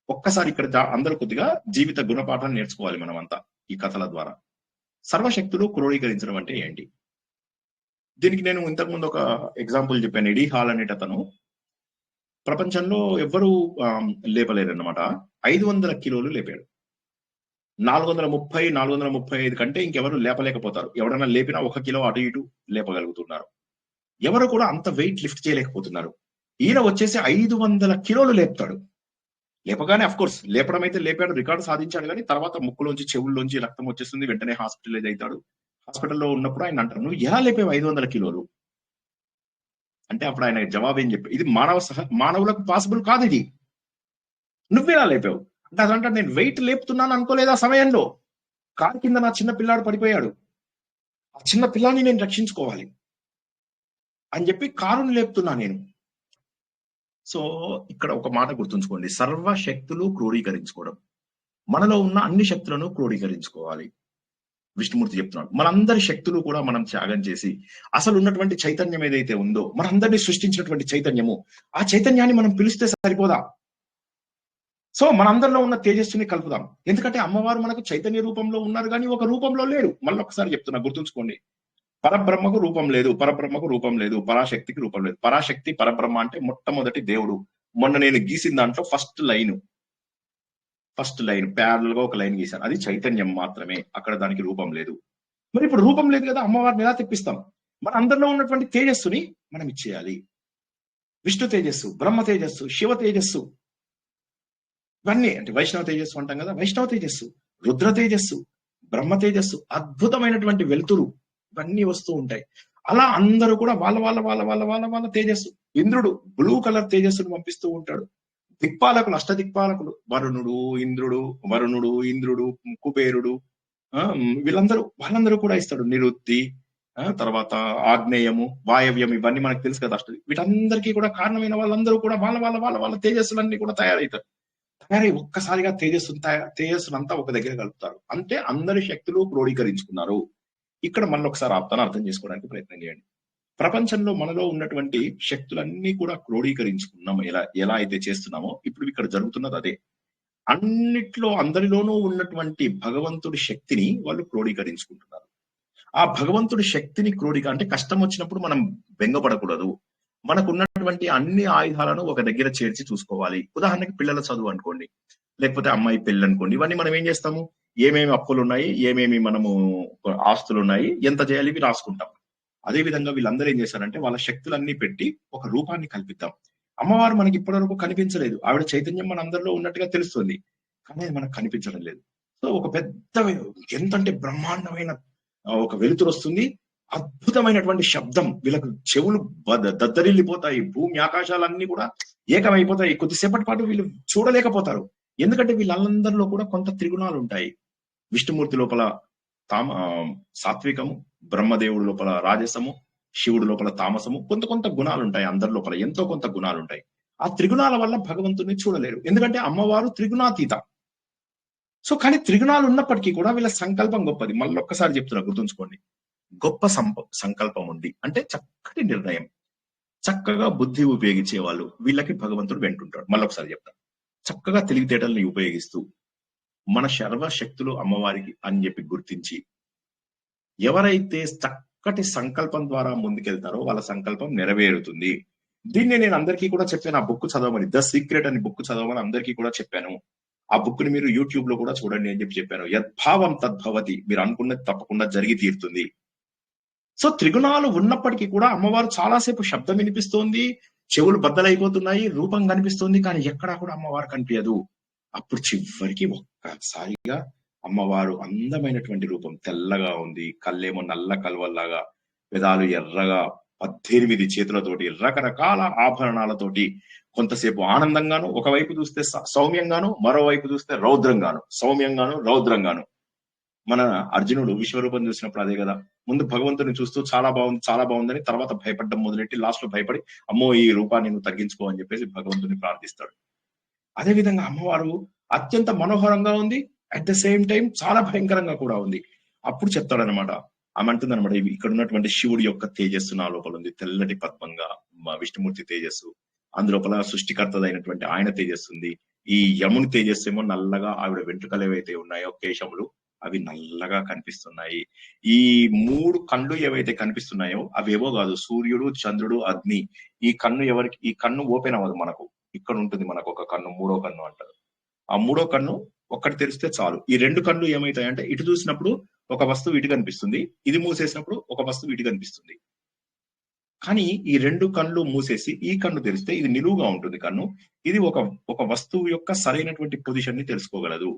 ఒక్కసారి ఇక్కడ అందరూ కొద్దిగా జీవిత గుణపాఠాలు నేర్చుకోవాలి మనమంతా ఈ కథల ద్వారా. సర్వశక్తులు క్రోడీకరించడం అంటే ఏంటి? దీనికి నేను ఇంతకుముందు ఒక ఎగ్జాంపుల్ చెప్పాను. ఎడీ హాల్ అనేట అతను ప్రపంచంలో ఎవ్వరూ లేపలేరన్నమాట. 500 కిలోలు లేపాడు. 430, 435 కంటే ఇంకెవరు లేపలేకపోతారు. ఎవరైనా లేపినా 1 కిలో అటు ఇటు లేపగలుగుతున్నారు. ఎవరు కూడా అంత వెయిట్ లిఫ్ట్ చేయలేకపోతున్నారు. ఈయన వచ్చేసి 500 కిలోలు లేపుతాడు. లేపగానే అఫ్ కోర్స్ లేపడం అయితే లేపాడు, రికార్డు సాధించాడు. కానీ తర్వాత ముక్కులోంచి చెవుల్లోంచి రక్తం వచ్చేస్తుంది, వెంటనే హాస్పిటలైజ్ అవుతాడు. హాస్పిటల్లో ఉన్నప్పుడు ఆయన అంటారు, నువ్వు ఎలా లేపావు 500 కిలోలు అంటే అప్పుడు ఆయన జవాబు ఏం చెప్పి, ఇది మానవులకు పాసిబుల్ కాదు, ఇది నువ్వెలా లేపావు అంటే అదంటే నేను వెయిట్ లేపుతున్నాను అనుకోలేదు. ఆ సమయంలో కారు కింద నా చిన్న పిల్లాడు పడిపోయాడు, ఆ చిన్న పిల్లాన్ని నేను రక్షించుకోవాలి అని చెప్పి కారుని లేపుతున్నా నేను. సో ఇక్కడ ఒక మాట గుర్తుంచుకోండి, సర్వశక్తులు క్రోడీకరించుకోవడం. మనలో ఉన్న అన్ని శక్తులను క్రోడీకరించుకోవాలి. విష్ణుమూర్తి చెప్తున్నాడు, మనందరి శక్తులు కూడా మనం త్యాగం చేసి అసలు ఉన్నటువంటి చైతన్యం ఏదైతే ఉందో, మనందరినీ సృష్టించినటువంటి చైతన్యము, ఆ చైతన్యాన్ని మనం పిలిస్తే సరిపోదా? సో మనందరిలో ఉన్న తేజస్సుని కలుపుదాం. ఎందుకంటే అమ్మవారు మనకు చైతన్య రూపంలో ఉన్నారు, కానీ ఒక రూపంలో లేరు. మళ్ళీ ఒకసారి చెప్తున్నా, గుర్తుంచుకోండి. పరబ్రహ్మకు రూపం లేదు, పరబ్రహ్మకు రూపం లేదు, పరాశక్తికి రూపం లేదు. పరాశక్తి, పరబ్రహ్మ అంటే మొట్టమొదటి దేవుడు. మొన్న నేను గీసిన దాంట్లో ఫస్ట్ లైన్ ప్యారల్ గా ఒక లైన్ గీసాను, అది చైతన్యం మాత్రమే, అక్కడ దానికి రూపం లేదు. మరి ఇప్పుడు రూపం లేదు కదా, అమ్మవారిని ఎలా తెప్పిస్తాం? మన అందరిలో ఉన్నటువంటి తేజస్సుని మనం ఇచ్చేయాలి. విష్ణు తేజస్సు, బ్రహ్మ తేజస్సు, శివ తేజస్సు, ఇవన్నీ అంటే వైష్ణవ తేజస్సు అంటాం కదా, వైష్ణవ తేజస్సు, రుద్ర తేజస్సు, బ్రహ్మ తేజస్సు, అద్భుతమైనటువంటి వెలుతురు, ఇవన్నీ వస్తూ ఉంటాయి. అలా అందరూ కూడా వాళ్ళ వాళ్ళ వాళ్ళ వాళ్ళ వాళ్ళ వాళ్ళ తేజస్సు. ఇంద్రుడు బ్లూ కలర్ తేజస్సును పంపిస్తూ ఉంటాడు. దిక్పాలకులు, అష్టదిక్పాలకులు, వరుణుడు, ఇంద్రుడు, కుబేరుడు, వాళ్ళందరూ కూడా ఇస్తాడు. నిరుద్ధి, తర్వాత ఆగ్నేయము, వాయవ్యం, ఇవన్నీ మనకు తెలుసు కదా. వీటందరికీ కూడా కారణమైన వాళ్ళందరూ కూడా వాళ్ళ తేజస్సులన్నీ కూడా తయారై ఒక్కసారిగా తేజస్సునంతా ఒక దగ్గర కలుపుతారు. అంటే అందరి శక్తులు క్రోడీకరించుకున్నారు. ఇక్కడ మళ్ళీ ఒకసారి ఆప్తాను అర్థం చేసుకోవడానికి ప్రయత్నం చేయండి. ప్రపంచంలో మనలో ఉన్నటువంటి శక్తులన్నీ కూడా క్రోడీకరించుకున్నాం. ఎలా అయితే చేస్తున్నామో ఇప్పుడు ఇక్కడ జరుగుతున్నది అదే. అందరిలోనూ ఉన్నటువంటి భగవంతుడి శక్తిని వాళ్ళు క్రోడీకరించుకుంటున్నారు. ఆ భగవంతుడి శక్తిని అంటే కష్టం వచ్చినప్పుడు మనం బెంగపడకూడదు. మనకున్నటువంటి అన్ని ఆయుధాలను ఒక దగ్గర చేర్చి చూసుకోవాలి. ఉదాహరణకి పిల్లల చదువు అనుకోండి, లేకపోతే అమ్మాయి పెళ్లి అనుకోండి. ఇవన్నీ మనం ఏం చేస్తాము, ఏమేమి అప్పులు ఉన్నాయి, ఏమేమి మనము ఆస్తులు ఉన్నాయి, ఎంత చేయాలి, ఇవి రాసుకుంటాం. అదే విధంగా వీళ్ళందరూ ఏం చేశారంటే వాళ్ళ శక్తులన్నీ పెట్టి ఒక రూపాన్ని కల్పిద్దాం. అమ్మవారు మనకి ఇప్పటివరకు కనిపించలేదు. ఆవిడ చైతన్యం మన అందరిలో ఉన్నట్టుగా తెలుస్తుంది, కానీ అది మనకు కనిపించడం లేదు. సో ఒక పెద్ద ఎంతంటే బ్రహ్మాండమైన ఒక వెలుతురు వస్తుంది, అద్భుతమైనటువంటి శబ్దం, వీళ్ళకు చెవులు దద్దరిల్లిపోతాయి, భూమి ఆకాశాలన్నీ కూడా ఏకమైపోతాయి. కొద్దిసేపటి పాటు వీళ్ళు చూడలేకపోతారు. ఎందుకంటే వీళ్ళందరిలో కూడా కొంత త్రిగుణాలు ఉంటాయి. విష్ణుమూర్తి లోపల సాత్వికము, బ్రహ్మదేవుడు లోపల రాజసము, శివుడు లోపల తామసము, కొంత గుణాలు ఉంటాయి. అందరి లోపల ఎంతో కొంత గుణాలు ఉంటాయి. ఆ త్రిగుణాల వల్ల భగవంతుని చూడలేరు, ఎందుకంటే అమ్మవారు త్రిగుణాతీత. సో కానీ త్రిగుణాలు ఉన్నప్పటికీ కూడా వీళ్ళ సంకల్పం గొప్పది. మళ్ళీ ఒక్కసారి చెప్తున్నా, గుర్తుంచుకోండి. గొప్ప సంకల్పం ఉంది అంటే చక్కటి నిర్ణయం, చక్కగా బుద్ధి ఉపయోగించే వాళ్ళు, వీళ్ళకి భగవంతుడు వెంటుంటాడు. మళ్ళీ ఒకసారి చెప్తాను. చక్కగా తెలివితేటల్ని ఉపయోగిస్తూ మన సర్వశక్తులు అమ్మవారికి అని చెప్పి గుర్తించి ఎవరైతే చక్కటి సంకల్పం ద్వారా ముందుకెళ్తారో వాళ్ళ సంకల్పం నెరవేరుతుంది. దీన్ని నేను అందరికీ కూడా చెప్పాను. ఆ బుక్ చదవమని, ద సీక్రెట్ అని బుక్ చదవమని అందరికీ కూడా చెప్పాను. ఆ బుక్ ని మీరు యూట్యూబ్ లో కూడా చూడండి అని చెప్పాను. యద్భావం తద్భవతి, మీరు అనుకున్నది తప్పకుండా జరిగి తీరుతుంది. సో త్రిగుణాలు ఉన్నప్పటికీ కూడా అమ్మవారు చాలాసేపు శబ్దం వినిపిస్తోంది, చెవులు బద్దలైపోతున్నాయి, రూపం కనిపిస్తుంది, కానీ ఎక్కడా కూడా అమ్మవారు కనిపించదు. అప్పుడు చివరికి ఒక్కసారిగా అమ్మవారు అందమైనటువంటి రూపం, తెల్లగా ఉంది, కళ్ళేమో నల్ల కల్వల్లాగా, పెదాలు ఎర్రగా, 18 చేతులతోటి, రకరకాల ఆభరణాలతోటి, కొంతసేపు ఆనందంగాను, ఒకవైపు చూస్తే సౌమ్యంగాను, మరోవైపు చూస్తే రౌద్రంగాను, సౌమ్యంగాను రౌద్రంగాను. మన అర్జునుడు విశ్వరూపం చూసినప్పుడు అదే కదా, ముందు భగవంతుని చూస్తూ చాలా బాగుందని, తర్వాత భయపడడం మొదలెట్టి లాస్ట్ లో భయపడి అమ్మో ఈ రూపాన్ని నువ్వు తగ్గించుకో అని చెప్పేసి భగవంతుని ప్రార్థిస్తాడు. అదే విధంగా అమ్మవారు అత్యంత మనోహరంగా ఉంది, అట్ ద సేమ్ టైం చాలా భయంకరంగా కూడా ఉంది. అప్పుడు చెప్తాడనమాట, ఆమె అంటుందన్నమాట, ఇక్కడ ఉన్నటువంటి శివుడి యొక్క తేజస్సు నా లోపల ఉంది, తెల్లటి పద్మంగా మా విష్ణుమూర్తి తేజస్సు, అందులోపల సృష్టికర్తదైనటువంటి ఆయన తేజస్సు ఉంది. ఈ యముని తేజస్సు ఏమో నల్లగా, ఆవిడ వెంట్రుకలు ఏవైతే ఉన్నాయో కేశములు అవి నల్లగా కనిపిస్తున్నాయి. ఈ 3 కళ్ళు ఏవైతే కనిపిస్తున్నాయో అవేవో కాదు, సూర్యుడు, చంద్రుడు, అగ్ని. ఈ కన్ను ఓపెన్ అవ్వదు మనకు, ఇక్కడ ఉంటుంది మనకు ఒక కన్ను, 3వ కన్ను అంటారు. ఆ 3వ కన్ను ఒక్కటి తెరిస్తే చాలు. ఈ 2 కళ్ళు ఏమైతాయంటే ఇటు చూసినప్పుడు ఒక వస్తువు ఇటు కనిపిస్తుంది, ఇది మూసేసినప్పుడు ఒక వస్తువు ఇటు కనిపిస్తుంది. కానీ ఈ 2 కళ్ళు మూసేసి ఈ కన్ను తెరిస్తే ఇది నిలువుగా ఉంటుంది కన్ను, ఇది ఒక వస్తువు యొక్క సరైనటువంటి పొజిషన్ ని తెలుసుకోగలదు.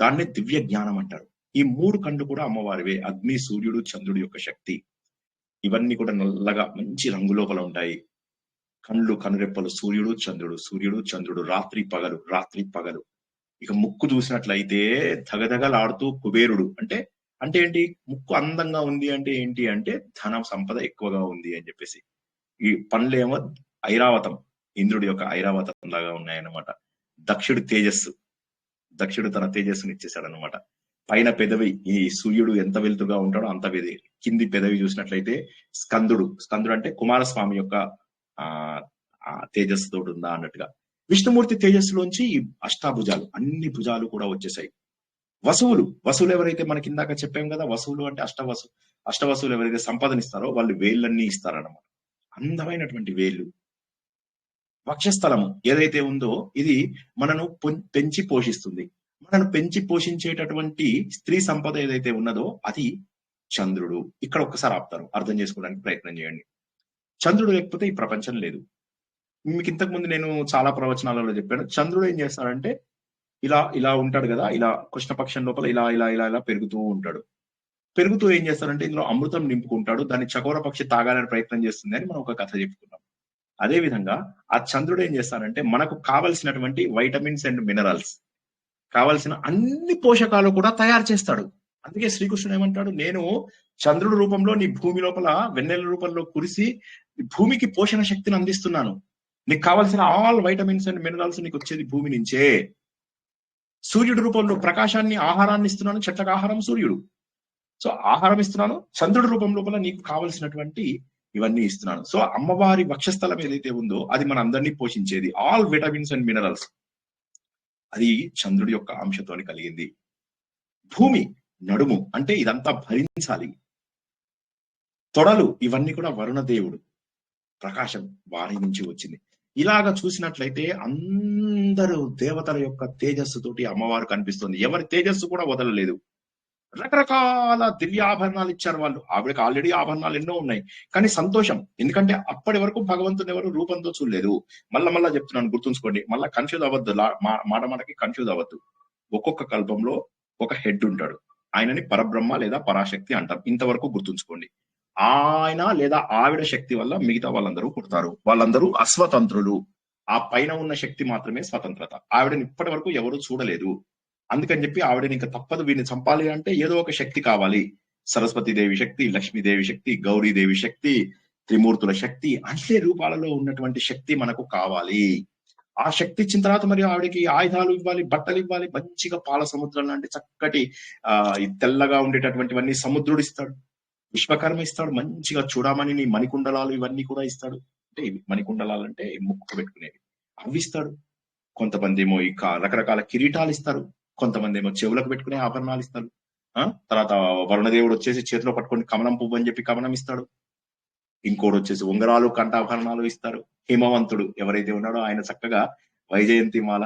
దాన్నే దివ్య జ్ఞానం అంటారు. ఈ 3 కళ్ళు కూడా అమ్మవారివే, అగ్ని, సూర్యుడు, చంద్రుడి యొక్క శక్తి. ఇవన్నీ కూడా నల్లగా మంచి రంగు లోపల ఉంటాయి. కనురెప్పలు సూర్యుడు చంద్రుడు, రాత్రి పగలు. ఇక ముక్కు చూసినట్లయితే ధగధగలాడుతూ కుబేరుడు. అంటే ఏంటి, ముక్కు అందంగా ఉంది అంటే ఏంటి అంటే ధన సంపద ఎక్కువగా ఉంది అని చెప్పేసి. ఈ పండ్లేమో ఐరావతం, ఇంద్రుడి యొక్క ఐరావతం లాగా ఉన్నాయన్నమాట. దక్షుడు తన తేజస్సుని ఇచ్చేశాడనమాట. పైన పెదవి, ఈ సూర్యుడు ఎంత వెలుతుగా ఉంటాడో అంత కింది పెదవి చూసినట్లయితే స్కందుడు అంటే కుమారస్వామి యొక్క తేజస్సు తోటి ఉందా అన్నట్టుగా. విష్ణుమూర్తి తేజస్సులోంచి అష్టాభుజాలు, అన్ని భుజాలు కూడా వచ్చేసాయి. వసువులు ఎవరైతే మనకి ఇందాక చెప్పాం కదా, వసువులు అంటే అష్టవసువులు ఎవరైతే సంపాదనిస్తారో వాళ్ళు వేళ్ళన్నీ ఇస్తారన్నమాట. అందమైనటువంటి వేళ్ళు. వక్షస్థలము ఏదైతే ఉందో ఇది మనను పెంచి పోషిస్తుంది. మనను పెంచి పోషించేటటువంటి స్త్రీ సంపద ఏదైతే ఉన్నదో అది చంద్రుడు. ఇక్కడ ఒక్కసారి ఆపుతారు, అర్థం చేసుకోవడానికి ప్రయత్నం చేయండి. చంద్రుడు లేకపోతే ఈ ప్రపంచం లేదు. మీకు ఇంతకు ముందు నేను చాలా ప్రవచనాలలో చెప్పాను, చంద్రుడు ఏం చేస్తాడంటే ఇలా ఉంటాడు కదా, ఇలా కృష్ణపక్షం లోపల ఇలా పెరుగుతూ ఉంటాడు. పెరుగుతూ ఏం చేస్తాడంటే ఇందులో అమృతం నింపుకుంటాడు, దాన్ని చకోర పక్షి తాగాలని ప్రయత్నం చేస్తుంది అని మనం ఒక కథ చెప్పుకున్నాం. అదే విధంగా ఆ చంద్రుడు ఏం చేస్తాడంటే మనకు కావలసినటువంటి వైటమిన్స్ అండ్ మినరల్స్, కావలసిన అన్ని పోషకాలు కూడా తయారు చేస్తాడు. అందుకే శ్రీకృష్ణుడు ఏమంటాడు, నేను చంద్రుడి రూపంలో నీ భూమి లోపల వెన్నెల రూపంలో కురిసి భూమికి పోషణ శక్తిని అందిస్తున్నాను. నీకు కావాల్సిన ఆల్ వైటమిన్స్ అండ్ మినరల్స్ నీకు వచ్చేది భూమి నుంచే. సూర్యుడి రూపంలో ప్రకాశాన్ని, ఆహారాన్ని ఇస్తున్నాను. చెట్లకు ఆహారం సూర్యుడు. సో ఆహారం ఇస్తున్నాను. చంద్రుడి రూపం లోపల నీకు కావలసినటువంటి ఇవన్నీ ఇస్తున్నాను. సో అమ్మవారి వక్షస్థలం ఏదైతే ఉందో అది మన అందరినీ పోషించేది. ఆల్ విటమిన్స్ అండ్ మినరల్స్ అది చంద్రుడి యొక్క అంశతోని కలిగింది. భూమి నడుము అంటే ఇదంతా భరించాలి. తొడలు ఇవన్నీ కూడా వరుణదేవుడు, ప్రకాశం వారి నుంచి వచ్చింది. ఇలాగ చూసినట్లయితే అందరూ దేవతల యొక్క తేజస్సుతోటి అమ్మవారు కనిపిస్తుంది. ఎవరి తేజస్సు కూడా వదలలేదు. రకరకాల దివ్యాభరణాలు ఇచ్చారు వాళ్ళు. ఆవిడకి ఆల్రెడీ ఆభరణాలు ఎన్నో ఉన్నాయి. కానీ సంతోషం, ఎందుకంటే అప్పటి వరకు భగవంతుని ఎవరు రూపంతో చూడలేదు. మళ్ళా చెప్తున్నాను, గుర్తుంచుకోండి. మళ్ళా కన్ఫ్యూజ్ అవ్వద్దు, మాటకి కన్ఫ్యూజ్ అవ్వద్దు. ఒక్కొక్క కల్పంలో ఒక హెడ్ ఉంటాడు. ఆయనని పరబ్రహ్మ లేదా పరాశక్తి అంటారు. ఇంతవరకు గుర్తుంచుకోండి. ఆయన లేదా ఆవిడ శక్తి వల్ల మిగతా వాళ్ళందరూ పుడతారు. వాళ్ళందరూ అస్వతంత్రులు. ఆ పైన ఉన్న శక్తి మాత్రమే స్వతంత్రత. ఆవిడని ఇప్పటి వరకు ఎవరు చూడలేదు. అందుకని చెప్పి ఆవిడని ఇంకా తప్పదు, వీడిని చంపాలి అంటే ఏదో ఒక శక్తి కావాలి. సరస్వతీదేవి శక్తి, లక్ష్మీదేవి శక్తి, గౌరీదేవి శక్తి, త్రిమూర్తుల శక్తి, అన్ని రూపాలలో ఉన్నటువంటి శక్తి మనకు కావాలి. ఆ శక్తి ఇచ్చిన తర్వాత మరి ఆవిడకి ఆయుధాలు ఇవ్వాలి, బట్టలు ఇవ్వాలి. మంచిగా పాల సముద్రం లాంటి చక్కటి తెల్లగా ఉండేటటువంటివన్నీ సముద్రుడు ఇస్తాడు. విశ్వకర్మ ఇస్తాడు. మంచిగా చూడమని మణికుండలాలు ఇవన్నీ కూడా ఇస్తాడు. అంటే మణికుండలాలు అంటే ముక్కు పెట్టుకునేవి, అవి ఇస్తాడు. కొంతమంది ఏమో రకరకాల కిరీటాలు ఇస్తారు. కొంతమంది ఏమో చెవులకు పెట్టుకునే ఆభరణాలు ఇస్తారు. తర్వాత వరుణదేవుడు వచ్చేసి చేతిలో పట్టుకొని కమలం పువ్వు అని చెప్పి కమలం ఇస్తాడు. ఇంకోటి వచ్చేసి ఉంగరాలు, కంఠాభరణాలు ఇస్తారు. హిమవంతుడు ఎవరైతే ఉన్నాడో ఆయన చక్కగా వైజయంతి మాల,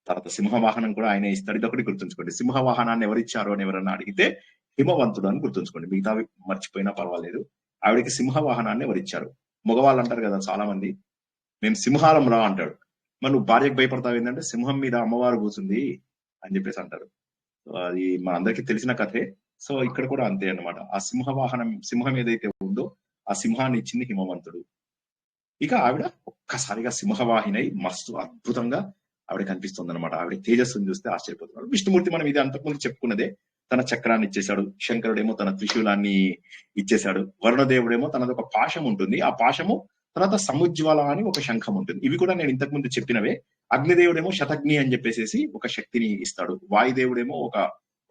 తర్వాత సింహవాహనం కూడా ఆయనే ఇస్తాడు. ఇదొకటి గుర్తుంచుకోండి. సింహవాహనాన్ని ఎవరిచ్చారు అని ఎవరన్నా అడిగితే హిమవంతుడు అని గుర్తుంచుకోండి. మిగతావి మర్చిపోయినా పర్వాలేదు. ఆవిడకి సింహవాహనాన్ని ఎవరిచ్చారు? మగవాళ్ళు అంటారు కదా చాలా మంది, మేము సింహాలం రా అంటాడు. మరి నువ్వు భార్యకు భయపడతావు ఏంటంటే సింహం మీద అమ్మవారు కూర్చుంది అని చెప్పేసి అంటారు. అది మన అందరికీ తెలిసిన కథే. సో ఇక్కడ కూడా అంతే అన్నమాట. ఆ సింహం ఏదైతే ఉందో ఆ సింహాన్ని ఇచ్చింది హిమవంతుడు. ఇక ఆవిడ ఒక్కసారిగా సింహవాహినై మస్తు అద్భుతంగా ఆవిడ కనిపిస్తుంది అనమాట. ఆవిడ తేజస్సును చూస్తే ఆశ్చర్యపోతున్నాడు. విష్ణుమూర్తి మనం ఇది అంతకుముందు చెప్పుకున్నదే. తన చక్రాన్ని ఇచ్చేశాడు. శంకరుడేమో తన త్రిశూలాన్ని ఇచ్చేశాడు. వరుణదేవుడేమో తనది ఒక పాశం ఉంటుంది. ఆ పాశము తర్వాత సముజ్వల అని ఒక శంఖం ఉంటుంది. ఇవి కూడా నేను ఇంతకుముందు చెప్పినవే. అగ్నిదేవుడేమో శతగ్ని అని చెప్పేసి ఒక శక్తిని ఇస్తాడు. వాయుదేవుడేమో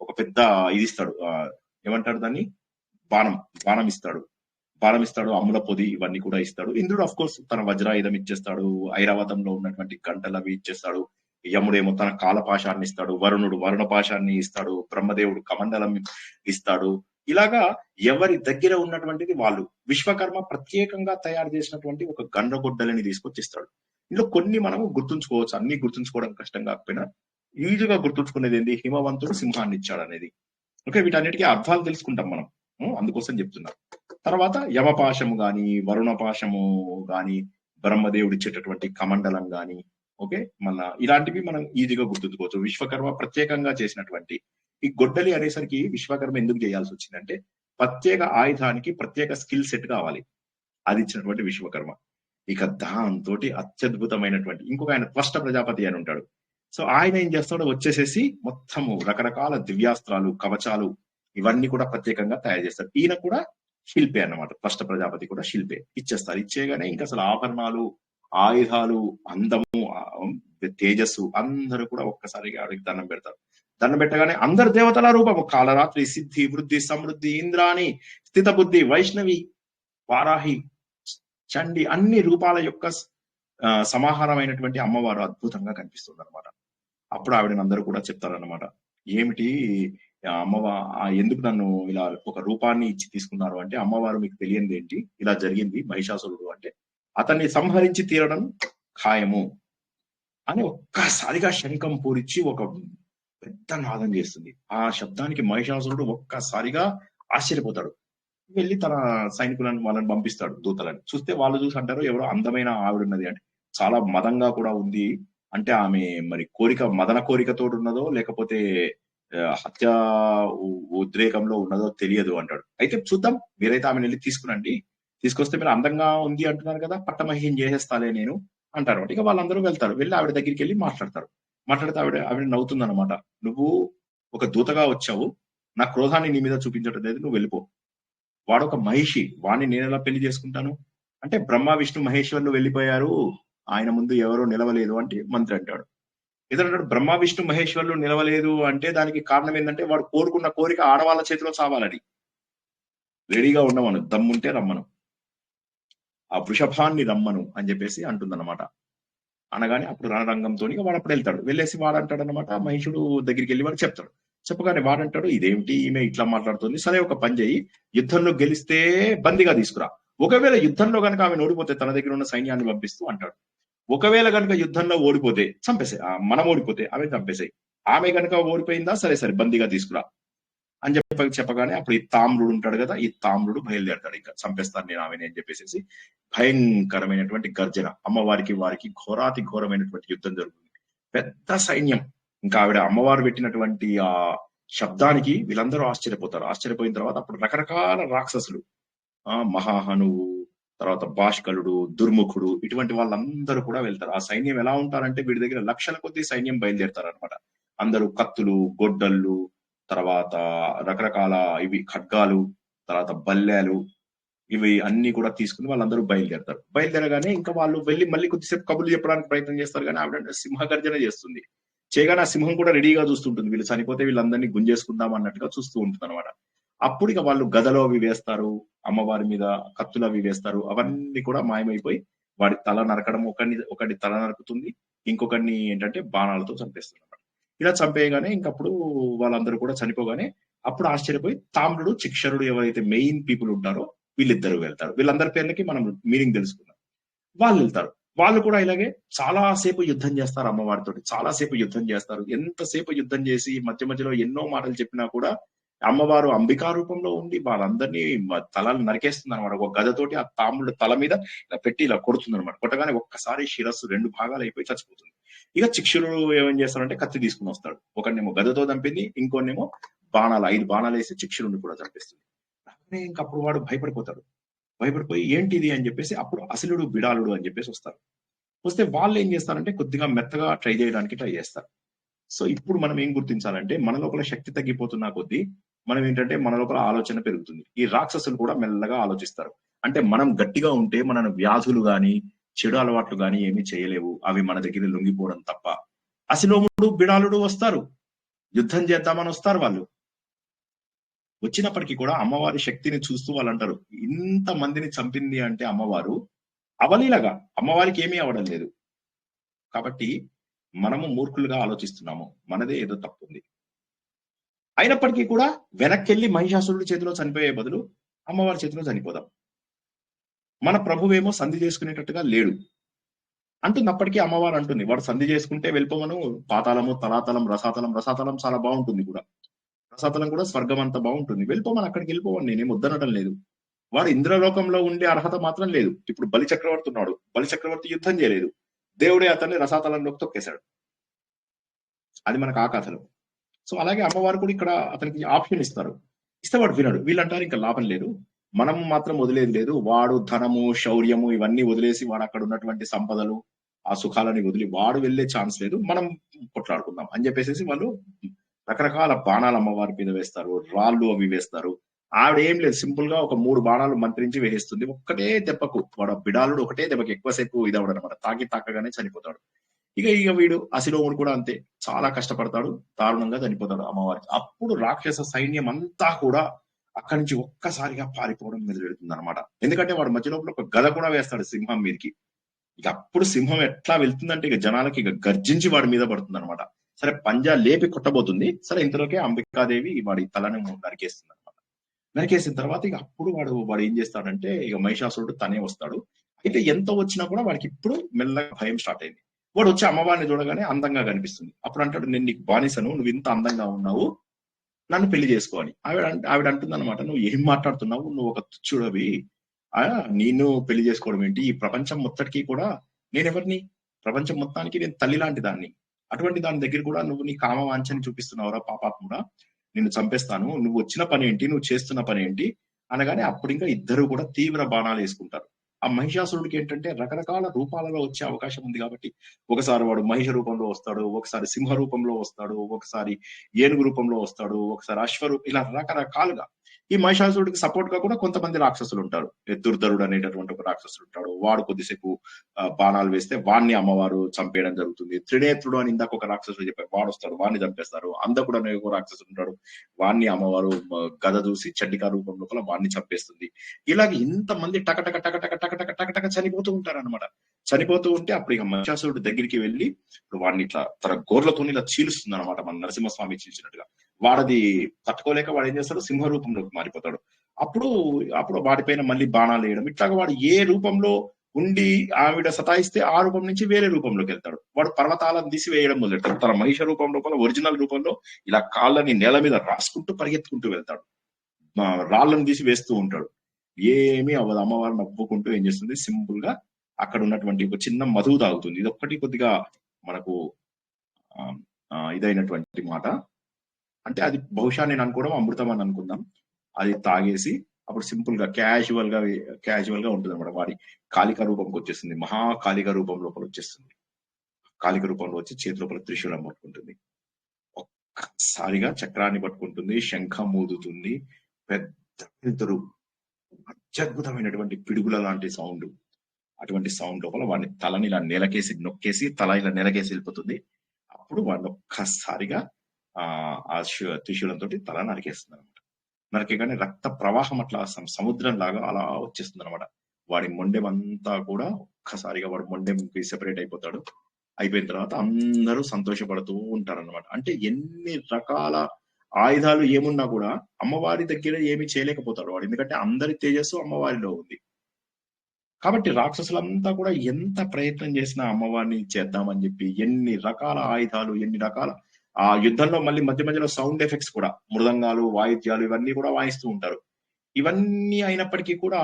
ఒక పెద్ద ఇది ఇస్తాడు. ఏమంటారు దాన్ని? బాణం ఇస్తాడు. అమ్ముల పొది ఇవన్నీ కూడా ఇస్తాడు. ఇంద్రుడు అఫ్ కోర్స్ తన వజ్రాయుధం ఇచ్చేస్తాడు. ఐరావతంలో ఉన్నటువంటి గంటలు అవి ఇచ్చేస్తాడు. యముడేమో తన కాలపాశాన్ని ఇస్తాడు. వరుణుడు వరుణపాశాన్ని ఇస్తాడు. బ్రహ్మదేవుడు కమండలం ఇస్తాడు. ఇలాగా ఎవరి దగ్గర ఉన్నటువంటిది వాళ్ళు. విశ్వకర్మ ప్రత్యేకంగా తయారు చేసినటువంటి ఒక గండ్రగొడ్డలని తీసుకొచ్చిస్తాడు. ఇందులో కొన్ని మనము గుర్తుంచుకోవచ్చు. అన్ని గుర్తుంచుకోవడం కష్టం కాకపోయినా ఈజీగా గుర్తుంచుకునేది ఏంటి? హిమవంతుడు సింహాన్ని ఇచ్చాడు అనేది. ఓకే, వీటన్నిటికీ అర్థాలు తెలుసుకుంటాం మనం, అందుకోసం చెప్తున్నా. తర్వాత యమపాశము గాని, వరుణపాశము గాని, బ్రహ్మదేవుడు ఇచ్చేటటువంటి కమండలం గాని, ఓకే, మన ఇలాంటివి మనం ఈజీగా గుర్తుంచుకోవచ్చు. విశ్వకర్మ ప్రత్యేకంగా చేసినటువంటి ఈ గొడ్డలి అనేసరికి విశ్వకర్మ ఎందుకు చేయాల్సి వచ్చిందంటే ప్రత్యేక ఆయుధానికి ప్రత్యేక స్కిల్ సెట్ కావాలి. అది ఇచ్చినటువంటి విశ్వకర్మ. ఇక దాంతో అత్యద్భుతమైనటువంటి ఇంకొక ఆయన త్వష్ట ప్రజాపతి అని ఉంటాడు. సో ఆయన ఏం చేస్తాడో వచ్చేసేసి మొత్తము రకరకాల దివ్యాస్త్రాలు, కవచాలు ఇవన్నీ కూడా ప్రత్యేకంగా తయారు చేస్తారు. ఈయన కూడా శిల్పే అన్నమాట. త్వష్ట ప్రజాపతి కూడా శిల్పే. ఇచ్చేస్తారు. ఇచ్చేయగానే ఇంకా అసలు ఆభరణాలు, ఆయుధాలు, అందము, తేజస్సు అందరూ కూడా ఒక్కసారిగా ఆవిడకి దండం పెడతారు. దండం పెట్టగానే అందరు దేవతల రూపము కాలరాత్రి, సిద్ధి, వృద్ధి, సమృద్ధి, ఇంద్రాణి, స్థిత బుద్ధి, వైష్ణవి, వారాహి, చండి అన్ని రూపాల యొక్క సమాహారమైనటువంటి అమ్మవారు అద్భుతంగా కనిపిస్తుంది అనమాట. అప్పుడు ఆవిడని అందరూ కూడా చెప్తారన్నమాట, ఏమిటి ఎందుకు నన్ను ఇలా ఒక రూపాన్ని ఇచ్చి తీసుకున్నారు అంటే, అమ్మవారు మీకు తెలియంది ఏంటి, ఇలా జరిగింది మహిషాసురుడు అంటే అతన్ని సంహరించి తీరడం ఖాయము అని ఒక్కసారిగా శంఖం పూరించి ఒక పెద్ద నాదం చేస్తుంది. ఆ శబ్దానికి మహిషాసురుడు ఒక్కసారిగా ఆశ్చర్యపోతాడు. వెళ్ళి తన సైనికులను వాళ్ళని పంపిస్తాడు, దూతలని. చూస్తే వాళ్ళు చూసి అంటారు, ఎవరో అందమైన ఆవిడున్నది అంటే, చాలా మదంగా కూడా ఉంది అంటే ఆమె మరి మదన కోరికతో ఉన్నదో లేకపోతే హత్య ఉద్రేకంలో ఉన్నదో తెలియదు అంటాడు. అయితే చూద్దాం, మీరైతే ఆమెను వెళ్ళి తీసుకొస్తే మీరు అందంగా ఉంది అంటున్నారు కదా, పట్టమహిషిని చేసేస్తాలే నేను అంటారు. ఇక వాళ్ళందరూ వెళ్తారు, వెళ్ళి ఆవిడ దగ్గరికి వెళ్ళి మాట్లాడతారు. మాట్లాడితే ఆవిడ నవ్వుతుంది అనమాట. నువ్వు ఒక దూతగా వచ్చావు, నా క్రోధాన్ని నీ మీద చూపించడం లేదు, నువ్వు వెళ్ళిపో. వాడొక మహిషి, వాడిని నేను ఎలా పెళ్లి చేసుకుంటాను అంటే, బ్రహ్మ విష్ణు మహేశ్వరులు వెళ్ళిపోయారు, ఆయన ముందు ఎవరో నిలవలేదు అంటే మంత్రి అంటాడు. ఇతడు అంటాడు, బ్రహ్మ విష్ణు మహేశ్వరులు నిలవలేదు అంటే దానికి కారణం ఏంటంటే వాడు కోరుకున్న కోరిక ఆడవాళ్ళ చేతిలో చావాలని. రెడీగా ఉండమను, దమ్ముంటే రమ్మను, ఆ వృషభాన్ని రమ్మను అని చెప్పేసి అంటుందన్నమాట. అనగానే అప్పుడు రణరంగంతో వాడు అప్పుడు వెళ్తాడు. వెళ్ళేసి వాడు అంటాడు అనమాట, మహిషుడు దగ్గరికి వెళ్ళి వాడు చెప్తాడు. చెప్పగానే వాడంటాడు, ఇదేమిటి ఈమె ఇట్లా మాట్లాడుతుంది, సరే ఒక పని చేయి, యుద్ధంలో గెలిస్తే బందీగా తీసుకురా, ఒకవేళ యుద్ధంలో కనుక ఆమె ఓడిపోతే తన దగ్గర ఉన్న సైన్యాన్ని పంపిస్తూ అంటాడు. ఒకవేళ కనుక యుద్ధంలో ఓడిపోతే చంపేసాయి, మనం ఓడిపోతే ఆమె చంపేసాయి, ఆమె కనుక ఓడిపోయిందా సరే సరే బందీగా తీసుకురా అని చెప్పగానే అప్పుడు ఈ తామ్రుడు ఉంటాడు కదా, ఈ తామ్రుడు బయలుదేరతాడు, ఇంకా చంపేస్తాను నేను ఆమెని అని చెప్పేసి. భయంకరమైనటువంటి గర్జన, అమ్మవారికి వారికి ఘోరాతి ఘోరమైనటువంటి యుద్ధం జరుగుతుంది, పెద్ద సైన్యం. ఇంకా ఆవిడ అమ్మవారు పెట్టినటువంటి ఆ శబ్దానికి వీళ్ళందరూ ఆశ్చర్యపోతారు. ఆశ్చర్యపోయిన తర్వాత అప్పుడు రకరకాల రాక్షసులు, మహాహనువు, తర్వాత భాష్కలుడు, దుర్ముఖుడు, ఇటువంటి వాళ్ళందరూ కూడా వెళ్తారు. ఆ సైన్యం ఎలా ఉంటారంటే వీడి దగ్గర లక్షల కొద్ది సైన్యం బయలుదేరుతారు అనమాట. అందరూ కత్తులు, గొడ్డళ్ళు, తర్వాత రకరకాల ఇవి ఖడ్గాలు, తర్వాత బల్లేలు, ఇవి అన్ని కూడా తీసుకుని వాళ్ళందరూ బయలుదేరతారు. బయలుదేరగానే ఇంకా వాళ్ళు వెళ్ళి మళ్ళీ కొద్దిసేపు కబుర్లు చెప్పడానికి ప్రయత్నం చేస్తారు, కానీ ఆవిడ సింహగర్జన చేస్తుంది. చేయగానే ఆ సింహం కూడా రెడీగా చూస్తుంటుంది, వీళ్ళు చనిపోతే వీళ్ళందరినీ గుంజేసుకుందాం అన్నట్టుగా చూస్తూ ఉంటుంది అనమాట. అప్పుడు ఇక వాళ్ళు గదలో అవి వేస్తారు, అమ్మవారి మీద కత్తులు అవి వేస్తారు, అవన్నీ కూడా మాయమైపోయి వాడి తల నరకడం, ఒకటి తల నరుకుతుంది, ఇంకొకరిని ఏంటంటే బాణాలతో చంపేస్తుంది అనమాట. ఇలా చంపేయగానే ఇంకప్పుడు వాళ్ళందరూ కూడా చనిపోగానే అప్పుడు ఆశ్చర్యపోయి తామ్రుడు, చిక్షరుడు ఎవరైతే మెయిన్ పీపుల్ ఉంటారో వీళ్ళిద్దరు వెళ్తారు. వీళ్ళందరి పేర్లకి మనం మీనింగ్ తెలుసుకుందాం. వాళ్ళు వెళ్తారు, వాళ్ళు కూడా ఇలాగే చాలాసేపు యుద్ధం చేస్తారు అమ్మవారితో, చాలాసేపు యుద్ధం చేస్తారు. ఎంతసేపు యుద్ధం చేసి మధ్య మధ్యలో ఎన్నో మాటలు చెప్పినా కూడా అమ్మవారు అంబికా రూపంలో ఉండి వాళ్ళందరినీ తలలు నరికేస్తుంది అనమాట. ఒక గదతోటి ఆ తామ్రుడు తల మీద ఇలా పెట్టి ఇలా కొడుతుంది అనమాట. కొట్టగానే ఒక్కసారి శిరస్సు 2 భాగాలు అయిపోయి చచ్చిపోతుంది. ఇక చిక్షుడు ఏమేం చేస్తాడంటే కత్తి తీసుకుని వస్తాడు, ఒకరినేమో గదతో చంపింది, ఇంకొన్నేమో బాణాలు 5 బాణాలు వేసి చిక్షుడిని కూడా చంపేస్తుంది. ఇంకా అప్పుడు వాడు భయపడిపోతాడు. భయపడిపోయి ఏంటిది అని చెప్పేసి అప్పుడు అసలుడు, బిడాలుడు అని చెప్పేసి వస్తారు. వస్తే వాళ్ళు ఏం చేస్తారంటే కొద్దిగా మెత్తగా ట్రై చేయడానికి ట్రై చేస్తారు. సో ఇప్పుడు మనం ఏం గుర్తించాలంటే మన లోపల శక్తి తగ్గిపోతున్నా కొద్దీ మనం ఏంటంటే మన లోపల ఆలోచన పెరుగుతుంది. ఈ రాక్షసులు కూడా మెల్లగా ఆలోచిస్తారు. అంటే మనం గట్టిగా ఉంటే మన వ్యాధులు గాని చెడు అలవాట్లు గాని ఏమీ చేయలేవు, అవి మన దగ్గర లొంగిపోవడం తప్ప. అసిలోముడు, బిడాలుడు వస్తారు, యుద్ధం చేద్దామని వస్తారు. వాళ్ళు వచ్చినప్పటికీ కూడా అమ్మవారి శక్తిని చూస్తూ వాళ్ళు అంటారు, ఇంత మందిని చంపింది అంటే అమ్మవారు అవలీలగా, అమ్మవారికి ఏమీ అవ్వడం లేదు. కాబట్టి మనము మూర్ఖులుగా ఆలోచిస్తున్నాము, మనదే ఏదో తప్పుంది. అయినప్పటికీ కూడా వెనక్కెళ్ళి మహిషాసురుడి చేతిలో చనిపోయే బదులు అమ్మవారి చేతిలో చనిపోదాం. మన ప్రభువేమో సంధి చేసుకునేటట్టుగా లేడు అంటున్నప్పటికీ అమ్మవారు అంటుంది, వాడు సంధి చేసుకుంటే వెళ్ళిపోమను, పాతాళము, తలాతలం, రసాతలం. రసాతలం చాలా బాగుంటుంది కూడా, రసాతలం కూడా స్వర్గం అంత బాగుంటుంది, వెళ్ళిపోమని, అక్కడికి వెళ్ళిపోమని నేనేం వద్దనడం లేదు. వాడు ఇంద్రలోకంలో ఉండే అర్హత మాత్రం లేదు. ఇప్పుడు బలి చక్రవర్తి ఉన్నాడు, బలి చక్రవర్తి యుద్ధం చేయలేదు, దేవుడే అతన్ని రసాతలంలోకి తొక్కేశాడు. అది మనకు ఆ కథలు. సో అలాగే అమ్మవారు కూడా ఇక్కడ అతనికి ఆప్షన్ ఇస్తారు, ఇస్తే వాడు వినడు. వీళ్ళంటారు ఇంకా లాభం లేదు, మనం మాత్రం వదిలేదు లేదు, వాడు ధనము, శౌర్యము ఇవన్నీ వదిలేసి వాడు అక్కడ ఉన్నటువంటి సంపదలు, ఆ సుఖాలని వదిలి వాడు వెళ్లే ఛాన్స్ లేదు, మనం కొట్లాడుకుందాం అని చెప్పేసి వాళ్ళు రకరకాల బాణాలు అమ్మవారి మీద వేస్తారు, రాళ్ళు అవి వేస్తారు. ఆవిడ ఏం లేదు, సింపుల్ గా ఒక 3 బాణాలు మంత్రించి వేసేస్తుంది. ఒక్కటే దెబ్బకు వాడు బిడాలుడు ఒకటే దెబ్బకి ఎక్కువసేపు ఇదవడం అనమాట, తాకగానే చనిపోతాడు. ఇక వీడు అసిలోముడు కూడా అంతే, చాలా కష్టపడతాడు, దారుణంగా చనిపోతాడు అమ్మవారికి. అప్పుడు రాక్షస సైన్యం అంతా కూడా అక్కడి నుంచి ఒక్కసారిగా పారిపోవడం మొదలెడుతుంది అనమాట. ఎందుకంటే వాడు మధ్యలో ఒక గద కూడా వేస్తాడు సింహం మీదకి. ఇక అప్పుడు సింహం ఎట్లా వెళ్తుందంటే ఇక జనాలకి ఇక గర్జించి వాడి మీద పడుతుంది అనమాట. సరే పంజా లేపి కొట్టబోతుంది, సరే ఇంతలోకే అంబికాదేవి వాడి తలని నరికేస్తుంది అనమాట. నరికేసిన తర్వాత ఇక అప్పుడు వాడు ఏం చేస్తాడంటే ఇక మహిషాసురుడు తనే వస్తాడు. అయితే ఎంత వచ్చినా కూడా వాడికి ఇప్పుడు మెల్లగా భయం స్టార్ట్ అయింది. వాడు వచ్చి అమ్మవారిని చూడగానే అందంగా కనిపిస్తుంది. అప్పుడు అంటాడు, నేను నీకు బానిసను, నువ్వు ఇంత అందంగా ఉన్నావు, నన్ను పెళ్లి చేసుకో అని. ఆవిడ అంటుంది అనమాట, నువ్వు ఏం మాట్లాడుతున్నావు, నువ్వు ఒక తుచ్చుడవి, నేను పెళ్లి చేసుకోవడం ఏంటి, ఈ ప్రపంచం మొత్తటికి కూడా నేనెవరిని, ప్రపంచం మొత్తానికి నేను తల్లి లాంటి దాన్ని, అటువంటి దాని దగ్గర కూడా నువ్వు నీ కామ వాంఛని చూపిస్తున్నావురా పాపాత్ముడా, నిన్ను చంపేస్తాను, నువ్వు వచ్చిన పని ఏంటి, నువ్వు చేస్తున్న పని ఏంటి అనగానే అప్పుడు ఇంకా ఇద్దరు కూడా తీవ్ర బాణాలు వేసుకుంటారు. ఆ మహిషాసురుడికి ఏంటంటే రకరకాల రూపాలలో వచ్చే అవకాశం ఉంది కాబట్టి ఒకసారి వాడు మహిష రూపంలో వస్తాడు, ఒకసారి సింహ రూపంలో వస్తాడు, ఒకసారి ఏనుగు రూపంలో వస్తాడు, ఒకసారి అశ్వరూపం, ఇలా రకరకాలుగా. ఈ మహిషాసురుడికి సపోర్ట్ గా కూడా కొంతమంది రాక్షసులు ఉంటారు. దుర్ధరుడు అనేటటువంటి ఒక రాక్షసుడు ఉంటాడు. వాడు కొద్దిసేపు బాణాలు వేస్తే వాణ్ణి అమ్మవారు చంపేయడం జరుగుతుంది. త్రినేత్రుడు అని ఇందాక ఒక రాక్షసుడు చెప్పారు, వాడు వస్తాడు, వాడిని చంపేస్తారు. అంధకుడు అనే ఒక రాక్షసుడు ఉంటాడు, వాణ్ణి అమ్మవారు గద చూసి చండికా రూపం లోపల వాణ్ణి చంపేస్తుంది. ఇలాగ ఇంతమంది టకటక టకటక టకటక టకటక చనిపోతూ ఉంటారు అనమాట. చనిపోతూ ఉంటే అప్పుడు ఇక మహిషాసురుడు దగ్గరికి వెళ్ళి వాడిని ఇట్లా తన గోర్లతో ఇలా చీలుస్తుంది అనమాట, మన నరసింహస్వామి చీల్చినట్టుగా. వాడది తట్టుకోలేక వాడు ఏం చేస్తాడు, సింహ రూపంలోకి మారిపోతాడు. అప్పుడు వాడిపైన మళ్ళీ బాణాలు వేయడం, ఇట్లాగా వాడు ఏ రూపంలో ఉండి ఆవిడ సతాయిస్తే ఆ రూపం నుంచి వేరే రూపంలోకి వెళ్తాడు. వాడు పర్వతాలను తీసి వేయడం మొదలెడతాడు. తన మహిష రూపం లోపల ఒరిజినల్ రూపంలో ఇలా కాళ్ళని నేల మీద రాసుకుంటూ పరిగెత్తుకుంటూ వెళ్తాడు. రాళ్ళను తీసి వేస్తూ ఉంటాడు. ఏమీ అవ్వదు. అమ్మవారిని నవ్వుకుంటూ ఏం చేస్తుంది, సింపుల్ గా అక్కడ ఉన్నటువంటి ఒక చిన్న మధువు తాగుతుంది. ఇది ఒక్కటి కొద్దిగా మనకు ఇదైనటువంటి మాట. అంటే అది బహుశా నేను అనుకోవడం అమృతం అని అనుకుందాం. అది తాగేసి అప్పుడు సింపుల్ గా క్యాజువల్ గా ఉంటుంది అనమాట. వాడి కాళిక రూపంకి వచ్చేస్తుంది, మహాకాళిక రూపం లోపల వచ్చేస్తుంది. కాళిక రూపంలో వచ్చి చేతి లోపల త్రిశూలం పట్టుకుంటుంది. ఒక్కసారిగా చక్రాన్ని పట్టుకుంటుంది, శంఖం ఊదుతుంది, పెద్ద అత్యద్భుతమైనటువంటి పిడుగుల లాంటి సౌండ్. అటువంటి సౌండ్ లోపల వాడిని తలని ఇలా నెలకేసి నొక్కేసి తల ఇలా నెలకేసి వెళ్ళిపోతుంది. అప్పుడు వాడిని ఒక్కసారిగా ఆ త్రిశూలంతో తల నరికేస్తుంది అనమాట. నరికేగానే రక్త ప్రవాహం అట్లా సముద్రం లాగా అలా వచ్చేస్తుంది అనమాట. వాడి మొండెం అంతా కూడా ఒక్కసారిగా వాడు మొండెంకి సెపరేట్ అయిపోతాడు. అయిపోయిన తర్వాత అందరూ సంతోషపడుతూ ఉంటారన్నమాట. అంటే ఎన్ని రకాల ఆయుధాలు ఏమున్నా కూడా అమ్మవారి దగ్గర ఏమి చేయలేకపోతాడు వాడు, ఎందుకంటే అందరి తేజస్సు అమ్మవారిలో ఉంది. కాబట్టి రాక్షసులంతా కూడా ఎంత ప్రయత్నం చేసినా అమ్మవారిని చేద్దామని చెప్పి ఎన్ని రకాల ఆయుధాలు, ఎన్ని రకాల ఆ యుద్ధంలో మళ్ళీ మధ్య మధ్యలో సౌండ్ ఎఫెక్ట్స్ కూడా, మృదంగాలు, వాయిద్యాలు ఇవన్నీ కూడా వాయిస్తూ ఉంటారు. ఇవన్నీ అయినప్పటికీ కూడా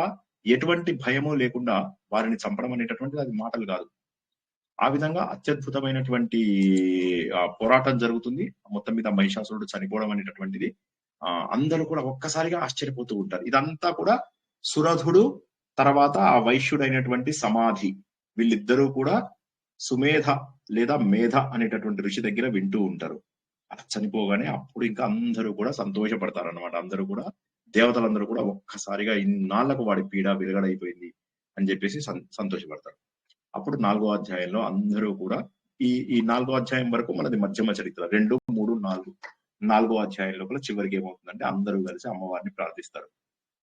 ఎటువంటి భయము లేకుండా వారిని చంపడం అనేటటువంటిది అది మాటలు కాదు. ఆ విధంగా అత్యద్భుతమైనటువంటి పోరాటం జరుగుతుంది. మొత్తం మీద మహిషాసురుడు చనిపోవడం అనేటటువంటిది అందరూ కూడా ఒక్కసారిగా ఆశ్చర్యపోతూ ఉంటారు. ఇదంతా కూడా సురధుడు తర్వాత ఆ వైశ్యుడైనటువంటి సమాధి, వీళ్ళిద్దరూ కూడా సుమేధ లేదా మేధ అనేటటువంటి ఋషి దగ్గర వింటూ ఉంటారు. అలా చనిపోగానే అప్పుడు ఇంకా అందరూ కూడా సంతోషపడతారు అన్నమాట. అందరూ కూడా దేవతలందరూ కూడా ఒక్కసారిగా ఇన్నాళ్లకు వాడి పీడ విరగడైపోయింది అని చెప్పేసి సంతోషపడతారు. అప్పుడు 4వ అధ్యాయంలో అందరూ కూడా ఈ 4వ అధ్యాయం వరకు మనది మధ్యమ చరిత్ర, 2, 3, 4. 4వ అధ్యాయం లోపల చివరికి ఏమవుతుందంటే అందరూ కలిసి అమ్మవారిని ప్రార్థిస్తారు.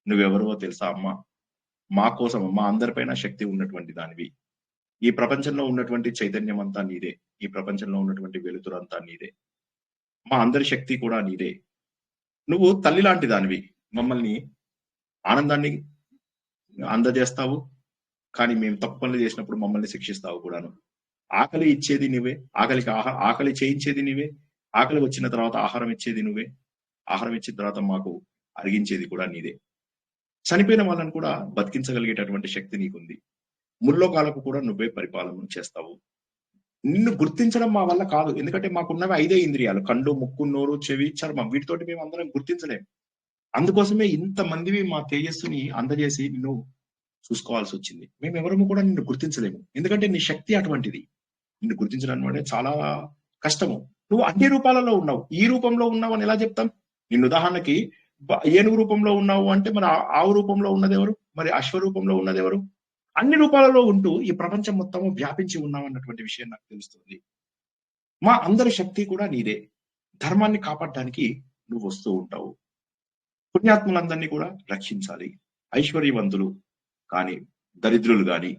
నువ్వెవరో తెలుసా అమ్మ, మా కోసం, మా అందరిపైన శక్తి ఉన్నటువంటి దానివి, ఈ ప్రపంచంలో ఉన్నటువంటి చైతన్యం అంతా నీదే, ఈ ప్రపంచంలో ఉన్నటువంటి వెలుతురంతా నీదే, మా అందరి శక్తి కూడా నీదే. నువ్వు తల్లి లాంటి దానివి, మమ్మల్ని ఆనందాన్ని అందజేస్తావు, కానీ మేము తప్పు పనులు చేసినప్పుడు మమ్మల్ని శిక్షిస్తావు కూడాను. ఆకలి ఇచ్చేది నువ్వే, ఆకలి చేయించేది నువ్వే, ఆకలి వచ్చిన తర్వాత ఆహారం ఇచ్చేది నువ్వే, ఆహారం ఇచ్చిన తర్వాత మాకు అరిగించేది కూడా నీదే. చనిపోయిన వాళ్ళని కూడా బతికించగలిగేటటువంటి శక్తి నీకుంది. ముల్లోకాలకు కూడా నువ్వే పరిపాలన చేస్తావు. నిన్ను గుర్తించడం మా వల్ల కాదు, ఎందుకంటే మాకున్నవి 5 ఇంద్రియాలు, కండు, ముక్కు, నోరు, చెవి, చర్మం. వీటితోటి మేము అందరం గుర్తించలేం. అందుకోసమే ఇంతమందివి మా తేజస్సుని అందజేసి నిన్ను చూసుకోవాల్సి వచ్చింది. మేము ఎవరము కూడా నిన్ను గుర్తించలేము, ఎందుకంటే నీ శక్తి అటువంటిది. నిన్ను గుర్తించడం అంటే చాలా కష్టము. నువ్వు అన్ని రూపాలలో ఉన్నావు, ఈ రూపంలో ఉన్నావు అని ఎలా చెప్తాం? నిన్ను ఉదాహరణకి ఏనుగు రూపంలో ఉన్నావు అంటే మరి ఆవు రూపంలో ఉన్నది ఎవరు, మరి అశ్వరూపంలో ఉన్నది ఎవరు? అన్ని రూపాలలో ఉంటూ ఈ ప్రపంచం మొత్తము వ్యాపించి ఉన్నావు అన్నటువంటి విషయం నాకు తెలుస్తుంది. మా అందరి శక్తి కూడా నీదే. ధర్మాన్ని కాపాడడానికి నువ్వు వస్తూ ఉంటావు. పుణ్యాత్ములందరినీ కూడా రక్షించాలి. ఐశ్వర్యవంతులు కానీ దరిద్రులు కానీ,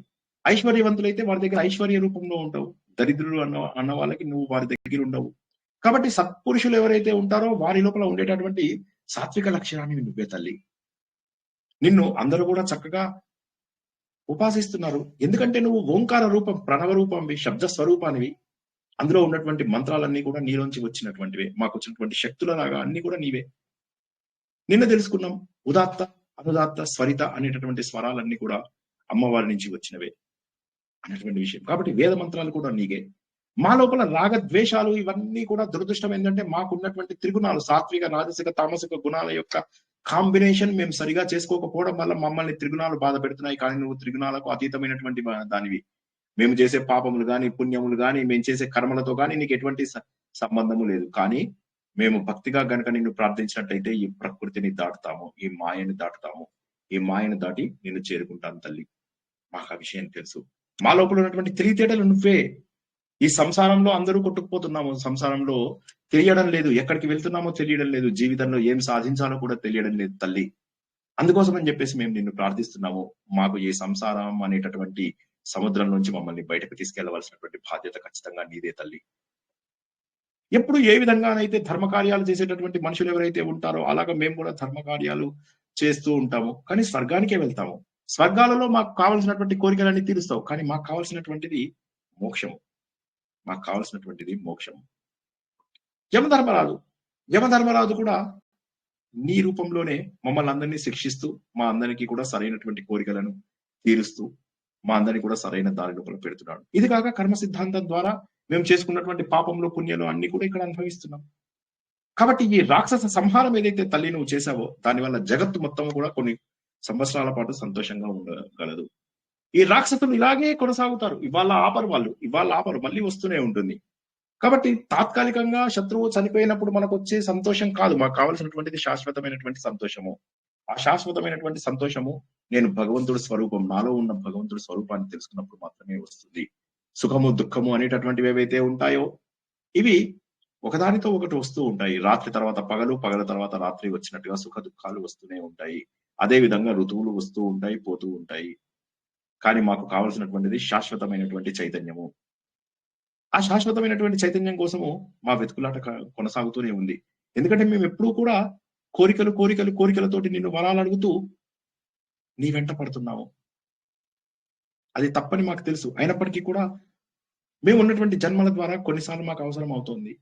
ఐశ్వర్యవంతులైతే వారి దగ్గర ఐశ్వర్య రూపంలో ఉంటావు, దరిద్రులు అన్న వాళ్ళకి నువ్వు వారి దగ్గర ఉండవు. కాబట్టి సత్పురుషులు ఎవరైతే ఉంటారో వారి లోపల ఉండేటటువంటి సాత్విక లక్షణాన్ని నువ్వే తల్లి. నిన్ను అందరూ కూడా చక్కగా ఉపాసిస్తున్నారు, ఎందుకంటే నువ్వు ఓంకార రూపం, ప్రణవ రూపంవి, శబ్ద స్వరూపానివి. అందులో ఉన్నటువంటి మంత్రాలన్నీ కూడా నీలోంచి వచ్చినటువంటివే, మాకు వచ్చినటువంటి శక్తులలాగా అన్ని కూడా నీవే. నిన్న తెలుసుకున్నాం, ఉదాత్త, అనుదాత్త, స్వరిత అనేటటువంటి స్వరాలన్నీ కూడా అమ్మవారి నుంచి వచ్చినవే అనేటువంటి విషయం. కాబట్టి వేద మంత్రాలు కూడా నీకే. మా లోపల రాగద్వేషాలు ఇవన్నీ కూడా దురదృష్టం ఏంటంటే మాకున్నటువంటి త్రిగుణాలు, సాత్విక, రాజసిక, తామసిక గుణాల యొక్క కాంబినేషన్ మేము సరిగా చేసుకోకపోవడం వల్ల మమ్మల్ని త్రిగుణాలు బాధ పెడుతున్నాయి. కానీ నువ్వు త్రిగుణాలకు అతీతమైనటువంటి దానివి. మేము చేసే పాపములు గాని, పుణ్యములు గాని, మేము చేసే కర్మలతో గాని నీకు ఎటువంటి సంబంధము లేదు. కానీ మేము భక్తిగా గనక నిన్ను ప్రార్థించినట్టయితే ఈ ప్రకృతిని దాటుతాము, ఈ మాయని దాటుతాము, ఈ మాయను దాటి నిన్ను చేరుకుంటాను తల్లి. మాకు ఆ విషయం తెలుసు. మా లోపల ఉన్నటువంటి తెలివితేటలు నువ్వే. ఈ సంసారంలో అందరూ కొట్టుకుపోతున్నాము. సంసారంలో తెలియడం లేదు, ఎక్కడికి వెళ్తున్నామో తెలియడం లేదు, జీవితంలో ఏం సాధించాలో కూడా తెలియడం లేదు తల్లి. అందుకోసం అని చెప్పేసి మేము నిన్ను ప్రార్థిస్తున్నాము. మాకు ఈ సంసారం అనేటటువంటి సముద్రం నుంచి మమ్మల్ని బయటకు తీసుకెళ్లవలసినటువంటి బాధ్యత ఖచ్చితంగా నీదే తల్లి. ఎప్పుడు ఏ విధంగానైతే ధర్మకార్యాలు చేసేటటువంటి మనుషులు ఎవరైతే ఉంటారో అలాగా మేము కూడా ధర్మకార్యాలు చేస్తూ ఉంటాము. కానీ స్వర్గానికే వెళ్తాము. స్వర్గాలలో మాకు కావాల్సినటువంటి కోరికలన్నీ తీరుస్తావు. కానీ మాకు కావాల్సినటువంటిది మోక్షము. మాకు కావాల్సినటువంటిది మోక్షము. యమధర్మరాజు కూడా నీ రూపంలోనే మమ్మల్ని అందరినీ శిక్షిస్తూ మా అందరికీ కూడా సరైనటువంటి కోరికలను తీరుస్తూ మా అందరినీ కూడా సరైన దారి లోపల పెడుతున్నాడు. ఇది కాక కర్మ సిద్ధాంతం ద్వారా మేము చేసుకున్నటువంటి పాపంలో పుణ్యాలు అన్ని కూడా ఇక్కడ అనుభవిస్తున్నాం. కాబట్టి ఈ రాక్షస సంహారం ఏదైతే తల్లి నువ్వు చేశావో దానివల్ల జగత్తు మొత్తం కూడా కొన్ని సంవత్సరాల పాటు సంతోషంగా ఉండగలదు. ఈ రాక్షసులు ఇలాగే కొనసాగుతారు. ఇవాళ ఆపరు, మళ్ళీ వస్తూనే ఉంటుంది. కాబట్టి తాత్కాలికంగా శత్రువు చనిపోయినప్పుడు మనకు వచ్చే సంతోషం కాదు, మాకు కావాల్సినటువంటిది శాశ్వతమైనటువంటి సంతోషము. ఆ శాశ్వతమైనటువంటి సంతోషము నేను భగవంతుడి స్వరూపం, నాలో ఉన్న భగవంతుడి స్వరూపాన్ని తెలుసుకున్నప్పుడు మాత్రమే వస్తుంది. సుఖము దుఃఖము అనేటటువంటివి ఏవైతే ఉంటాయో ఇవి ఒకదానితో ఒకటి వస్తూ ఉంటాయి. రాత్రి తర్వాత పగలు, పగల తర్వాత రాత్రి వచ్చినట్టుగా సుఖ దుఃఖాలు వస్తూనే ఉంటాయి. అదే విధంగా ఋతువులు వస్తూ ఉంటాయి, పోతూ ఉంటాయి. కానీ మాకు కావలసినటువంటిది శాశ్వతమైనటువంటి చైతన్యము. ఆ శాశ్వతమైనటువంటి చైతన్యం కోసము మా వెతుకులాట కొనసాగుతూనే ఉంది. ఎందుకంటే మేము ఎప్పుడూ కూడా కోరికలతోటి నిన్ను వరాలు అడుగుతూ నీ వెంట పడుతున్నాము. అది తప్పని మాకు తెలుసు. అయినప్పటికీ కూడా మేము ఉన్నటువంటి జన్మల ద్వారా కొన్నిసార్లు మాకు అవసరం అవుతుంది.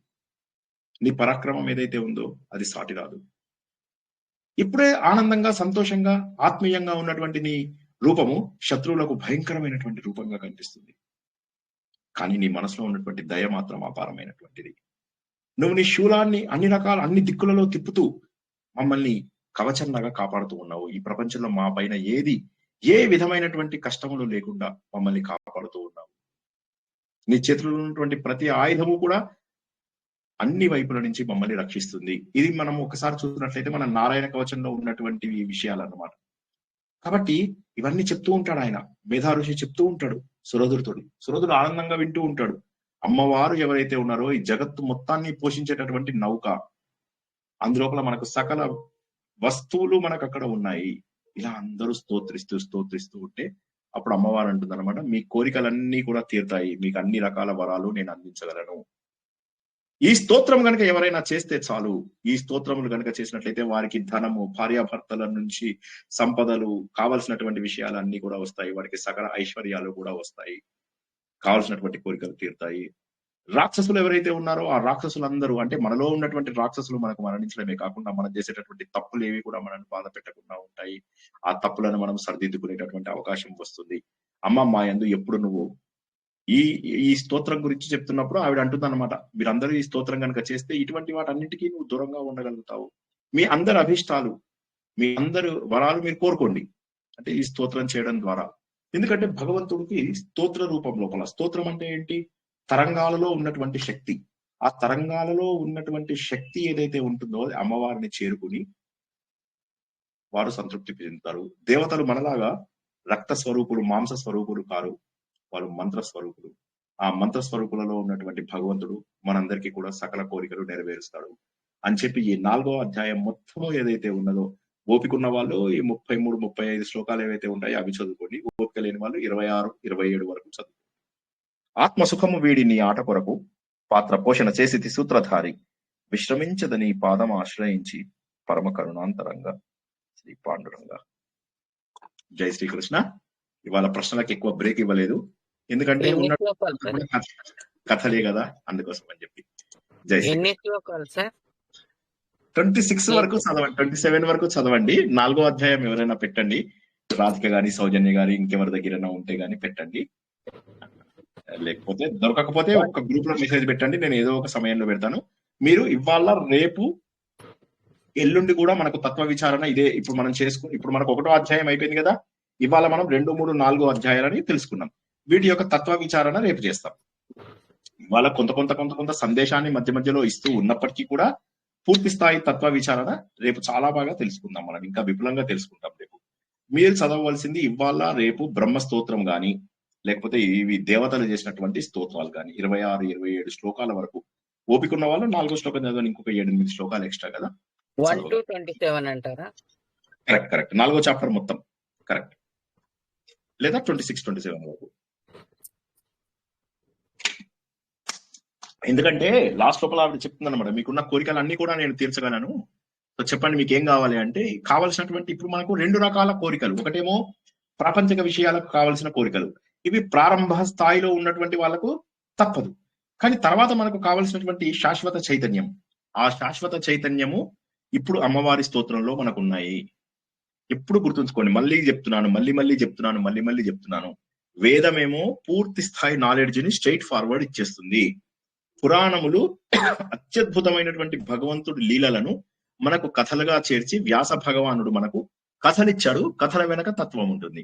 నీ పరాక్రమం ఏదైతే ఉందో అది సాటి రాదు. ఇప్పుడే ఆనందంగా, సంతోషంగా, ఆత్మీయంగా ఉన్నటువంటి నీ రూపము శత్రువులకు భయంకరమైనటువంటి రూపంగా కనిపిస్తుంది. కానీ నీ మనసులో ఉన్నటువంటి దయ మాత్రం అపారమైనటువంటిది. నువ్వు నీ శూలాన్ని అన్ని దిక్కులలో తిప్పుతూ మమ్మల్ని కవచంలాగా కాపాడుతూ ఉన్నావు. ఈ ప్రపంచంలో మా పైన ఏ విధమైనటువంటి కష్టములు లేకుండా మమ్మల్ని కాపాడుతూ ఉన్నావు. నీ చేతిలో ఉన్నటువంటి ప్రతి ఆయుధము కూడా అన్ని వైపుల నుంచి మమ్మల్ని రక్షిస్తుంది. ఇది మనం ఒకసారి చూసినట్లయితే మన నారాయణ కవచంలో ఉన్నటువంటి విషయాలు అన్నమాట. కాబట్టి ఇవన్నీ చెప్తూ ఉంటాడు ఆయన. మేధా ఋషి చెప్తూ ఉంటాడు సురధుడితోటి. సురధుడు ఆనందంగా వింటూ ఉంటాడు. అమ్మవారు ఎవరైతే ఉన్నారో ఈ జగత్తు మొత్తాన్ని పోషించేటటువంటి నౌక, అందులోపల మనకు సకల వస్తువులు మనకు అక్కడ ఉన్నాయి. ఇలా అందరూ స్తోత్రిస్తూ ఉంటే అప్పుడు అమ్మవారు అంటుంది అనమాట, మీ కోరికలన్నీ కూడా తీరుతాయి, మీకు అన్ని రకాల వరాలు నేను అందించగలను. ఈ స్తోత్రం కనుక ఎవరైనా చేస్తే చాలు. ఈ స్తోత్రములు కనుక చేసినట్లయితే వారికి ధనము, భార్యాభర్తల నుంచి సంపదలు, కావలసినటువంటి విషయాలన్నీ కూడా వస్తాయి. వారికి సకల ఐశ్వర్యాలు కూడా వస్తాయి. కావలసినటువంటి కోరికలు తీరుతాయి. రాక్షసులు ఎవరైతే ఉన్నారో ఆ రాక్షసులందరూ, అంటే మనలో ఉన్నటువంటి రాక్షసులు మనకు మరణించడమే కాకుండా మనం చేసేటటువంటి తప్పులు ఏవి కూడా మనల్ని బాధ పెట్టకుండా ఉంటాయి. ఆ తప్పులను మనం సరిదిద్దుకునేటటువంటి అవకాశం వస్తుంది. అమ్మమ్మ యందు ఎప్పుడు నువ్వు ఈ స్తోత్రం గురించి చెప్తున్నప్పుడు ఆవిడ అంటుంది అనమాట, మీరందరూ ఈ స్తోత్రం కనుక చేస్తే ఇటువంటి వాటన్నిటికీ నువ్వు దూరంగా ఉండగలుగుతావు. మీ అందరి అభిష్టాలు, మీ అందరు వరాలు మీరు కోరుకోండి అంటే ఈ స్తోత్రం చేయడం ద్వారా. ఎందుకంటే భగవంతుడికి స్తోత్ర రూపం లోపల, స్తోత్రం అంటే ఏంటి? తరంగాలలో ఉన్నటువంటి శక్తి. ఆ తరంగాలలో ఉన్నటువంటి శక్తి ఏదైతే ఉంటుందో అమ్మవారిని చేరుకుని వారు సంతృప్తి చెందుతారు. దేవతలు మనలాగా రక్త స్వరూపులు, మాంస స్వరూపులు కారు, వాళ్ళు మంత్ర స్వరూపులు. ఆ మంత్ర స్వరూపులలో ఉన్నటువంటి భగవంతుడు మనందరికీ కూడా సకల కోరికలు నెరవేరుస్తాడు అని చెప్పి ఈ 4వ అధ్యాయం మొత్తము ఏదైతే ఉన్నదో, ఓపికన్న వాళ్ళు ఈ 33, 35 శ్లోకాలు ఏవైతే ఉంటాయో అవి చదువుకోండి. ఓపిక లేని వాళ్ళు 26, 27 వరకు చదువు. ఆత్మసుఖము వీడి నీ ఆట కొరకు పాత్ర పోషణ చేసి సూత్రధారి విశ్రమించదని పాదం ఆశ్రయించి పరమ కరుణాంతరంగా శ్రీ పాండురంగా. జై శ్రీకృష్ణ. ఇవాళ ప్రశ్నలకు ఎక్కువ బ్రేక్ ఇవ్వలేదు, ఎందుకంటే కథలే కదా, అందుకోసం అని చెప్పి. జై శ్రీకృష్ణ. 26 వరకు చదవండి, 27 వరకు చదవండి. 4వ అధ్యాయం ఎవరైనా పెట్టండి, రాధిక గాని, సౌజన్య గాని, ఇంకెవరి దగ్గరైనా ఉంటే గాని పెట్టండి. లేకపోతే దొరకకపోతే ఒక గ్రూప్ లో మెసేజ్ పెట్టండి, నేను ఏదో ఒక సమయంలో పెడతాను. మీరు ఇవాళ రేపు ఎల్లుండి కూడా మనకు తత్వ విచారణ ఇదే. ఇప్పుడు మనకు 1వ అధ్యాయం అయిపోయింది కదా. ఇవాళ మనం 2, 3, 4 అధ్యాయాలని తెలుసుకున్నాం. వీటి యొక్క తత్వ విచారణ రేపు చేస్తాం. ఇవాళ కొంత సందేశాన్ని మధ్య మధ్యలో ఇస్తూ ఉన్నప్పటికీ కూడా పూర్తి స్థాయి తత్వ విచారణ రేపు చాలా బాగా తెలుసుకుందాం. మనం ఇంకా విపులంగా తెలుసుకుంటాం రేపు. మీరు చదవవలసింది ఇవాళ రేపు బ్రహ్మ స్తోత్రం గాని, లేకపోతే ఇవి దేవతలు చేసినటువంటి స్తోత్రాలు గాని 26, 27 శ్లోకాల వరకు ఓపిక ఉన్న వాళ్ళు 4వ శ్లోకం చదవని, ఇంకొక 7-8 శ్లోకాలు ఎక్స్ట్రా కదా. 1 to 27 అంటారా? కరెక్ట్ 4వ చాప్టర్ మొత్తం కరెక్ట్, లేదా 26, 27 వరకు. ఎందుకంటే లాస్ట్ లోపల ఆవిడ చెప్తుంది అనమాట, మీకున్న కోరికలు అన్ని కూడా నేను తీర్చగలను. సో చెప్పండి మీకు ఏం కావాలి అంటే, కావాల్సినటువంటి ఇప్పుడు మనకు 2 రకాల కోరికలు. ఒకటేమో ప్రాపంచిక విషయాలకు కావలసిన కోరికలు. ఇవి ప్రారంభ స్థాయిలో ఉన్నటువంటి వాళ్ళకు తప్పదు. కానీ తర్వాత మనకు కావలసినటువంటి శాశ్వత చైతన్యం, ఆ శాశ్వత చైతన్యము ఇప్పుడు అమ్మవారి స్తోత్రంలో మనకు ఉన్నాయి. ఎప్పుడు గుర్తుంచుకోండి, మళ్ళీ చెప్తున్నాను. వేదమేమో పూర్తి స్థాయి నాలెడ్జ్ ని స్ట్రైట్ ఫార్వర్డ్ ఇచ్చేస్తుంది. పురాణములు అత్యద్భుతమైనటువంటి భగవంతుడి లీలలను మనకు కథలుగా చేర్చి వ్యాస భగవానుడు మనకు కథలిచ్చాడు. కథల వెనక తత్వం ఉంటుంది.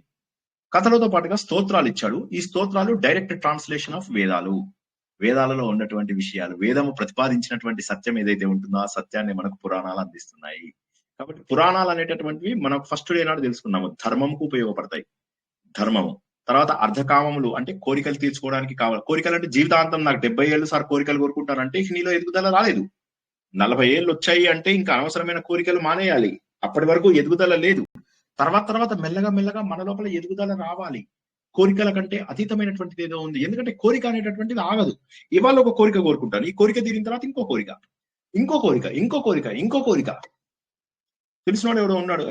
కథలతో పాటుగా స్తోత్రాలు ఇచ్చాడు. ఈ స్తోత్రాలు డైరెక్ట్ ట్రాన్స్లేషన్ ఆఫ్ వేదాలు. వేదాలలో ఉన్నటువంటి విషయాలు, వేదము ప్రతిపాదించినటువంటి సత్యం ఏదైతే ఉంటుందో ఆ సత్యాన్ని మనకు పురాణాలు అందిస్తున్నాయి. కాబట్టి పురాణాలు అనేటటువంటివి మనకు ఫస్ట్ ఏనాడు తెలుసుకున్నాము, ధర్మంకు ఉపయోగపడతాయి. ధర్మము తర్వాత అర్ధకామములు అంటే కోరికలు తీర్చుకోవడానికి కావాలి. కోరికలు అంటే జీవితాంతం నాకు 70 ఏళ్ళు సార్ కోరికలు కోరుకుంటానంటే నీలో ఎదుగుదల రాలేదు. 40 ఏళ్ళు వచ్చాయి అంటే ఇంకా అనవసరమైన కోరికలు మానేయాలి. అప్పటి వరకు ఎదుగుదల లేదు. తర్వాత మెల్లగా మన లోపల ఎదుగుదల రావాలి. కోరికల కంటే అతీతమైనటువంటిది ఏదో ఉంది. ఎందుకంటే కోరిక అనేటటువంటిది ఆగదు. ఇవాళ ఒక కోరిక కోరుకుంటాను, ఈ కోరిక తీరిన తర్వాత ఇంకో కోరిక. తెలిసినవాడు ఎవడో ఉన్నాడు,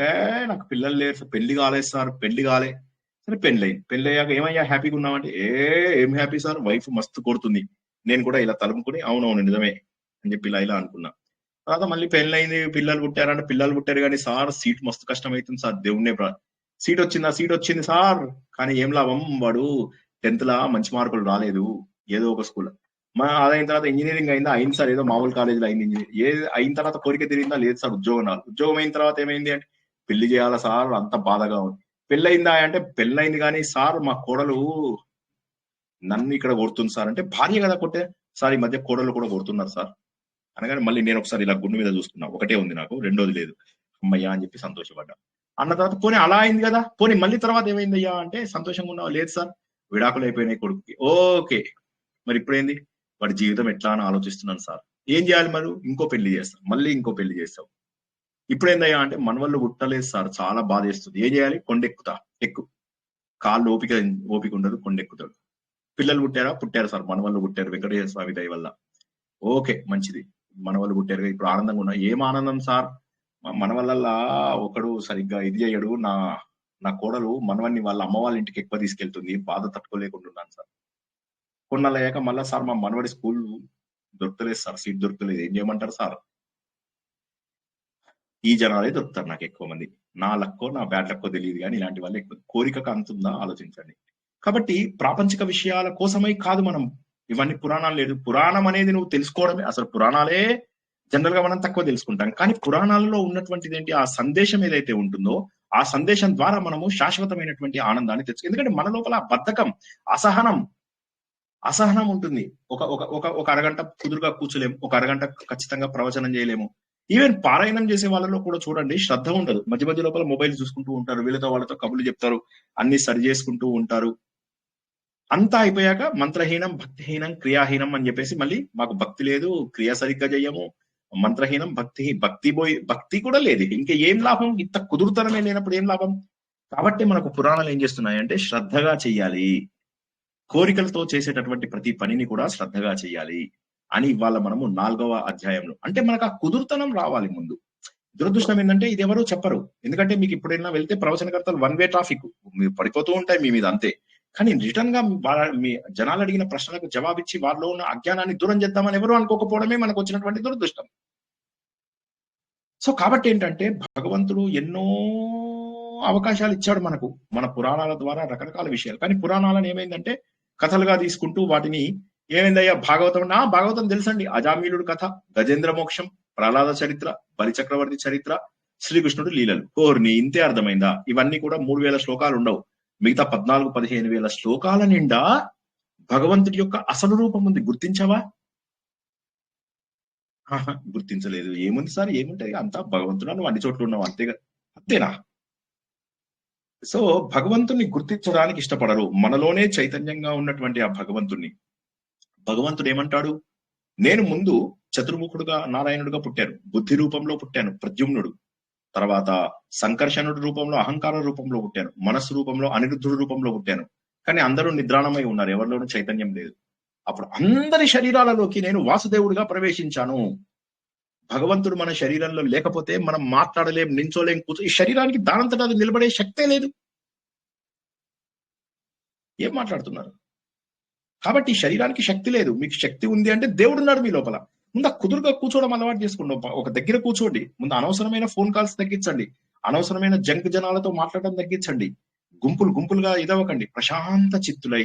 నాకు పిల్లలు లేరు, పెళ్లి కాలేదు సార్, సరే పెళ్లి అయ్యాక ఏమయ్యా హ్యాపీగా ఉన్నామంటే, ఏం హ్యాపీ సార్, వైఫ్ మస్తు కొడుతుంది. నేను కూడా ఇలా తలుపుకుని అవునవును నిజమే అని చెప్పి ఇలా అనుకున్నా. తర్వాత మళ్ళీ పెళ్ళైంది, పిల్లలు పుట్టారు కానీ సార్ సీట్ మస్తు కష్టం అవుతుంది సార్, దేవుణ్ణే సీట్ వచ్చింది సార్, కానీ ఏం లాభం, వాడు 10th లా మంచి మార్కులు రాలేదు ఏదో ఒక స్కూల్. అదైన తర్వాత ఇంజనీరింగ్ అయింది సార్, ఏదో మామూలు కాలేజీలో అయింది ఇంజనీరింగ్. అయిన తర్వాత కోరిక తిరిగిందా, లేదు సార్ ఉద్యోగం అయిన తర్వాత ఏమైంది అంటే, పెళ్లి చేయాలా సార్, అంత బాధగా ఉంది. పెళ్ళయిందా అంటే, పెళ్ళయింది కానీ సార్ మా కోడలు నన్ను ఇక్కడ కొడుతుంది సార్ అంటే, భార్య కదా కొట్టే సార్, ఈ మధ్య కోడలు కూడా కొడుతున్నారు సార్ అనగానే మళ్ళీ నేను ఒకసారి ఇలా గుండె మీద చూసుకున్నా, ఒకటే ఉంది నాకు, రెండోది లేదు, అమ్మయ్యా అని చెప్పి సంతోషపడ్డా. అన్న తర్వాత పోనీ అలా అయింది కదా, పోనీ మళ్ళీ తర్వాత ఏమైందయ్యా అంటే, సంతోషంగా ఉన్నావా, లేదు సార్ విడాకులు అయిపోయినాయి కొడుకుకి. ఓకే, మరి ఇప్పుడేంది, వాడి జీవితం ఎట్లా అని ఆలోచిస్తున్నాను సార్. ఏం చేయాలి మరి, ఇంకో పెళ్లి చేస్తావు. ఇప్పుడు ఏందయ్యా అంటే, మనవళ్ళు పుట్టలేదు సార్, చాలా బాధ చేస్తుంది. ఏం చేయాలి, ఎక్కు, కాళ్ళు ఓపిక ఉండదు, కొండెక్కుతాడు. పిల్లలు పుట్టారు సార్, మనవళ్ళు పుట్టారు వెంకటేశ్వర స్వామి దయ వల్ల. ఓకే మంచిది, మనవళ్ళు పుట్టారు, ఇప్పుడు ఆనందంగా ఉన్నా. ఏం ఆనందం సార్, మనవళ్ళల్లా ఒకడు సరిగ్గా ఇది చేయడు, నా కోడలు మనవన్ని వాళ్ళ అమ్మ వాళ్ళ ఇంటికి ఎక్కువ తీసుకెళ్తుంది, బాధ తట్టుకోలేకుంటున్నాను సార్. కొన్నాళ్ళు అయ్యాక మళ్ళా సార్ మా మనవడి స్కూల్ దొరకలేదు సార్, సీట్ దొరకలేదు, ఏం చేయమంటారు సార్. ఈ జనాలే దొరుకుతారు నాకు ఎక్కువ మంది. నా లక్కో నా బ్యాడ్ లక్కో తెలియదు కానీ ఇలాంటి వాళ్ళు ఎక్కువ. కోరికకు అంతుందా ఆలోచించండి. కాబట్టి ప్రాపంచిక విషయాల కోసమై కాదు మనం ఇవన్నీ. పురాణాలు లేదు, పురాణం అనేది నువ్వు తెలుసుకోవడమే. అసలు పురాణాలే జనరల్ గా మనం తక్కువ తెలుసుకుంటాం, కానీ పురాణాలలో ఉన్నటువంటిది ఏంటి, ఆ సందేశం ఏదైతే ఉంటుందో ఆ సందేశం ద్వారా మనము శాశ్వతమైనటువంటి ఆనందాన్ని తెచ్చు. ఎందుకంటే మన లోపల బద్ధకం, అసహనం ఉంటుంది. ఒక అరగంట కుదురుగా కూర్చోలేము, ఒక అరగంట ఖచ్చితంగా ప్రవచనం చేయలేము. ఈవెన్ పారాయణం చేసే వాళ్ళలో కూడా చూడండి, శ్రద్ధ ఉండదు. మధ్య లోపల మొబైల్ చూసుకుంటూ ఉంటారు, వీళ్ళతో వాళ్ళతో కబుర్లు చెప్తారు, అన్ని సరి చేసుకుంటూ ఉంటారు. అంతా అయిపోయాక మంత్రహీనం, భక్తిహీనం, క్రియాహీనం అని చెప్పేసి మళ్ళీ మాకు భక్తి లేదు, క్రియ సరిగ్గా చెయ్యము, మంత్రహీనం, భక్తి కూడా లేదు. ఇంకా ఏం లాభం, ఇంత కుదురుతనమే లేనప్పుడు ఏం లాభం. కాబట్టి మనకు పురాణాలు ఏం చేస్తున్నాయంటే, శ్రద్ధగా చెయ్యాలి, కోరికలతో చేసేటటువంటి ప్రతి పనిని కూడా శ్రద్ధగా చెయ్యాలి అని ఇవాళ మనము 4వ అధ్యాయంలో, అంటే మనకు ఆ కుదురుతనం రావాలి ముందు. దురదృష్టం ఏంటంటే ఇది ఎవరో చెప్పరు. ఎందుకంటే మీకు ఎప్పుడైనా వెళ్తే ప్రవచనకర్తలు 1 వే ట్రాఫిక్, మీరు పడిపోతూ ఉంటాయి మీ మీద అంతే. కానీ రిటర్న్ గా మీ జనాలు అడిగిన ప్రశ్నలకు జవాబిచ్చి వారిలో ఉన్న అజ్ఞానాన్ని దూరం చేద్దామని ఎవరు అనుకోకపోవడమే మనకు వచ్చినటువంటి దురదృష్టం. సో కాబట్టి ఏంటంటే, భగవంతుడు ఎన్నో అవకాశాలు ఇచ్చాడు మనకు, మన పురాణాల ద్వారా రకరకాల విషయాలు. కానీ పురాణాలను ఏమైందంటే కథలుగా తీసుకుంటూ వాటిని ఏమైందయ్యా, భాగవతం తెలుసండి, అజామీలుడు కథ, గజేంద్ర మోక్షం, ప్రహ్లాద చరిత్ర, బలి చక్రవర్తి చరిత్ర, శ్రీకృష్ణుడు లీలలు. కోర్ని ఇంతే అర్థమైందా? ఇవన్నీ కూడా 3000 శ్లోకాలు ఉండవు. మిగతా 14,000-15,000 శ్లోకాల నిండా భగవంతుడి యొక్క అసలు రూపం ఉంది. గుర్తించావా? గుర్తించలేదు. ఏముంది సార్? ఏముంటది? అంతా భగవంతుడు, నువ్వు అన్ని చోట్ల ఉన్నావు, అంతేనా? సో భగవంతుణ్ణి గుర్తించడానికి ఇష్టపడరు. మనలోనే చైతన్యంగా ఉన్నటువంటి ఆ భగవంతుడు ఏమంటాడు? నేను ముందు చతుర్ముఖుడుగా నారాయణుడుగా పుట్టాను, బుద్ధి రూపంలో పుట్టాను ప్రద్యుమ్నుడు, తర్వాత సంకర్షణుడి రూపంలో అహంకార రూపంలో పుట్టాను, మనస్సు రూపంలో అనిరుద్ధుడి రూపంలో పుట్టాను. కానీ అందరూ నిద్రాణమై ఉన్నారు, ఎవరిలోనూ చైతన్యం లేదు. అప్పుడు అందరి శరీరాలలోకి నేను వాసుదేవుడిగా ప్రవేశించాను. భగవంతుడు మన శరీరంలో లేకపోతే మనం మాట్లాడలేం, నించోలేం, ఈ శరీరానికి దానంతటా అది నిలబడే శక్తే లేదు. ఏం మాట్లాడుతున్నారు? కాబట్టి శరీరానికి శక్తి లేదు. మీకు శక్తి ఉంది అంటే దేవుడు ఉన్నాడు మీ లోపల. ముందు కుదురుగా కూర్చోవడం అలవాటు చేసుకోండి. ఒక దగ్గర కూర్చోండి. ముందు అనవసరమైన ఫోన్ కాల్స్ తగ్గించండి, అనవసరమైన జంక్ జనాలతో మాట్లాడడం తగ్గించండి, గుంపులుగా ఇదవ్వకండి. ప్రశాంత చిత్తులై,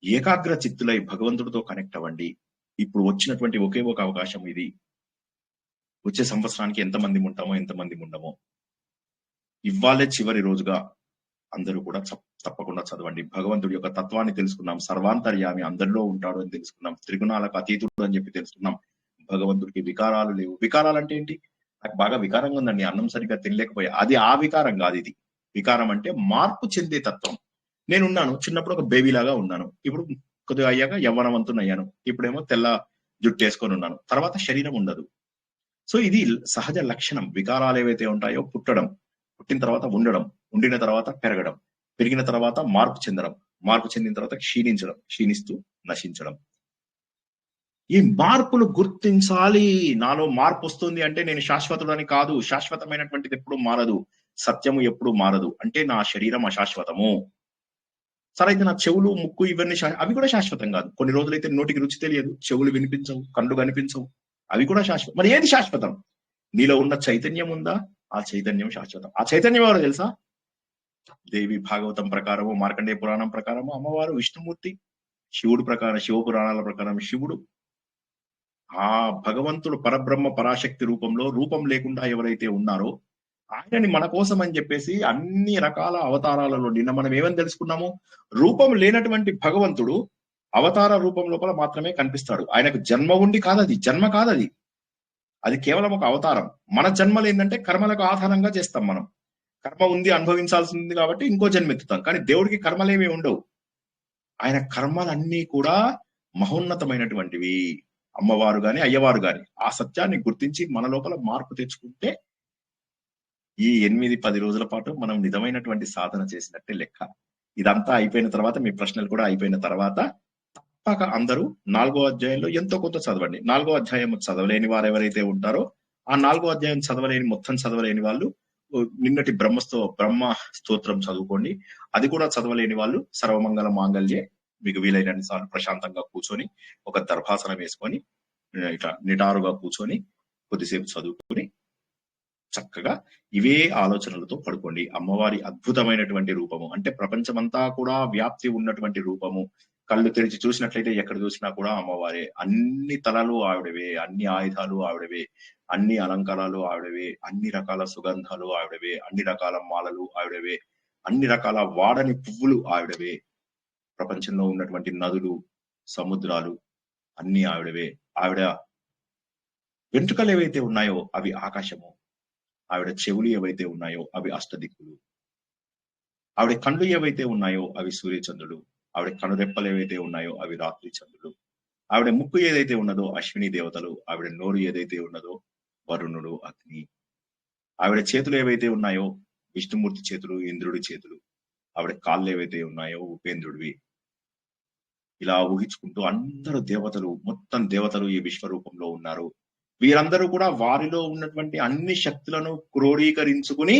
ఏకాగ్ర చిత్తులై భగవంతుడితో కనెక్ట్ అవ్వండి. ఇప్పుడు వచ్చినటువంటి ఒకే ఒక అవకాశం ఇది. వచ్చే సంవత్సరానికి ఎంతమంది ఉంటామో ఎంతమంది ఉండమో, ఇవ్వాలే చివరి రోజుగా అందరూ కూడా తప్పకుండా చదవండి. భగవంతుడి యొక్క తత్వాన్ని తెలుసుకున్నాం. సర్వాంతర్యామి అందరిలో ఉంటాడు అని తెలుసుకున్నాం. త్రిగుణాలకు అతీతుడు అని చెప్పి తెలుసుకున్నాం. భగవంతుడికి వికారాలు లేవు. వికారాలు అంటే ఏంటి? నాకు బాగా వికారంగా ఉందండి, అన్నం సరిగ్గా తినలేకపోయా, అది ఆ వికారం కాదు. ఇది వికారం అంటే మార్పు చెందే తత్వం. నేనున్నాను, చిన్నప్పుడు ఒక బేబీ లాగా ఉన్నాను, ఇప్పుడు కొద్దిగా అయ్యాక యవ్వనవంతుని అయ్యాను, ఇప్పుడేమో తెల్ల జుట్టేసుకొని ఉన్నాను, తర్వాత శరీరం ఉండదు. సో ఇది సహజ లక్షణం. వికారాలు ఏవైతే ఉంటాయో, పుట్టడం, పుట్టిన తర్వాత ఉండడం, ఉండిన తర్వాత పెరగడం, పెరిగిన తర్వాత మార్పు చెందడం, మార్పు చెందిన తర్వాత క్షీణించడం, క్షీణిస్తూ నశించడం. ఈ మార్పులు గుర్తించాలి. నాలో మార్పు వస్తుంది అంటే నేను శాశ్వతుడని కాదు. శాశ్వతమైనటువంటిది ఎప్పుడు మారదు, సత్యము ఎప్పుడు మారదు. అంటే నా శరీరం అశాశ్వతము. సరే, అయితే నా చెవులు, ముక్కు ఇవన్నీ అవి కూడా శాశ్వతం కాదు. కొన్ని రోజులైతే నోటికి రుచి తెలియదు, చెవులు వినిపించవు, కళ్ళు కనిపించవు, అవి కూడా శాశ్వతం. మరి ఏది శాశ్వతం? నీలో ఉన్న చైతన్యం ఉందా? ఆ చైతన్యం శాశ్వతం. ఆ చైతన్యం ఎవరో తెలుసా? దేవి భాగవతం ప్రకారము, మార్కండేయ పురాణం ప్రకారము అమ్మవారు విష్ణుమూర్తి, శివుడు ప్రకారం, శివ పురాణాల ప్రకారం శివుడు. ఆ భగవంతుడు పరబ్రహ్మ పరాశక్తి రూపంలో, రూపం లేకుండా ఎవరైతే ఉన్నారో ఆయనని మన కోసం అని చెప్పేసి అన్ని రకాల అవతారాలలో నిన్న మనం ఏమని తెలుసుకున్నాము? రూపం లేనటువంటి భగవంతుడు అవతార రూపం లోపల మాత్రమే కనిపిస్తాడు. ఆయనకు జన్మ ఉండి కాదది, జన్మ కాదది, అది కేవలం ఒక అవతారం. మన జన్మలు ఏంటంటే కర్మలకు ఆధారంగా చేస్తాం. మనం కర్మ ఉంది, అనుభవించాల్సింది కాబట్టి ఇంకో జన్మెత్తుతాం. కానీ దేవుడికి కర్మలేమీ ఉండవు. ఆయన కర్మలన్నీ కూడా మహోన్నతమైనటువంటివి. అమ్మవారు గాని అయ్యవారు గాని ఆ సత్యాన్ని గుర్తించి మన లోపల మార్పు తెచ్చుకుంటే ఈ 8-10 రోజుల పాటు మనం నిజమైనటువంటి సాధన చేసినట్టే లెక్క. ఇదంతా అయిపోయిన తర్వాత, మీ ప్రశ్నలు కూడా అయిపోయిన తర్వాత తప్పక అందరూ 4వ అధ్యాయంలో ఎంతో కొంత చదవండి. 4వ అధ్యాయం చదవలేని వారు ఎవరైతే ఉంటారో, ఆ 4వ అధ్యాయం మొత్తం చదవలేని వాళ్ళు నిన్నటి బ్రహ్మ స్తోత్రం చదువుకోండి. అది కూడా చదవలేని వాళ్ళు సర్వమంగళ మాంగళ్యే, మీకు వీలైనన్ని సార్లు ప్రశాంతంగా కూర్చొని ఒక దర్భాసనం వేసుకొని ఇట్లా నిటారుగా కూర్చొని కొద్దిసేపు చదువుకొని చక్కగా ఇవే ఆలోచనలతో పడుకోండి. అమ్మవారి అద్భుతమైనటువంటి రూపము అంటే ప్రపంచమంతా కూడా వ్యాప్తి ఉన్నటువంటి రూపము. కళ్ళు తెరిచి చూసినట్లయితే ఎక్కడ చూసినా కూడా అమ్మవారే. అన్ని తలలు ఆవిడవే, అన్ని ఆయుధాలు ఆవిడవే, అన్ని అలంకారాలు ఆవిడవే, అన్ని రకాల సుగంధాలు ఆవిడవే, అన్ని రకాల మాలలు ఆవిడవే, అన్ని రకాల వాడని పువ్వులు ఆవిడవే. ప్రపంచంలో ఉన్నటువంటి నదులు, సముద్రాలు అన్ని ఆవిడవే. ఆవిడ వెంట్రుకలు ఏవైతే ఉన్నాయో అవి ఆకాశము, ఆవిడ చెవులు ఏవైతే ఉన్నాయో అవి అష్టదిక్కులు, ఆవిడ కళ్ళు ఏవైతే ఉన్నాయో అవి సూర్యచంద్రుడు, ఆవిడ కనురెప్పలు ఏవైతే ఉన్నాయో అవి రాత్రి చంద్రుడు, ఆవిడ ముక్కు ఏదైతే ఉన్నదో అశ్విని దేవతలు, ఆవిడ నోరు ఏదైతే ఉన్నదో వరుణుడు, అగ్ని, ఆవిడ చేతులు ఏవైతే ఉన్నాయో విష్ణుమూర్తి చేతులు, ఇంద్రుడి చేతులు, ఆవిడ కాళ్ళు ఏవైతే ఉన్నాయో ఉపేంద్రుడివి. ఇలా ఊహించుకుంటూ అందరూ దేవతలు, మొత్తం దేవతలు ఈ విశ్వరూపంలో ఉన్నారు. వీరందరూ కూడా వారిలో ఉన్నటువంటి అన్ని శక్తులను క్రోడీకరించుకుని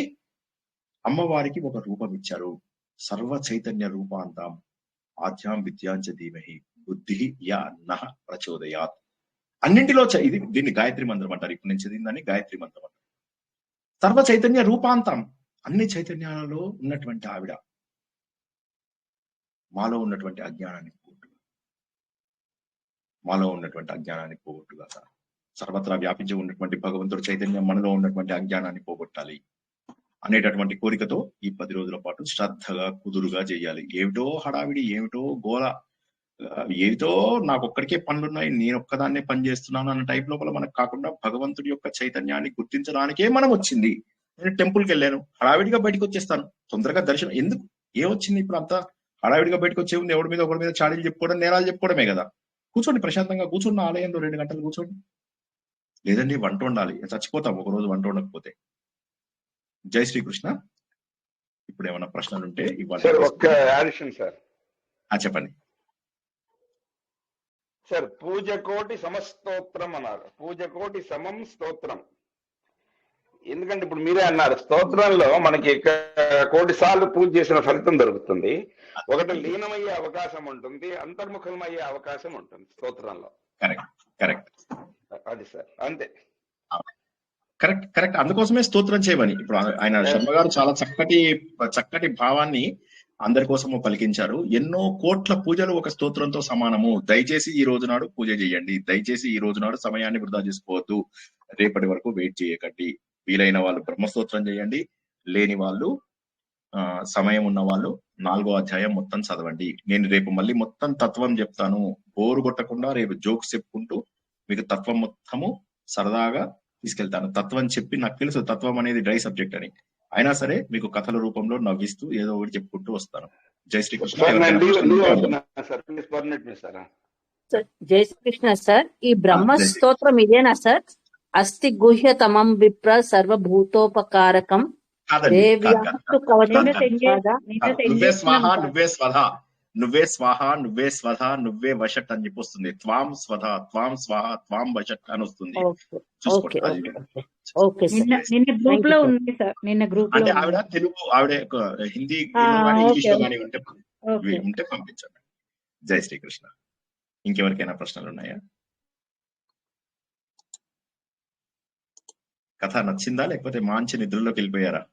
అమ్మవారికి ఒక రూపం ఇచ్చారు. సర్వ చైతన్య రూపాంతం ఆద్యాం విద్యాంచ ధీమహి బుద్ధి యా నః ప్రచోదయాత్. అన్నింటిలో దీన్ని గాయత్రి మంత్రం అంటారు. ఇప్పుడు నేను చదివిందని గాయత్రి మంత్రం అంటారు. సర్వ చైతన్య రూపాంతం, అన్ని చైతన్యాలలో ఉన్నటువంటి ఆవిడ మాలో ఉన్నటువంటి అజ్ఞానాన్ని పోగొట్టుగా సర్వత్రా వ్యాపించి ఉన్నటువంటి భగవంతుడి చైతన్యం మనలో ఉన్నటువంటి అజ్ఞానాన్ని పోగొట్టాలి అనేటటువంటి కోరికతో ఈ 10 రోజుల పాటు శ్రద్ధగా కుదురుగా చేయాలి. ఏమిటో హడావిడి, ఏమిటో గోల, ఏమిటో నాకొక్కడికే పనులున్నాయి, నేను ఒక్కదాన్నే పని చేస్తున్నాను అన్న టైప్ లోపల మనకు కాకుండా భగవంతుడి యొక్క చైతన్యాన్ని గుర్తించడానికే మనం వచ్చింది. నేను టెంపుల్కి వెళ్ళాను, హడావిడిగా బయటకు వచ్చేస్తాను, తొందరగా దర్శనం ఎందుకు, ఏమొచ్చింది ఇప్పుడు అంతా హడావిడిగా బయటకు వచ్చే ఉంది, ఎవరి మీద ఒకరి మీద చాడీలు చెప్పుకోవడం, నేరాలు చెప్పుకోవడమే కదా. కూర్చోండి, ప్రశాంతంగా కూర్చున్న ఆలయంలో 2 గంటలు కూర్చోండి. లేదండి వంట వండాలి, చచ్చిపోతాం ఒకరోజు వంట వండకపోతే. జై శ్రీకృష్ణ. ఇప్పుడు ఏమైనా ప్రశ్నలు ఉంటే సార్ ఒక్క యాడిషన్ సార్. చెప్పండి సార్. పూజ కోటి సమస్తోత్రం అన్నారు, పూజ కోటి సమం స్తోత్రం. ఎందుకంటే ఇప్పుడు మీరే అన్నారు స్తోత్రంలో మనకి 1 కోటి సార్లు పూజ చేసిన ఫలితం దొరుకుతుంది. ఒకటి లీనమయ్యే అవకాశం ఉంటుంది, అంతర్ముఖమయ్యే అవకాశం ఉంటుంది స్తోత్రంలో. కరెక్ట్ అది సార్, అంతే. కరెక్ట్. అందుకోసమే స్తోత్రం చేయమని ఇప్పుడు ఆయన శర్మ గారు చాలా చక్కటి భావాన్ని అందరి కోసము పలికించారు. ఎన్నో కోట్ల పూజలు ఒక స్తోత్రంతో సమానము. దయచేసి ఈ రోజు నాడు పూజ చేయండి, దయచేసి ఈ రోజు నాడు సమయాన్ని వృధా చేసుకోవద్దు, రేపటి వరకు వెయిట్ చేయకండి. వీలైన వాళ్ళు బ్రహ్మస్తోత్రం చేయండి, లేని వాళ్ళు సమయం ఉన్న వాళ్ళు 4వ అధ్యాయం మొత్తం చదవండి. నేను రేపు మళ్ళీ మొత్తం తత్వం చెప్తాను, బోరు కొట్టకుండా రేపు జోక్స్ చెప్పుకుంటూ మీకు తత్వం మొత్తము సరదాగా తీసుకెళ్తాను. తత్వం చెప్పి నాకు తెలుసు తత్వం అనేది డ్రై సబ్జెక్ట్ అని, అయినా సరే మీకు కథల రూపంలో నవ్విస్తూ ఏదో ఒకటి చెప్పుకుంటూ వస్తాను. జై శ్రీకృష్ణ. జై శ్రీకృష్ణ సార్. ఈ బ్రహ్మ స్తోత్రం ఇదేనా సార్? అస్తి గుహ్యతమం విప్ర సర్వభూతోపకారకం నువ్వే స్వాహ నువ్వే స్వధ నువ్వే వషట్ అని చెప్పి వస్తుంది. త్వాం స్వధ త్వాం స్వాహ త్వాం వషట్ అని వస్తుంది. నిన్న గ్రూప్ లో ఉంది సార్, నిన్న గ్రూప్ అంటే ఆవిడ తెలుగు, ఆవిడ హిందీ ఇంగ్లీష్ లో కానీ ఉంటే పంపించండి. జై శ్రీకృష్ణ. ఇంకెవరికైనా ప్రశ్నలు ఉన్నాయా? కథ నచ్చిందా లేకపోతే మంచి నిద్రలోకి వెళ్ళిపోయారా?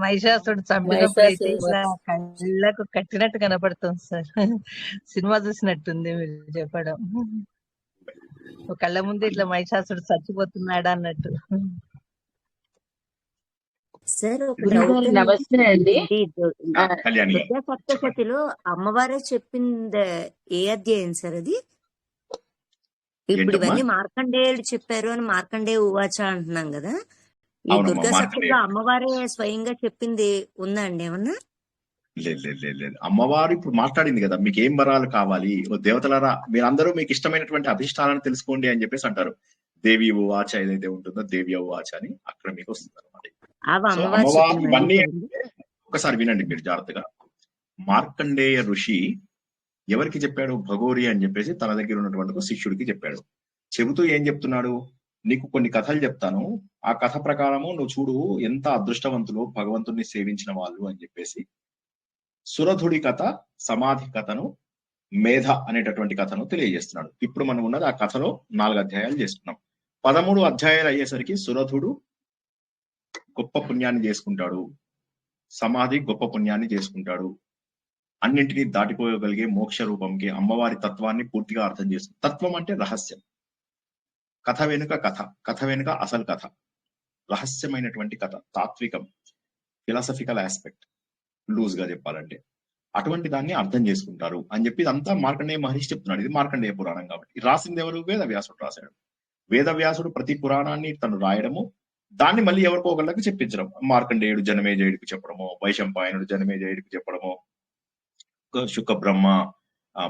మహిషాసుడు చంపినప్పుడైతే కళ్ళకు కట్టినట్టు కనపడుతుంది సార్. సినిమా చూసినట్టుంది మీరు చెప్పడం. కళ్ళ ముందు ఇట్లా మహిషాసుడు చచ్చిపోతున్నాడా అన్నట్టు. సార్ నమస్తే అండి. దుర్గా సప్తశతిలో అమ్మవారే చెప్పింది ఏ అధ్యాయం సార్ అది? ఇప్పుడు ఇవన్నీ మార్కండేయుడు చెప్పారు అని మార్కండేయ ఉవాచ అంటున్నాం కదా, ఈ దుర్గా సప్తశతిలో అమ్మవారే స్వయంగా చెప్పింది ఉందా అండి ఏమన్నా? లేదు. అమ్మవారు ఇప్పుడు మాట్లాడింది కదా, మీకు ఏం వరాలు కావాలి ఓ దేవతలారా, మీరందరూ మీకు ఇష్టమైనటువంటి అభిష్టాలను తెలుసుకోండి అని చెప్పేసి అంటారు. దేవి ఉవాచ ఏదైతే ఉంటుందో దేవి ఉవాచ అని అక్కడ మీకు వస్తుంది అనమాట. ఇవన్నీ ఒకసారి వినండి మీరు జాగ్రత్తగా. మార్కండేయ ఋషి ఎవరికి చెప్పాడు? భగోరి అని చెప్పేసి తన దగ్గర ఉన్నటువంటి శిష్యుడికి చెప్పాడు. చెబుతూ ఏం చెప్తున్నాడు? నీకు కొన్ని కథలు చెప్తాను, ఆ కథ ప్రకారము నువ్వు చూడు ఎంత అదృష్టవంతులు భగవంతుడిని సేవించిన వాళ్ళు అని చెప్పేసి సురధుడి కథ, సమాధి కథను, మేధ అనేటటువంటి కథను తెలియజేస్తున్నాడు. ఇప్పుడు మనం ఉన్నది ఆ కథలో 4 అధ్యాయాలు చేస్తున్నాం. 13 అధ్యాయాలు అయ్యేసరికి సురధుడు గొప్ప పుణ్యాన్ని చేసుకుంటాడు, సమాధి గొప్ప పుణ్యాన్ని చేసుకుంటాడు, అన్నింటినీ దాటిపోగలిగే మోక్ష రూపంకి అమ్మవారి తత్వాన్ని పూర్తిగా అర్థం చేసుకుంటాడు. తత్వం అంటే రహస్యం, కథ వెనుక కథ, కథ వెనుక అసలు కథ, రహస్యమైనటువంటి కథ, తాత్వికం, ఫిలాసఫికల్ ఆస్పెక్ట్ లూజ్ గా చెప్పాలంటే అటువంటి దాన్ని అర్థం చేసుకుంటారు అని చెప్పి ఇదంతా మార్కండేయ మహర్షి చెప్తున్నాడు. ఇది మార్కండేయ పురాణం కాబట్టి. రాసింది ఎవరు? వేదవ్యాసుడు రాశాడు. వేదవ్యాసుడు ప్రతి పురాణాన్ని తను రాయడము, దాన్ని మళ్ళీ ఎవరికో ఒకళ్ళకి చెప్పించడం. మార్కండేయుడు జనమేజయుడికి చెప్పడము, వైశంపాయనుడు జనమేజయుడికి చెప్పడము, శుక బ్రహ్మ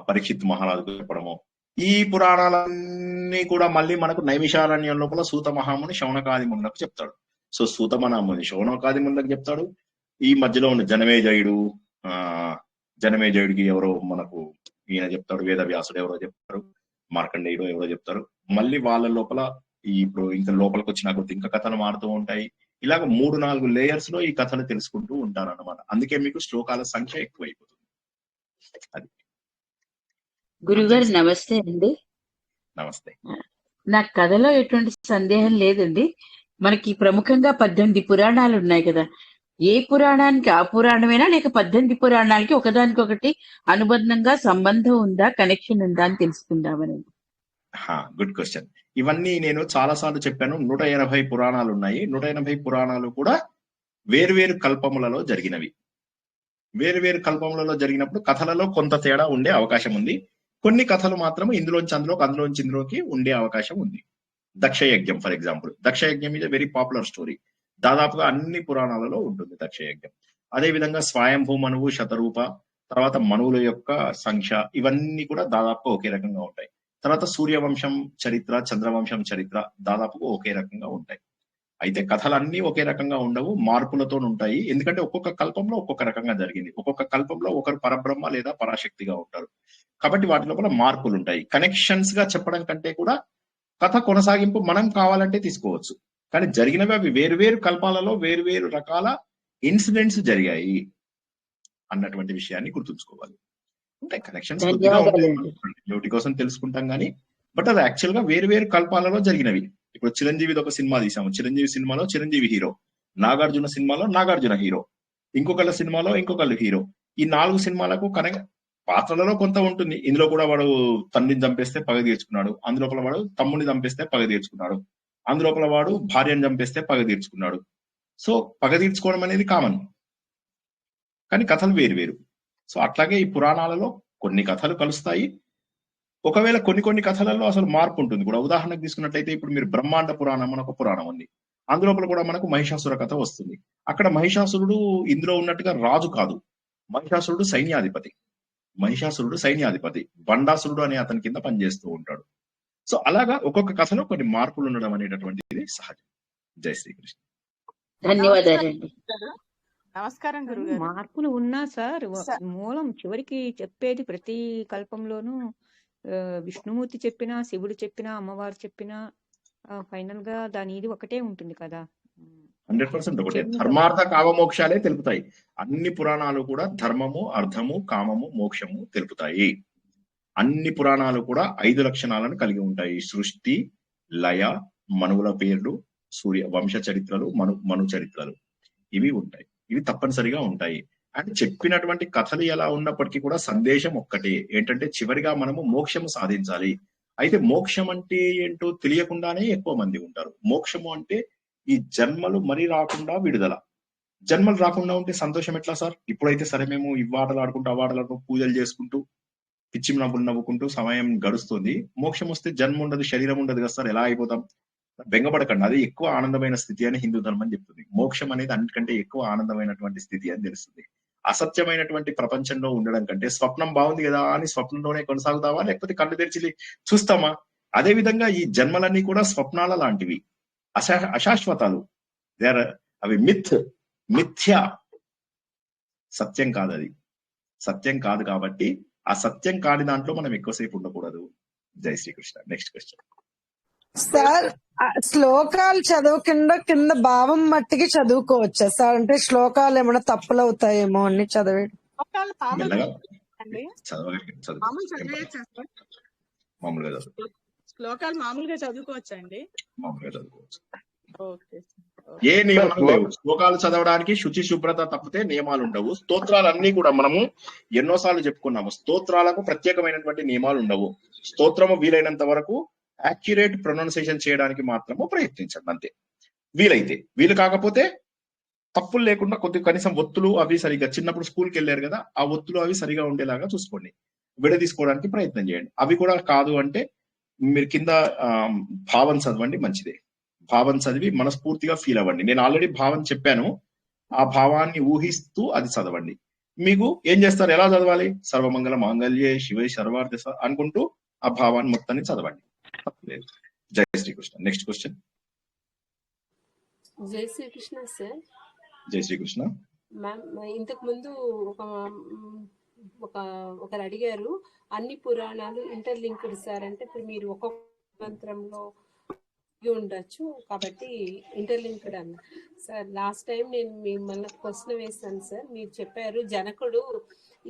పరీక్షిత్ మహారాజుకు చెప్పడము. ఈ పురాణాలన్నీ కూడా మళ్ళీ మనకు నైమిషారణ్యం లోపల సూత మహాముని శౌనకాది మునులకు చెప్తాడు. సో సూత మహాముని శౌనకాది మునులకు చెప్తాడు. ఈ మధ్యలో ఉన్న జనమేజయుడికి ఎవరో మనకు ఈయన చెప్తాడు, వేదవ్యాసుడు ఎవరో చెప్తారు, మార్కండేయుడు ఎవరో చెప్తారు. మళ్ళీ వాళ్ళ లోపల ఇప్పుడు ఇంకా లోపలికి వచ్చిన కొద్ది ఇంకా కథలు మారుతూ ఉంటాయి. ఇలాగ 3-4 లేయర్స్ లో ఈ కథలు తెలుసుకుంటూ ఉంటారు అన్నమాట. అందుకే మీకు శ్లోకాల సంఖ్య ఎక్కువైపోతుంది. అది. గురుగారు నమస్తే అండి. నమస్తే. నా కథలో ఎటువంటి సందేహం లేదండి. మనకి ప్రముఖంగా 18 పురాణాలు ఉన్నాయి కదా, ఏ పురాణానికి ఆ పురాణమేనా లేక 18 పురాణాలకి ఒకదానికొకటి అనుబంధంగా సంబంధం ఉందా, కనెక్షన్ ఉందా అని తెలుసుకుందామని. Good question. ఇవన్నీ నేను చాలా సార్లు చెప్పాను. 180 పురాణాలు ఉన్నాయి. 180 పురాణాలు కూడా వేరువేరు కల్పములలో జరిగినవి. వేరువేరు కల్పములలో జరిగినప్పుడు కథలలో కొంత తేడా ఉండే అవకాశం ఉంది. కొన్ని కథలు మాత్రం ఇందులోంచి అందులోకి, అందులోంచి ఇందులోకి ఉండే అవకాశం ఉంది. Dakshayagnam for example. Dakshayagnam is a very popular story. దాదాపుగా అన్ని పురాణాలలో ఉంటుంది దక్షయజ్ఞం. అదే విధంగా స్వయంభూ మనువు, శతరూప, తర్వాత మనువుల యొక్క సంఖ్య, ఇవన్నీ కూడా దాదాపుగా ఒకే రకంగా ఉంటాయి. తర్వాత సూర్యవంశం చరిత్ర, చంద్రవంశం చరిత్ర దాదాపుగా ఒకే రకంగా ఉంటాయి. అయితే కథలన్నీ ఒకే రకంగా ఉండవు, మార్పులతో ఉంటాయి. ఎందుకంటే ఒక్కొక్క కల్పంలో ఒక్కొక్క రకంగా జరిగింది. ఒక్కొక్క కల్పంలో ఒకరు పరబ్రహ్మ లేదా పరాశక్తిగా ఉంటారు. కాబట్టి వాటి లోపల మార్పులు ఉంటాయి. కనెక్షన్స్ గా చెప్పడం కంటే కూడా కథ కొనసాగింపు మనం కావాలంటే తీసుకోవచ్చు. కానీ జరిగినవి అవి వేరువేరు కల్పాలలో వేరువేరు రకాల ఇన్సిడెంట్స్ జరిగాయి అన్నటువంటి విషయాన్ని గుర్తుంచుకోవాలి. ఉంటాయి కనెక్షన్స్ కొద్దిగా ఉంటాయి, నోటి కోసం తెలుసుకుంటాం కానీ బట్ అది యాక్చువల్ గా వేరువేరు కల్పాలలో జరిగినవి. ఇప్పుడు చిరంజీవిది ఒక సినిమా తీసాము. చిరంజీవి సినిమాలో చిరంజీవి హీరో, నాగార్జున సినిమాలో నాగార్జున హీరో, ఇంకొకళ్ళ సినిమాలో ఇంకొకళ్ళు హీరో. ఈ 4 సినిమాలకు పాత్రలలో కొంత ఉంటుంది. ఇందులో కూడా వాడు తండ్రిని చంపేస్తే పగ తీర్చుకున్నాడు, అందులోపల వాడు తమ్ముడిని చంపేస్తే పగ తీర్చుకున్నాడు, అందులోపల వాడు భార్యను చంపేస్తే పగ తీర్చుకున్నాడు. సో పగ తీర్చుకోవడం అనేది కామన్, కానీ కథలు వేరు. సో అట్లాగే ఈ పురాణాలలో కొన్ని కథలు కలుస్తాయి. ఒకవేళ కొన్ని కథలలో అసలు మార్పు ఉంటుంది కూడా. ఉదాహరణకు తీసుకున్నట్లయితే ఇప్పుడు మీరు బ్రహ్మాండ పురాణం అని ఒక పురాణం ఉంది. అందులోపల కూడా మనకు మహిషాసుర కథ వస్తుంది. అక్కడ మహిషాసురుడు ఇందులో ఉన్నట్టుగా రాజు కాదు, మహిషాసురుడు సైన్యాధిపతి, బండాసురుడు అనే అతని కింద పనిచేస్తూ ఉంటాడు. సో అలాగా ఒక్కొక్క కథలో కొన్ని మార్పులు ఉండడం అనేటటువంటిది సహజం. జై శ్రీకృష్ణ. ధన్యవాదాలండి. నమస్కారం గురుగారు. మార్పులు ఉన్నా సార్ మూలం చివరికి చెప్పేది ప్రతి కల్పంలోనూ విష్ణుమూర్తి చెప్పినా, శివుడు చెప్పినా, అమ్మవారు చెప్పినా ఫైనల్ గా దాని ఇది ఒకటే ఉంటుంది కదా. 100% ఒకటే. ధర్మార్థ కామమోక్షాలే తెలుపుతాయి. అన్ని పురాణాలు కూడా ధర్మము, అర్థము, కామము, మోక్షము తెలుపుతాయి. అన్ని పురాణాలు కూడా 5 లక్షణాలను కలిగి ఉంటాయి. సృష్టి, లయ, మనువుల పేర్లు, సూర్య వంశ చరిత్రలు, మను చరిత్రలు, ఇవి ఉంటాయి. ఇవి తప్పనిసరిగా ఉంటాయి. అండ్ చెప్పినటువంటి కథలు ఎలా ఉన్నప్పటికీ కూడా సందేశం ఒక్కటే, ఏంటంటే చివరిగా మనము మోక్షము సాధించాలి. అయితే మోక్షం అంటే ఏంటో తెలియకుండానే ఎక్కువ మంది ఉంటారు. మోక్షము అంటే ఈ జన్మలు మరీ రాకుండా విడుదల. జన్మలు రాకుండా ఉంటే సంతోషం ఎట్లా సార్? ఇప్పుడైతే సరే మేము ఇవ్వాటలు ఆడుకుంటూ అవాటలు పూజలు చేసుకుంటూ పిచ్చి నవ్వులు నవ్వుకుంటూ సమయం గడుస్తుంది. మోక్షం వస్తే జన్మ ఉండదు, శరీరం ఉండదు కదా సార్, ఎలా అయిపోతాం? బెంగపడకండి, అది ఎక్కువ ఆనందమైన స్థితి అని హిందూ ధర్మం చెప్తుంది. మోక్షం అనేది అన్నిటికంటే ఎక్కువ ఆనందమైనటువంటి స్థితి అని తెలుస్తుంది. అసత్యమైనటువంటి ప్రపంచంలో ఉండడం కంటే స్వప్నం బాగుంది కదా అని స్వప్నంలోనే కొనసాగుతావా, లేకపోతే కళ్ళు తెరిచి చూస్తామా? అదే విధంగా ఈ జన్మలన్నీ కూడా స్వప్నాల లాంటివి, అశాశ్వతాలు. అవి మిథ్య, సత్యం కాదు. అది సత్యం కాదు కాబట్టి ఆ సత్యం కాని దాంట్లో మనం ఎక్కువసేపు ఉండకూడదు. జై శ్రీకృష్ణ. Next question. సార్ శ్లోకాలు చదవకుండా కింద భావం మట్టికి చదువుకోవచ్చా సార్? అంటే శ్లోకాలు ఏమైనా తప్పులు అవుతాయేమో అని చదివే మెల్లగా శ్లోకాలు మామూలుగా చదువుకోవచ్చా అండి? మామూలుగా చదువుకోవచ్చు. ఏ నియమాలు లేవు. శ్లోకాలు చదవడానికి శుచి శుభ్రత తప్పితే నియమాలు ఉండవు. స్తోత్రాలన్నీ కూడా మనము ఎన్నోసార్లు చెప్పుకున్నాము. స్తోత్రాలకు ప్రత్యేకమైనటువంటి నియమాలు ఉండవు. స్తోత్రము వీలైనంత వరకు యాక్యురేట్ ప్రొనౌన్సియేషన్ చేయడానికి మాత్రము ప్రయత్నించండి అంతే. వీలైతే, వీలు కాకపోతే తప్పులు లేకుండా కనీసం ఒత్తులు అవి సరిగా, చిన్నప్పుడు స్కూల్కి వెళ్ళారు కదా, ఆ ఒత్తులు అవి సరిగా ఉండేలాగా చూసుకోండి. విడదీసుకోవడానికి ప్రయత్నం చేయండి. అవి కూడా కాదు అంటే మీరు కింద భావం చదవండి, మంచిదే. భావం చదివి మనస్ఫూర్తిగా ఫీల్ అవ్వండి. నేను ఆల్రెడీ భావం చెప్పాను, ఆ భావాన్ని ఊహిస్తూ అది చదవండి. మీకు ఏం చేస్తారు, ఎలా చదవాలి? సర్వమంగళ మాంగళ్యే శివే సర్వార్థ అనుకుంటూ ఆ భావాన్ని మొత్తాన్ని చదవండి. జై శ్రీకృష్ణ. Next question. జై శ్రీకృష్ణ సార్. జై శ్రీకృష్ణ. మ్యామ్, ఇంతకు ముందు ఒకరు అడిగారు, అన్ని పురాణాలు ఇంటర్లింక్డ్ సార్ అంటే ఇప్పుడు మీరు ఒక్కొక్క మంత్రంలో ఉండొచ్చు కాబట్టి ఇంటర్లింక్డ్ అన్న సార్. లాస్ట్ టైం నేను మిమ్మల్ని క్వశ్చన్ వేస్తాను సార్. మీరు చెప్పారు జనకుడు,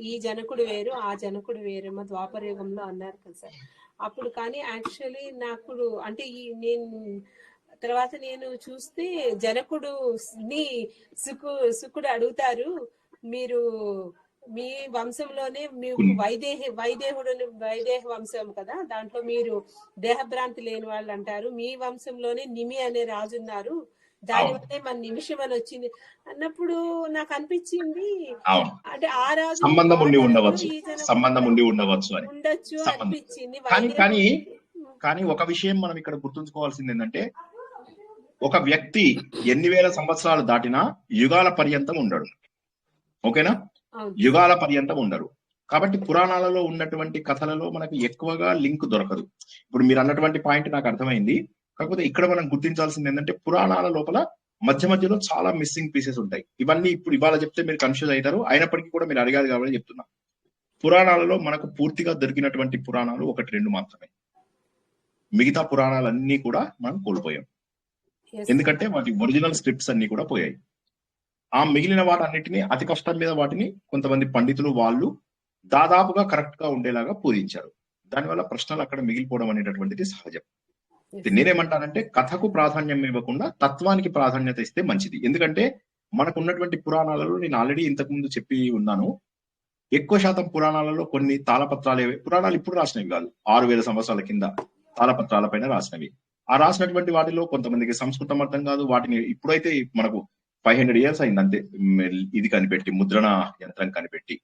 ఈ జనకుడు వేరు ఆ జనకుడు వేరేమో ద్వాపర యుగంలో అన్నారు కదా సార్. అప్పుడు కానీ యాక్చువల్లీ నాకు అంటే నేను తర్వాత నేను చూస్తే జనకుడు ని సుకుడు అడుగుతారు, మీరు మీ వంశంలోనే మీకు వైదేహ వంశం కదా, దాంట్లో మీరు దేహభ్రాంతి లేని వాళ్ళు అంటారు, మీ వంశంలోనే నిమి అనే రాజు ఉన్నారు, దానివల్లే మన నిమిషం అని వచ్చింది అన్నప్పుడు నాకు అనిపించింది అంటే ఆ రాజు సంబంధం ఉండి ఉండవచ్చు అని ఉండొచ్చు అనిపించింది. కానీ ఒక విషయం మనం ఇక్కడ గుర్తుంచుకోవాల్సింది ఏంటంటే, ఒక వ్యక్తి ఎన్ని వేల సంవత్సరాలు దాటినా యుగాల పర్యంతం ఉండడు. ఓకేనా? యుగాల పర్యంతం ఉండరు. కాబట్టి పురాణాలలో ఉన్నటువంటి కథలలో మనకు ఎక్కువగా లింక్ దొరకదు. ఇప్పుడు మీరు అన్నటువంటి పాయింట్ నాకు అర్థమైంది. కాకపోతే ఇక్కడ మనం గుర్తించాల్సింది ఏంటంటే, పురాణాల లోపల మధ్య మధ్యలో చాలా మిస్సింగ్ పీసెస్ ఉంటాయి. ఇవన్నీ ఇప్పుడు ఇవాళ చెప్తే మీరు కన్ఫ్యూజ్ అవుతారు. అయినప్పటికీ కూడా మీరు అడిగారు కాబట్టి చెప్తున్నా. పురాణాలలో మనకు పూర్తిగా దొరికినటువంటి పురాణాలు 1-2 మాత్రమే. మిగతా పురాణాలన్నీ కూడా మనం కోల్పోయాం. ఎందుకంటే వాటి ఒరిజినల్ స్క్రిప్ట్స్ అన్ని కూడా పోయాయి. ఆ మిగిలిన వాటన్నిటిని అతి కష్టం మీద వాటిని కొంతమంది పండితులు వాళ్ళు దాదాపుగా కరెక్ట్ గా ఉండేలాగా పూజించారు. దానివల్ల ప్రశ్నలు అక్కడ మిగిలిపోవడం అనేటటువంటిది సహజం. నేనేమంటానంటే, కథకు ప్రాధాన్యం ఇవ్వకుండా తత్వానికి ప్రాధాన్యత ఇస్తే మంచిది. ఎందుకంటే మనకు ఉన్నటువంటి పురాణాలలో నేను ఆల్రెడీ ఇంతకు ముందు చెప్పి ఉన్నాను, ఎక్కువ శాతం పురాణాలలో కొన్ని తాళపత్రాలు పురాణాలు ఇప్పుడు రాసినవి కాదు, 6000 సంవత్సరాల కింద తాళపత్రాల పైన రాసినవి. ఆ రాసినటువంటి వాటిలో కొంతమందికి సంస్కృతం అర్థం కాదు. వాటిని ఇప్పుడైతే మనకు 500 years అయింది అంతే ఇది కనిపెట్టి, ముద్రణ యంత్రం కనిపెట్టి.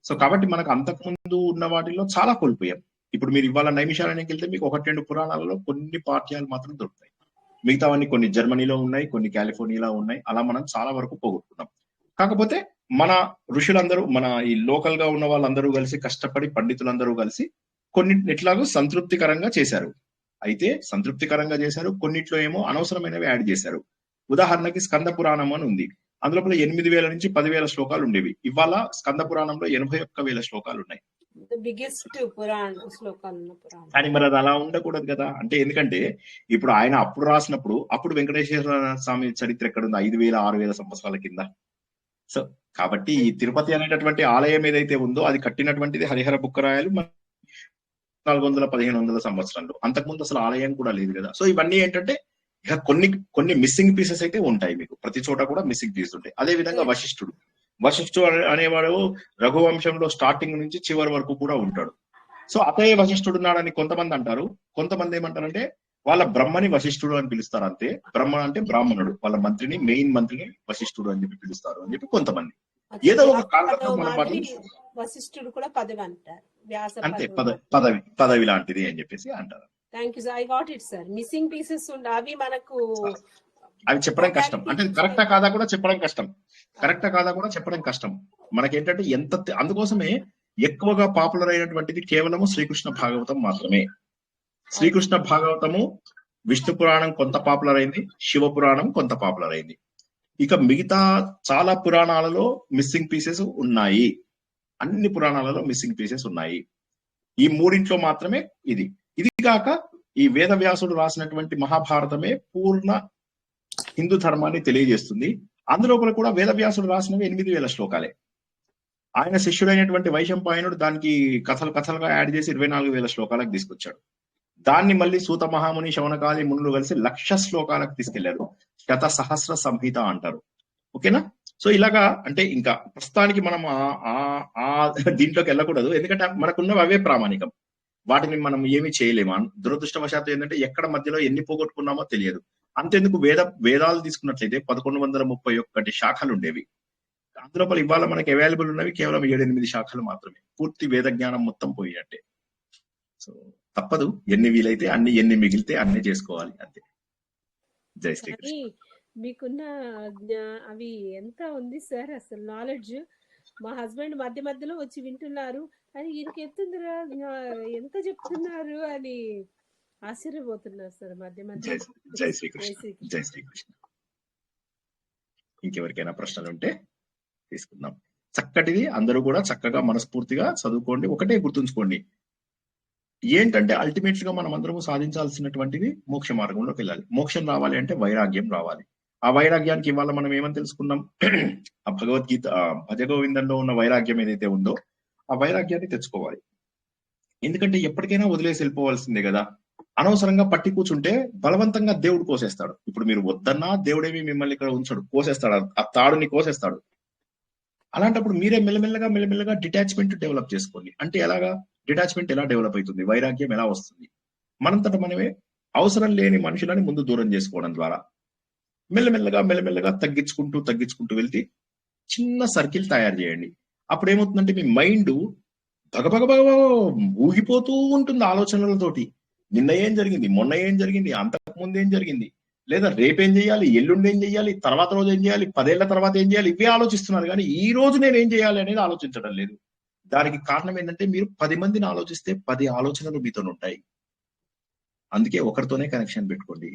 సో కాబట్టి మనకు అంతకు ముందు ఉన్న వాటిలో చాలా కోల్పోయాం. ఇప్పుడు మీరు ఇవాళ నైమిషారణ్యంకి వెళ్తే మీకు 1-2 పురాణాలలో కొన్ని పాఠ్యాలు మాత్రం దొరుకుతాయి. మిగతావన్నీ కొన్ని జర్మనీలో ఉన్నాయి, కొన్ని కాలిఫోర్నియాలో ఉన్నాయి. అలా మనం చాలా వరకు పోగొట్టుకున్నాం. కాకపోతే మన ఋషులందరూ, మన ఈ లోకల్ గా ఉన్న వాళ్ళందరూ కలిసి కష్టపడి, పండితులందరూ కలిసి కొన్నిటిని ఎట్లాగో సంతృప్తికరంగా చేశారు. అయితే సంతృప్తికరంగా చేశారు, కొన్నిట్లో ఏమో అనవసరమైనవి యాడ్ చేశారు. ఉదాహరణకి స్కంద పురాణం అని ఉంది. అందులో 8,000 నుంచి 10,000 శ్లోకాలు ఉండేవి. ఇవాళ స్కంద పురాణంలో 81,000 శ్లోకాలు ఉన్నాయి. బిగ్గెస్ట్ శ్లోకాలు. కానీ మరి అది అలా ఉండకూడదు కదా. అంటే ఎందుకంటే ఇప్పుడు ఆయన అప్పుడు రాసినప్పుడు, అప్పుడు వెంకటేశ్వర స్వామి చరిత్ర ఎక్కడుంది? 5,000-6,000 సంవత్సరాల కింద. సో కాబట్టి ఈ తిరుపతి అనేటటువంటి ఆలయం ఏదైతే ఉందో అది కట్టినటువంటిది హరిహర బుక్కరాయలు 400-1500 సంవత్సరాలు. అంతకుముందు అసలు ఆలయం కూడా లేదు కదా. సో ఇవన్నీ ఏంటంటే ఇక కొన్ని మిస్సింగ్ పీసెస్ అయితే ఉంటాయి. మీకు ప్రతి చోట కూడా మిస్సింగ్ పీసెస్ ఉంటాయి. అదే విధంగా వశిష్ఠుడు అనేవాడు రఘువంశంలో స్టార్టింగ్ నుంచి చివరి వరకు కూడా ఉంటాడు. సో అతయ్య వశిష్ఠుడు ఉన్నాడని కొంతమంది అంటారు. కొంతమంది ఏమంటారంటే వాళ్ళ బ్రహ్మని వశిష్ఠుడు అని పిలుస్తారు అంతే. బ్రహ్మ అంటే బ్రాహ్మణుడు, వాళ్ళ మంత్రిని, మెయిన్ మంత్రిని వశిష్ఠుడు అని చెప్పి పిలుస్తారు అని చెప్పి కొంతమంది. ఏదో ఒక కారణంతో మన వశిష్ఠుడు కూడా పదవి అంటారు, అంతే పదవి లాంటిది అని చెప్పేసి అంటారు. Thank you sir, I got it sir. Missing pieces ఉండే అవి మనకు అవి చెప్పడం కష్టం. అంటే కరెక్టా కాదా కూడా చెప్పడం కష్టం. మనకేంటంటే అందుకోసమే ఎక్కువగా పాపులర్ అయినటువంటిది కేవలము శ్రీకృష్ణ భాగవతం మాత్రమే. శ్రీకృష్ణ భాగవతము, విష్ణు పురాణం కొంత పాపులర్ అయింది, శివ పురాణం కొంత పాపులర్ అయింది. ఇక మిగతా చాలా పురాణాలలో మిస్సింగ్ పీసెస్ ఉన్నాయి. అన్ని పురాణాలలో మిస్సింగ్ పీసెస్ ఉన్నాయి. ఈ మూడింట్లో మాత్రమే ఇది కాక ఈ వేదవ్యాసుడు రాసినటువంటి మహాభారతమే పూర్ణ హిందూ ధర్మాన్ని తెలియజేస్తుంది. అందులోపల కూడా వేదవ్యాసుడు రాసినవి 8,000 శ్లోకాలే. ఆయన శిష్యుడైనటువంటి వైశంపాయనుడు దానికి కథలుగా యాడ్ చేసి 24,000 శ్లోకాలకు తీసుకొచ్చాడు. దాన్ని మళ్ళీ సూత మహాముని, శౌనకాది మునులు కలిసి 1,00,000 శ్లోకాలకు తీసుకెళ్లారు. శతసహస్ర సంహిత అంటారు. ఓకేనా? సో ఇలాగా అంటే ఇంకా ప్రస్తుతానికి మనం దీంట్లోకి వెళ్ళకూడదు. ఎందుకంటే మనకున్నవి అవే ప్రామాణికం. వాటిని మనం ఏమీ చేయలేము. దురదృష్టవశాత్తు ఏంటంటే ఎక్కడ మధ్యలో ఎన్ని పోగొట్టుకున్నామో తెలియదు. అంతెందుకు వేదాలు తీసుకున్నట్లయితే 1131 శాఖలు ఉండేవి. అందులోపల ఇవాళ మనకి అవైలబుల్ ఉన్నవి కేవలం 7-8 శాఖలు మాత్రమే. పూర్తి వేద జ్ఞానం మొత్తం పోయినట్టే. సో తప్పదు, ఎన్ని వీలైతే అన్ని, ఎన్ని మిగిలితే అన్ని చేసుకోవాలి అంతే. జై శ్రీకృష్ణ. మీకున్న అవి ఎంత ఉంది సార్ అసలు నాలెడ్జ్. మా హస్బెండ్ మధ్య మధ్యలో వచ్చి వింటున్నారు, అని ఈయనకి ఎత్తుందిరా, ఎంత చెప్తున్నారు అని ఆశ్చర్యపోతున్నారు సార్ మధ్య మధ్య. జై శ్రీకృష్ణ. ఇంకెవరికైనా ప్రశ్నలు ఉంటే తీసుకుందాం. చక్కటిది, అందరూ కూడా చక్కగా మనస్ఫూర్తిగా చదువుకోండి. ఒకటే గుర్తుంచుకోండి, ఏంటంటే అల్టిమేట్ గా మనం అందరము సాధించాల్సినటువంటిది మోక్ష మార్గంలోకి వెళ్ళాలి. మోక్షం రావాలి అంటే వైరాగ్యం రావాలి. ఆ వైరాగ్యానికి ఇవాళ మనం ఏమని తెలుసుకున్నాం? ఆ భగవద్గీత భజగోవిందంలో ఉన్న వైరాగ్యం ఏదైతే ఉందో ఆ వైరాగ్యాన్ని తెచ్చుకోవాలి. ఎందుకంటే ఎప్పటికైనా వదిలేసి వెళ్ళిపోవాల్సిందే కదా. అనవసరంగా పట్టి కూర్చుంటే బలవంతంగా దేవుడు కోసేస్తాడు. ఇప్పుడు మీరు వద్దన్నా దేవుడేమి మిమ్మల్ని ఇక్కడ ఉంచడు, కోసేస్తాడు, ఆ తాడుని కోసేస్తాడు. అలాంటప్పుడు మీరే మెల్లమెల్లగా డిటాచ్మెంట్ డెవలప్ చేసుకోండి. అంటే ఎలాగా డిటాచ్మెంట్ ఎలా డెవలప్ అవుతుంది, వైరాగ్యం ఎలా వస్తుంది? మనంతట మనమే అవసరం లేని మనుషులని ముందు దూరం చేసుకోవడం ద్వారా మెల్లమెల్లగా తగ్గించుకుంటూ వెళ్తే చిన్న సర్కిల్ తయారు చేయండి. అప్పుడు ఏమవుతుందంటే మీ మైండ్ భగభగ ఊగిపోతూ ఉంటుంది ఆలోచనలతోటి. నిన్న ఏం జరిగింది, మొన్న ఏం జరిగింది, అంతకుముందు ఏం జరిగింది, లేదా రేపేం చేయాలి, ఎల్లుండి ఏం చేయాలి, తర్వాత రోజు ఏం చేయాలి, 10 ఏళ్ల తర్వాత ఏం చేయాలి, ఇవే ఆలోచిస్తున్నారు. కానీ ఈ రోజు నేను ఏం చేయాలి అనేది ఆలోచించడం లేదు. దానికి కారణం ఏంటంటే మీరు 10 మందిని ఆలోచిస్తే 10 ఆలోచనలు మీతో ఉంటాయి. అందుకే ఒకరితోనే కనెక్షన్ పెట్టుకోండి.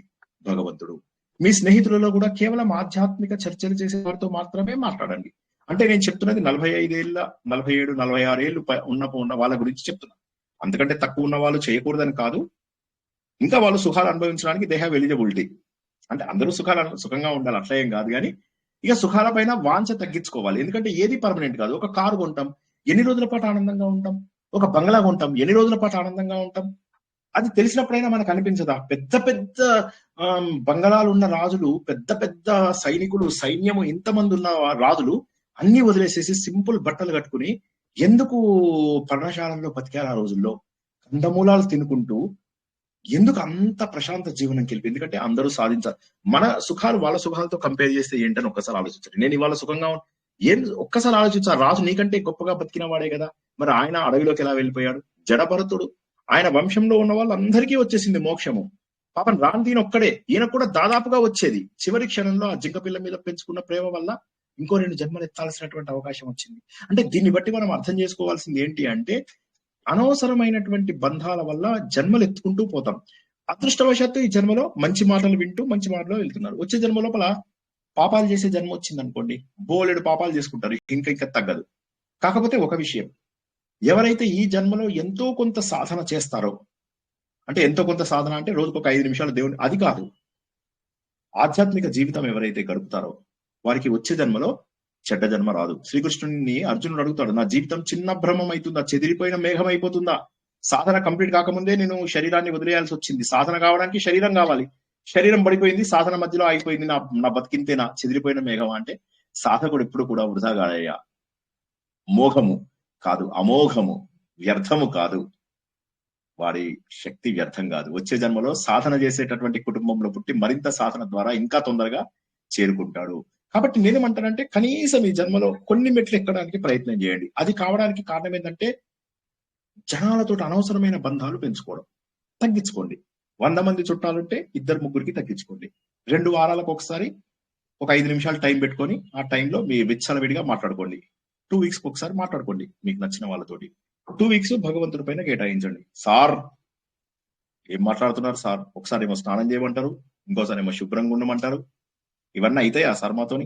భగవంతుడు మీ స్నేహితులలో కూడా కేవలం ఆధ్యాత్మిక చర్చలు చేసే వారితో మాత్రమే మాట్లాడండి. అంటే నేను చెప్తున్నది 45 ఏళ్ళ 47, 46 ఏళ్ళు ఉన్న వాళ్ళ గురించి చెప్తున్నా. అంతకంటే తక్కువ ఉన్న వాళ్ళు చేయకూడదని కాదు. ఇంకా వాళ్ళు సుఖాలు అనుభవించడానికి దే హ్యావ్ ఎలిజిబిలిటీ. అంటే అందరూ సుఖంగా ఉండాలి అట్లా ఏం కాదు. కానీ ఇక సుఖాల పైన వాంఛ తగ్గించుకోవాలి. ఎందుకంటే ఏది పర్మనెంట్ కాదు. ఒక కారు కొంటాం, ఎన్ని రోజుల పాటు ఆనందంగా ఉంటాం? ఒక బంగ్లా కొంటాం, ఎన్ని రోజుల పాటు ఆనందంగా ఉంటాం? అది తెలిసినప్పుడైనా మనకు అనిపించదా? పెద్ద పెద్ద బంగళాలు ఉన్న రాజులు, పెద్ద పెద్ద సైనికులు, సైన్యము ఇంతమంది ఉన్న రాజులు అన్ని వదిలేసేసి సింపుల్ బట్టలు కట్టుకుని ఎందుకు పర్ణశాలలో బతికారు ఆ రోజుల్లో? కందమూలాలు తినుకుంటూ ఎందుకు అంత ప్రశాంత జీవనం గెలిపి? ఎందుకంటే అందరూ సాధించారు. మన సుఖాలు వాళ్ళ సుఖాలతో కంపేర్ చేస్తే ఏంటని ఒక్కసారి ఆలోచించారు. నేను ఇవాళ సుఖంగా ఏం ఒక్కసారి ఆలోచించారు. రాజు నీకంటే గొప్పగా బతికిన వాడే కదా, మరి ఆయన అడవిలోకి ఎలా వెళ్ళిపోయాడు? జడభరతుడు, ఆయన వంశంలో ఉన్న వాళ్ళందరికీ వచ్చేసింది మోక్షము. పాపం రాందీని ఒక్కడే, ఈయన కూడా దాదాపుగా వచ్చేది. చివరి క్షణంలో ఆ జింక పిల్ల మీద పెంచుకున్న ప్రేమ వల్ల ఇంకో 2 జన్మలు ఎత్తాల్సినటువంటి అవకాశం వచ్చింది. అంటే దీన్ని బట్టి మనం అర్థం చేసుకోవాల్సింది ఏంటి అంటే, అనవసరమైనటువంటి బంధాల వల్ల జన్మలు ఎత్తుకుంటూ పోతాం. అదృష్టవశాత్తు ఈ జన్మలో మంచి మాటలు వింటూ మంచి మాటలో వెళ్తున్నారు. వచ్చే జన్మ లోపల పాపాలు చేసే జన్మ వచ్చింది అనుకోండి, బోలెడు పాపాలు చేసుకుంటారు, ఇంకా తగ్గదు. కాకపోతే ఒక విషయం, ఎవరైతే ఈ జన్మలో ఎంతో కొంత సాధన చేస్తారో, అంటే ఎంతో కొంత సాధన అంటే రోజుకు ఒక 5 నిమిషాలు దేవుని, అది కాదు, ఆధ్యాత్మిక జీవితం ఎవరైతే గడుపుతారో వారికి వచ్చే జన్మలో చెడ్డ జన్మ రాదు. శ్రీకృష్ణుని అర్జునుడు అడుగుతాడు, నా జీవితం చిన్న భ్రమం అవుతుందా, చెదిరిపోయిన మేఘం అయిపోతుందా? సాధన కంప్లీట్ కాకముందే నేను శరీరాన్ని వదిలేయాల్సి వచ్చింది. సాధన కావడానికి శరీరం కావాలి, శరీరం పడిపోయింది, సాధన మధ్యలో అయిపోయింది, నా బతికింతేనా చెదిరిపోయిన మేఘం? అంటే సాధకుడు ఎప్పుడు కూడా వృధా కాదయ్యా. మోహము కాదు, అమోఘము, వ్యర్థము కాదు, వారి శక్తి వ్యర్థం కాదు. వచ్చే జన్మలో సాధన చేసేటటువంటి కుటుంబంలో పుట్టి మరింత సాధన ద్వారా ఇంకా తొందరగా చేరుకుంటాడు. కాబట్టి నేనేమంటానంటే, కనీసం ఈ జన్మలో కొన్ని మెట్లు ఎక్కడానికి ప్రయత్నం చేయండి. అది కావడానికి కారణం ఏంటంటే, జనాలతో అనవసరమైన బంధాలు పెంచుకోవడం తగ్గించుకోండి. 100 మంది చుట్టాలుంటే 2-3కి తగ్గించుకోండి. 2 వారాలకు ఒకసారి ఒక 5 నిమిషాలు టైం పెట్టుకొని ఆ టైంలో మీ విచ్చలవిడిగా మాట్లాడుకోండి. 2 వీక్స్కి ఒకసారి మాట్లాడుకోండి మీకు నచ్చిన వాళ్ళతోటి. 2 వీక్స్ భగవంతుడి పైన కేటాయించండి. సార్ ఏం మాట్లాడుతున్నారు సార్? ఒకసారి ఏమో స్నానం చేయమంటారు, ఇంకోసారి ఏమో శుభ్రంగా ఉండమంటారు. ఇవన్నీ అవుతాయా సార్ మాతోని?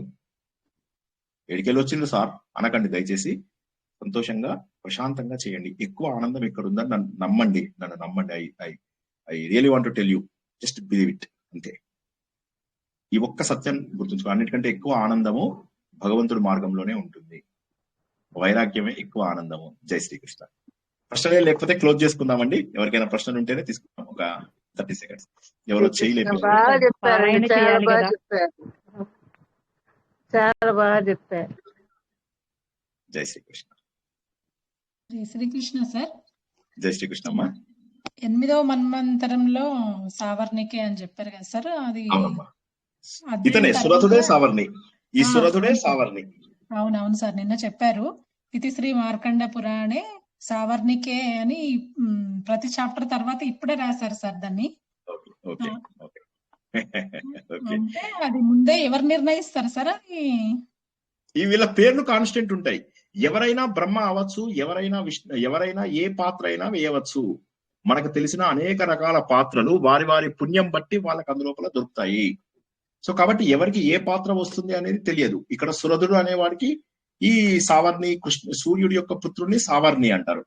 ఎడికెళ్ళి వచ్చిండ్రు సార్ అనకండి. దయచేసి సంతోషంగా ప్రశాంతంగా చేయండి. ఎక్కువ ఆనందం ఇక్కడ ఉందని నన్ను నమ్మండి. I really want to tell you, just believe it. అంతే. ఈ ఒక్క సత్యం గుర్తుంచుకో. అన్నిటికంటే ఎక్కువ ఆనందము భగవంతుడి మార్గంలోనే ఉంటుంది. వైరాగ్యమే ఎక్కువ ఆనందము. జై శ్రీకృష్ణ. ప్రశ్నలే లేకపోతే క్లోజ్ చేసుకుందామండి. ఎవరికైనా ప్రశ్నలు ఉంటేనే తీసుకుందాం. ఒక 30 seconds. ఎవరో చేయలేదు. చాలా బాగా చెప్పారు. జై శ్రీకృష్ణ. జై శ్రీకృష్ణ సార్. జై శ్రీకృష్ణ అమ్మా. 8వ మన్వంతరంలో సావర్ణికే అని చెప్పారు కదా సార్, అది ఇతనే సురథుడే సావర్ణి. ఈ సురథుడే సావర్ణి. అవునవును సార్, నిన్న చెప్పారు. ఇది శ్రీ మార్కండ పురాణే సావర్ణికే అని ప్రతి చాప్టర్ తర్వాత ఇప్పుడే రాశారు సార్ దాన్ని. అంటే అది ముందే ఎవరు నిర్ణయిస్తారు సార్? అది ఈ వీళ్ళ పేర్లు కాన్స్టెంట్ ఉంటాయి. ఎవరైనా బ్రహ్మ అవ్వచ్చు, ఎవరైనా విష్ణు, ఎవరైనా ఏ పాత్ర అయినా వేయవచ్చు. మనకు తెలిసిన అనేక రకాల పాత్రలు వారి వారి పుణ్యం బట్టి వాళ్ళకి అందులోపల దొరుకుతాయి. సో కాబట్టి ఎవరికి ఏ పాత్ర వస్తుంది అనేది తెలియదు. ఇక్కడ సురధుడు అనేవాడికి ఈ సావర్ణి, సూర్యుడి యొక్క పుత్రుడిని సావర్ణి అంటారు.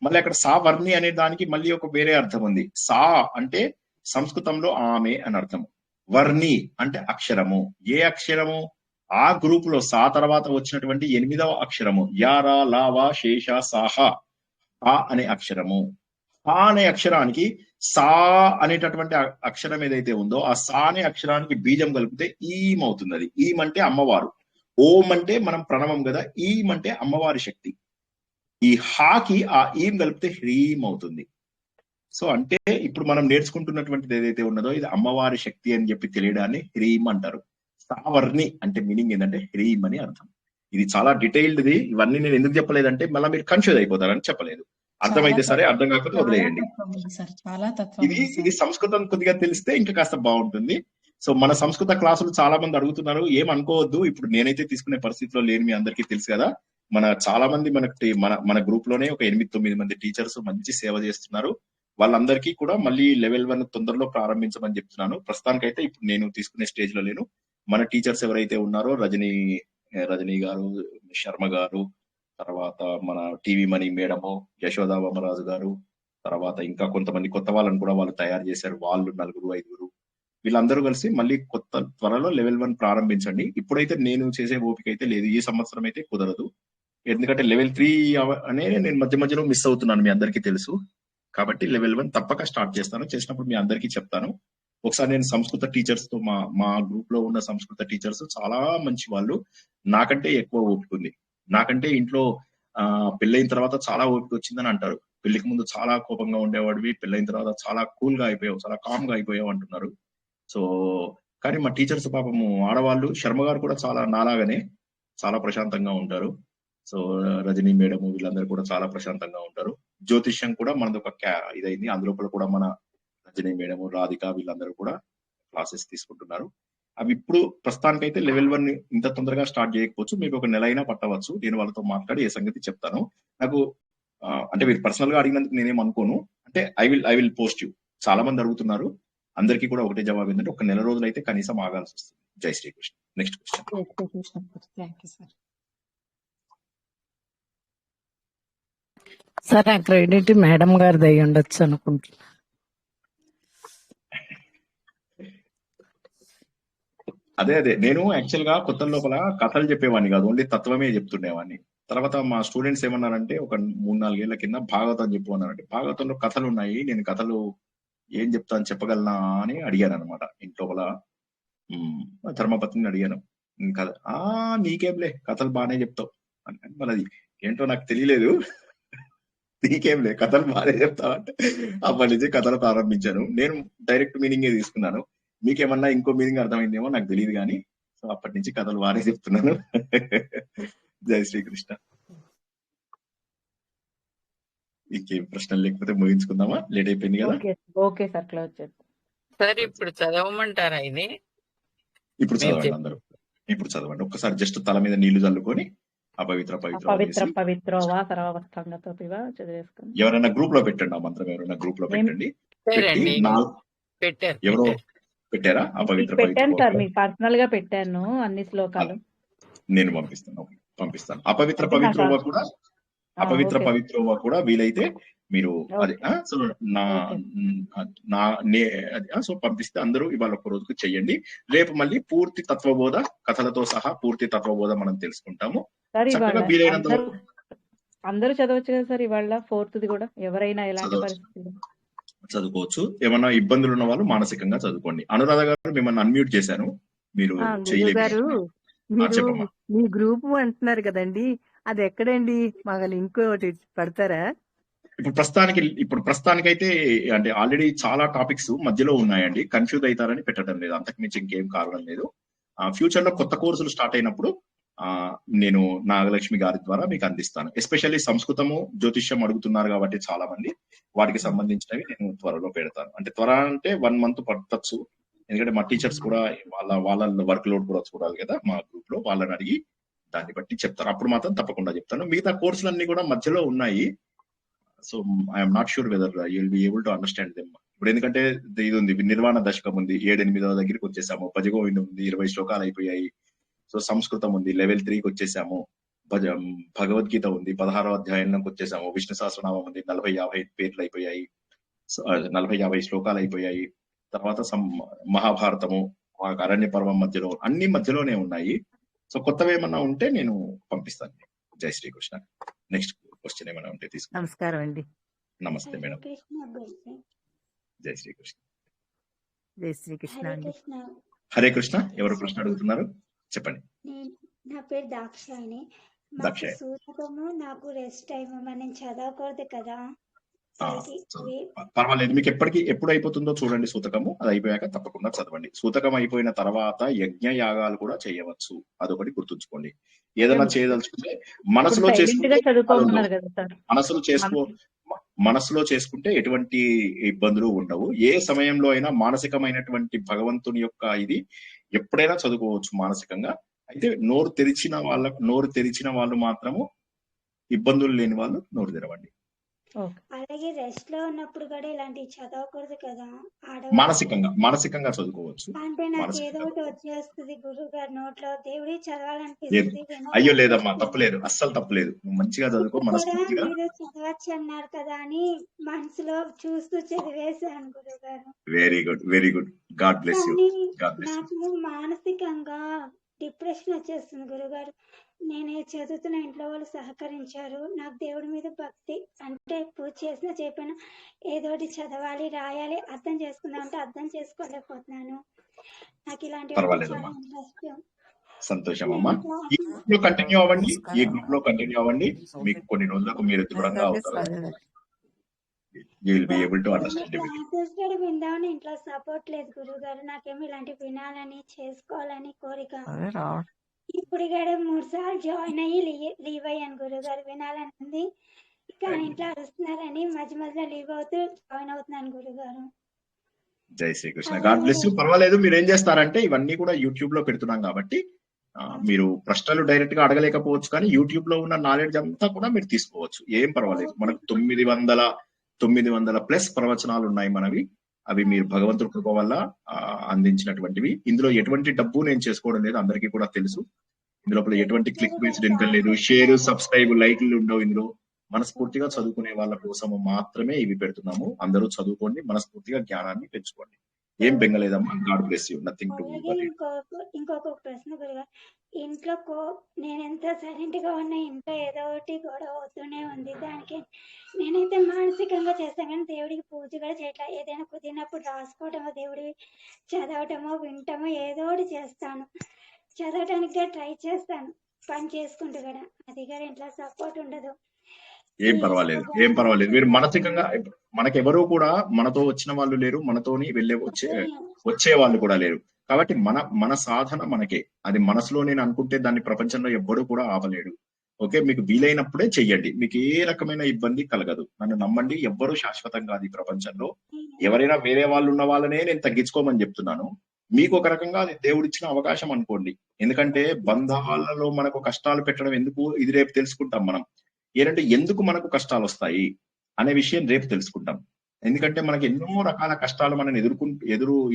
మళ్ళీ అక్కడ సావర్ణి అనే దానికి మళ్ళీ ఒక వేరే అర్థం ఉంది. సా అంటే సంస్కృతంలో ఆమె అని అర్థము. వర్ణి అంటే అక్షరము. ఏ అక్షరము? ఆ గ్రూప్ లో సా తర్వాత వచ్చినటువంటి 8వ అక్షరము. యారా లావా శేష సాహ ఆ అనే అక్షరము. ఆ అనే అక్షరానికి సా అనేటటువంటి అక్షరం ఏదైతే ఉందో ఆ సా అనే అక్షరానికి బీజం కలిపితే ఈం అవుతుంది. అది ఈం అంటే అమ్మవారు, ఓం అంటే మనం ప్రణవం కదా, ఈం అంటే అమ్మవారి శక్తి. ఈ హాకి ఆ ఈం కలిపితే హ్రీం అవుతుంది. సో అంటే ఇప్పుడు మనం నేర్చుకుంటున్నటువంటిది ఏదైతే ఉన్నదో ఇది అమ్మవారి శక్తి అని చెప్పి తెలియడాన్ని హ్రీం అంటారు. సావర్ణి అంటే మీనింగ్ ఏంటంటే హ్రీం అని అర్థం. ఇది చాలా డీటెయిల్డ్ది. ఇవన్నీ నేను ఎందుకు చెప్పలేదంటే మళ్ళీ మీరు కన్ఫ్యూజ్ అయిపోతారని చెప్పలేదు. అర్థమైతే సరే, అర్థం కాకపోతే వదిలేయండి. ఇది సంస్కృతం కొద్దిగా తెలిస్తే ఇంకా కాస్త బాగుంటుంది. సో మన సంస్కృత క్లాసులు చాలా మంది అడుగుతున్నారు, ఏం అనుకోవద్దు. ఇప్పుడు నేనైతే తీసుకునే పరిస్థితిలో లేని మీ అందరికీ తెలుసు కదా. చాలా మంది మన గ్రూప్ లోనే ఒక 8-9 మంది టీచర్స్ మంచి సేవ చేస్తున్నారు. వాళ్ళందరికీ కూడా మళ్ళీ లెవెల్ 1 తొందరలో ప్రారంభించమని చెప్తున్నాను. ప్రస్తుతానికైతే ఇప్పుడు నేను తీసుకునే స్టేజ్ లో లేను. మన టీచర్స్ ఎవరైతే ఉన్నారో రజనీ గారు, శర్మ గారు, తర్వాత మన టీవీ మణి మేడము, యశోదా వమరాజు గారు, తర్వాత ఇంకా కొంతమంది కొత్త వాళ్ళని కూడా వాళ్ళు తయారు చేశారు. వాళ్ళు 4-5 వీళ్ళందరూ కలిసి మళ్ళీ త్వరలో లెవెల్ 1 ప్రారంభించండి. ఇప్పుడైతే నేను చేసే ఓపిక అయితే లేదు, ఈ సంవత్సరం అయితే కుదరదు. ఎందుకంటే లెవెల్ 3 అనే నేను మధ్య మధ్యలో మిస్ అవుతున్నాను, మీ అందరికీ తెలుసు. కాబట్టి లెవెల్ 1 తప్పక స్టార్ట్ చేస్తాను. చేసినప్పుడు మీ అందరికీ చెప్తాను. ఒకసారి నేను సంస్కృత టీచర్స్ తో మా గ్రూప్ లో ఉన్న సంస్కృత టీచర్స్ చాలా మంచి వాళ్ళు, నాకంటే ఎక్కువ ఓపిక ఉంది. నాకంటే ఇంట్లో పెళ్ళైన తర్వాత చాలా ఓపిక వచ్చిందని అంటారు. పెళ్లికి ముందు చాలా కోపంగా ఉండేవాడివి, పెళ్ళైన తర్వాత చాలా కూల్ గా అయిపోయావు, చాలా కామ్ గా అయిపోయావు అంటున్నారు. సో కానీ మా టీచర్స్ పాపము ఆడవాళ్ళు, శర్మ గారు కూడా చాలా నాలాగానే చాలా ప్రశాంతంగా ఉంటారు. సో రజనీ మేడం వీళ్ళందరూ కూడా చాలా ప్రశాంతంగా ఉంటారు. జ్యోతిష్యం కూడా మనది ఒక ఇదైంది, అందులో కూడా మన రజనీ మేడం, రాధిక వీళ్ళందరూ కూడా క్లాసెస్ తీసుకుంటున్నారు. అవి ఇప్పుడు ప్రస్తుతానికైతే లెవెల్ 1 ఇంత తొందరగా స్టార్ట్ చేయకపోవచ్చు, మీకు ఒక నెల అయినా పట్టవచ్చు. నేను వాళ్ళతో మాట్లాడి ఏ సంగతి చెప్తాను. నాకు అంటే మీరు పర్సనల్ గా అడిగినందుకు నేనేం అనుకోను. అంటే ఐ విల్ పోస్ట్ యూ. చాలా మంది అడుగుతున్నారు, అందరికీ కూడా ఒకటే జవాబు ఏంటంటే ఒక నెల రోజులు అయితే కనీసం ఆగాల్సి వస్తుంది. జై శ్రీకృష్ణ. Next question. సార్ ఆ క్రెడిట్ మేడం గారిది అయి ఉండొచ్చు అనుకుంటున్నా. అదే నేను యాక్చువల్ గా కొత్త లోపల కథలు చెప్పేవాడిని కాదు, ఓన్లీ తత్వమే చెప్తుండేవాడిని. తర్వాత మా స్టూడెంట్స్ ఏమన్నారంటే ఒక 3-4 ఏళ్ల కింద భాగవతం చెప్పమన్నారంటే, భాగవతంలో కథలు ఉన్నాయి, నేను కథలు ఏం చెప్తాను చెప్పగలనా అని అడిగాను అనమాట. ఇంట్లోపల ధర్మపత్నిని అడిగాను, కథ నీకేంలే కథలు బాగానే చెప్తావు అని. మనది ఏంటో నాకు తెలియలేదు, నీకేంలే కథలు బాగానే చెప్తావంటే అప్పటి నుంచి కథలు ప్రారంభించాను. నేను డైరెక్ట్ మీనింగే తీసుకున్నాను. మీకేమన్నా ఇంకో మీనింగ్ అర్థమైందేమో నాకు తెలియదు కానీ, సో అప్పటి నుంచి కథలు బాగానే చెప్తున్నాను. జై శ్రీకృష్ణ. ఇంకేం ప్రశ్నలు లేకపోతే ముగించుకుందామా? లేట్ అయిపోయింది కదా. ఓకే సార్, క్లోజ్ చేద్దాం. సార్ ఇప్పుడు చదవమంటారా ఇది? ఇప్పుడు చదవండి అందరూ, ఇప్పుడు చదవండి. ఒక్కసారి జస్ట్ తల మీద నీళ్లు చల్లుకొని అపవిత్ర పవిత్రోవా సర్వవస్థంగతో చదివేసుకుని ఎవరైనా గ్రూప్ లో పెట్టండి. ఆ మంత్రం ఎవరైనా గ్రూప్ లో పెట్టండి. ఎవరో పెట్టారా? అపవిత్ర పెట్టాను సార్, మీకు పర్సనల్ గా పెట్టాను అన్ని శ్లోకాలు. నేను పంపిస్తాను. అపవిత్ర పవిత్రోవా కూడా వీలైతే మీరు అది సో పంపిస్తే అందరూ ఇవాళ ఒక రోజుకు చెయ్యండి. రేపు మళ్ళీ పూర్తి తత్వబోధ కథలతో సహా పూర్తి తత్వబోధ మనం తెలుసుకుంటాము. వీలైనంత అందరూ చదవచ్చు కదా సార్ ఇవాళ 4th కూడా, ఎవరైనా ఎలాంటి పరిస్థితులు చదువుకోవచ్చు. ఏమన్నా ఇబ్బందులు ఉన్న వాళ్ళు మానసికంగా చదువుకోండి. అనురాధ గారు మిమ్మల్ని అన్మ్యూట్ చేశాను, మీరు గారు మీ గ్రూప్ అంటున్నారు కదండి, అది ఎక్కడండి? మాకు లింక్ ఒకటి పెడతారా? ఇప్పుడు ప్రస్తుతానికైతే అంటే ఆల్రెడీ చాలా టాపిక్స్ మధ్యలో ఉన్నాయండి, కన్ఫ్యూజ్ అవుతారని పెట్టడం లేదు, అంతకు మించి ఇంకేం కారణం లేదు. ఫ్యూచర్ లో కొత్త కోర్సులు స్టార్ట్ అయినప్పుడు నేను నాగలక్ష్మి గారి ద్వారా మీకు అందిస్తాను. ఎస్పెషల్లీ సంస్కృతము, జ్యోతిష్యం అడుగుతున్నారు కాబట్టి చాలా మంది, వాటికి సంబంధించినవి నేను త్వరలో పెడతాను. అంటే త్వర అంటే 1 month పట్టచ్చు, ఎందుకంటే మా టీచర్స్ కూడా వాళ్ళ వర్క్ లోడ్ కూడా చూడాలి కదా. మా గ్రూప్ లో వాళ్ళని అడిగి దాన్ని బట్టి చెప్తాను, అప్పుడు మాత్రం తప్పకుండా చెప్తాను. మిగతా కోర్సులన్నీ కూడా మధ్యలో ఉన్నాయి. So I'm not sure whether you will be able to understand them. ఇప్పుడు ఎందుకంటే ఇది ఉంది, నిర్వాణ దశకం ఉంది, 7-8వ దగ్గరికి వచ్చేసాము. భజగోవిందం ఉంది, 20 శ్లోకాలు అయిపోయాయి. సో సంస్కృతం ఉంది, లెవెల్ 3కి వచ్చేసాము. భగవద్గీత ఉంది, 16వ అధ్యాయంలోకి వచ్చేసాము. విష్ణు సహస్రనామం ఉంది, 40-50 పేర్లు అయిపోయాయి, 40-50 శ్లోకాలు అయిపోయాయి. తర్వాత మహాభారతము, అరణ్య పర్వం మధ్యలో, అన్ని మధ్యలోనే ఉన్నాయి. సో కొత్తవి ఏమన్నా ఉంటే నేను పంపిస్తాను. జై శ్రీకృష్ణ. నెక్స్ట్ క్వశ్చన్ ఏమైనా ఉంటే తీసుకుంటాను. నమస్కారం అండి. నమస్తే మేడం. జై శ్రీకృష్ణ. జై శ్రీకృష్ణ అండి. హరే కృష్ణ. ఎవరు ప్రశ్న అడుగుతున్నారు చెప్పండి. నా పేరు దాక్షాయిని. దాక్షాయి. సూతకము నాకు రెస్ట్ టైం మనం చదవకూడదు కదా. పర్వాలేదు, మీకు ఎప్పుడు అయిపోతుందో చూడండి సూతకము. అది అయిపోయాక తప్పకుండా చదవండి. సూతకం అయిపోయిన తర్వాత యజ్ఞ యాగాలు కూడా చేయవచ్చు, అదొకటి గుర్తుంచుకోండి. ఏదైనా చేయదలుచుకుంటే మనసులో మనసులో చేసుకుంటే ఎటువంటి ఇబ్బందులు ఉండవు. ఏ సమయంలో అయినా మానసికమైనటువంటి భగవంతుని యొక్క ఇది ఎప్పుడైనా చదువుకోవచ్చు మానసికంగా. అయితే నోరు తెరిచిన వాళ్ళు మాత్రము, ఇబ్బందులు లేని వాళ్ళు నోరు తెరవండి. అలాగే రెస్ట్ లో ఉన్నప్పుడు కూడా ఇలాంటివి చదవకూడదు కదా. మానసికంగా చదువుకోవచ్చు. అంటే నాకు ఏదో ఒకటి వచ్చేస్తుంది గురువు గారి నోట్లో, దేవుడి చదవాలనిపిస్తుంది. అయ్యో లేదమ్మా, తప్పులేదు, అస్సలు తప్పులేదు. మంచిగా చదువుకో, మనస్ఫూర్తిగా. మీరు చదవచ్చు అన్నారు కదా అని మనసులో చూస్తూ చదివేశాను గురువు గారు. Very good, very good. God bless you. నాకు మానసికంగా డిప్రెషన్ వచ్చేస్తుంది గురుగారు. నేను చదువుతున్న ఇంట్లో వాళ్ళు సహకరించారు. నాకు దేవుడి మీద భక్తి, అంటే పూజ చేసినా చెప్పినా ఏదో ఒకటి చదవాలి, రాయాలి, అర్థం చేసుకుందాం అంటే అర్థం చేసుకోలేకపోతున్నాను. నాకు ఇలాంటి సంతోషం అమ్మా. ఈ గ్రూప్ లో కంటిన్యూ అవ్వండి. మీకు కొన్ని రోజులకు మీరు దృఢంగా అవుతారు. విందామని ఇంట్లో సపోర్ట్ లేదు గురువు గారు. నాకేమో ఇలాంటి వినాలని చేసుకోవాలని కోరిక. ఇప్పుడు కూడా 3 సార్లు జాయిన్ అయ్యి లీవ్ అయ్యాను గురువు గారు. వినాలని ఉంది కానీ ఇంట్లో అరుస్తున్నారని మధ్య మధ్యలో లీవ్ అవుతూ జాయిన్ అవుతున్నాను గురువు గారు. జై శ్రీకృష్ణ. God bless you. పర్వాలేదు, మీరు ఏం చేస్తారంటే ఇవన్నీ కూడా యూట్యూబ్ లో పెడుతున్నాం కాబట్టి మీరు ప్రశ్నలు డైరెక్ట్ గా అడగలేకపోవచ్చు, కానీ యూట్యూబ్ లో ఉన్న నాలెడ్జ్ అంతా కూడా మీరు తీసుకోవచ్చు. ఏం పర్వాలేదు. మనకు 900+ ప్రవచనాలు ఉన్నాయి మనవి. అవి మీరు భగవంతుడి కృప వల్ల అందించినటువంటివి. ఇందులో ఎటువంటి డబ్బు నేను చేసుకోవడం లేదు, అందరికీ కూడా తెలుసు. ఇందులో ఎటువంటి క్లిక్ బేస్డ్ ఇన్కమ్ లేదు, షేర్, సబ్స్క్రైబ్, లైక్లు ఉండవు. ఇందులో మనస్ఫూర్తిగా చదువుకునే వాళ్ళ కోసము మాత్రమే ఇవి పెడుతున్నాము. అందరూ చదువుకోండి, మనస్ఫూర్తిగా జ్ఞానాన్ని పెంచుకోండి. ఏం బెంగలేదమ్మా. God bless you. Nothing to worry. ఇంకొక ప్రశ్న గురుగారు. ఇంట్లో నేను ఎంత సైలెంట్ గా ఉన్నా ఇంట్లో ఏదో ఒకటి గొడవ అవుతూనే ఉంది. దానికి నేనైతే మానసికంగా చేస్తాను కానీ దేవుడికి పూజ కూడా చేయట్లా. ఏదైనా కుదిరినప్పుడు రాసుకోవటమో, దేవుడి చదవటమో, వింటమో ఏదో ఒకటి చేస్తాను. చదవటానికి ట్రై చేస్తాను, పని చేసుకుంటూ కూడా. అది కూడా ఇంట్లో సపోర్ట్ ఉండదు. ఏం పర్వాలేదు. మీరు మానసికంగా, మనకెవరూ కూడా మనతో వచ్చిన వాళ్ళు లేరు, మనతోని వచ్చే వాళ్ళు కూడా లేరు. కాబట్టి మన సాధన మనకే. అది మనసులో నేను అనుకుంటే దాన్ని ప్రపంచంలో ఎవ్వడూ కూడా ఆపలేడు. ఓకే, మీకు వీలైనప్పుడే చెయ్యండి. మీకు ఏ రకమైన ఇబ్బంది కలగదు. నన్ను నమ్మండి, ఎవ్వరూ శాశ్వతం కాదు ఈ ప్రపంచంలో. ఎవరైనా వేరే వాళ్ళు ఉన్న వాళ్ళనే నేను తగ్గించుకోమని చెప్తున్నాను. మీకు ఒక రకంగా అది దేవుడిచ్చిన అవకాశం అనుకోండి. ఎందుకంటే బంధాలలో మనకు కష్టాలు పెట్టడం ఎందుకు, ఇది రేపు తెలుసుకుంటాం మనం. ఏంటంటే ఎందుకు మనకు కష్టాలు వస్తాయి అనే విషయం రేపు తెలుసుకుంటాం. ఎందుకంటే మనకి ఎన్నో రకాల కష్టాలు మనని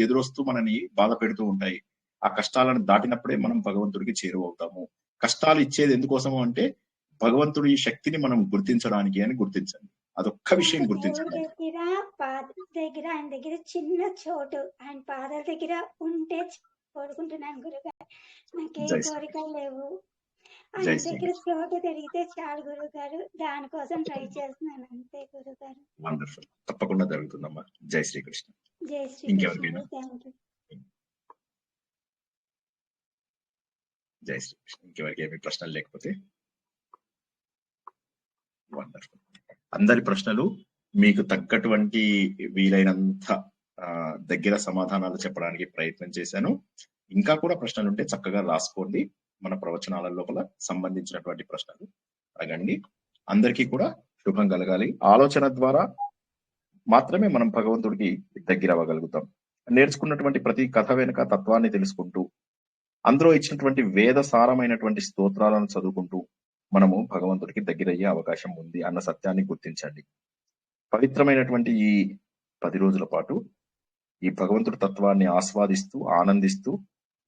ఎదురొస్తూ మనని బాధ పెడుతూ ఉంటాయి. ఆ కష్టాలను దాటినప్పుడే మనం భగవంతుడికి చేరువవుతాము. కష్టాలు ఇచ్చేది ఎందుకోసము అంటే భగవంతుడి ఈ శక్తిని మనం గుర్తించడానికి అని గుర్తించండి. అదొక్క విషయం గుర్తించండి. ఆయన దగ్గర చిన్న చోటు, ఆయన పాదాల దగ్గర ఉంటే కోరుకుంటున్నాను గురుగారు. నాకేం కోరికలు లేవు. ఆయన దగ్గర చోటు తిరిగితే చాలు గురువు గారు. దానికోసం ట్రై చేస్తున్నాను అంతే గురువు గారు. వండర్ఫుల్. తప్పకుండా జరుగుతుందమ్మా. జై శ్రీకృష్ణ. జై శ్రీకృష్ణ. జై శ్రీకృష్ణ. ఇంకెవరికి ఏమి ప్రశ్నలు లేకపోతే వండర్ఫుల్. అందరి ప్రశ్నలు మీకు తగ్గటువంటి వీలైనంత దగ్గర సమాధానాలు చెప్పడానికి ప్రయత్నం చేశాను. ఇంకా కూడా ప్రశ్నలు ఉంటే చక్కగా రాసుకోండి. మన ప్రవచనాల లోపల సంబంధించినటువంటి ప్రశ్నలు అడగండి. అందరికీ కూడా శుభం కలగాలి. ఆలోచన ద్వారా మాత్రమే మనం భగవంతుడికి దగ్గర అవ్వగలుగుతాం. నేర్చుకున్నటువంటి ప్రతి కథ వెనుక తత్వాన్ని తెలుసుకుంటూ, అందులో ఇచ్చినటువంటి వేద సారమైనటువంటి స్తోత్రాలను చదువుకుంటూ మనము భగవంతుడికి దగ్గరయ్యే అవకాశం ఉంది అన్న సత్యాన్ని గుర్తించండి. పవిత్రమైనటువంటి ఈ 10 రోజుల పాటు ఈ భగవంతుడి తత్వాన్ని ఆస్వాదిస్తూ, ఆనందిస్తూ,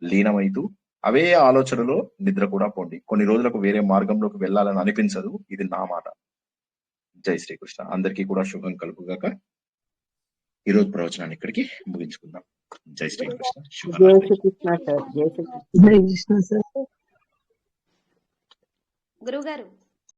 లీనమైతూ అవే ఆలోచనలో నిద్ర కూడా పోండి. కొన్ని రోజులకు వేరే మార్గంలోకి వెళ్ళాలని అనిపించదు. ఇది నా మాట. జై శ్రీకృష్ణ. అందరికీ కూడా శుభం కలుగుగాక. ఈరోజు ప్రవచనాన్ని ఇక్కడికి ముగించుకుందాం. జై శ్రీకృష్ణ. జై శ్రీకృష్ణ సార్. గురువు గారు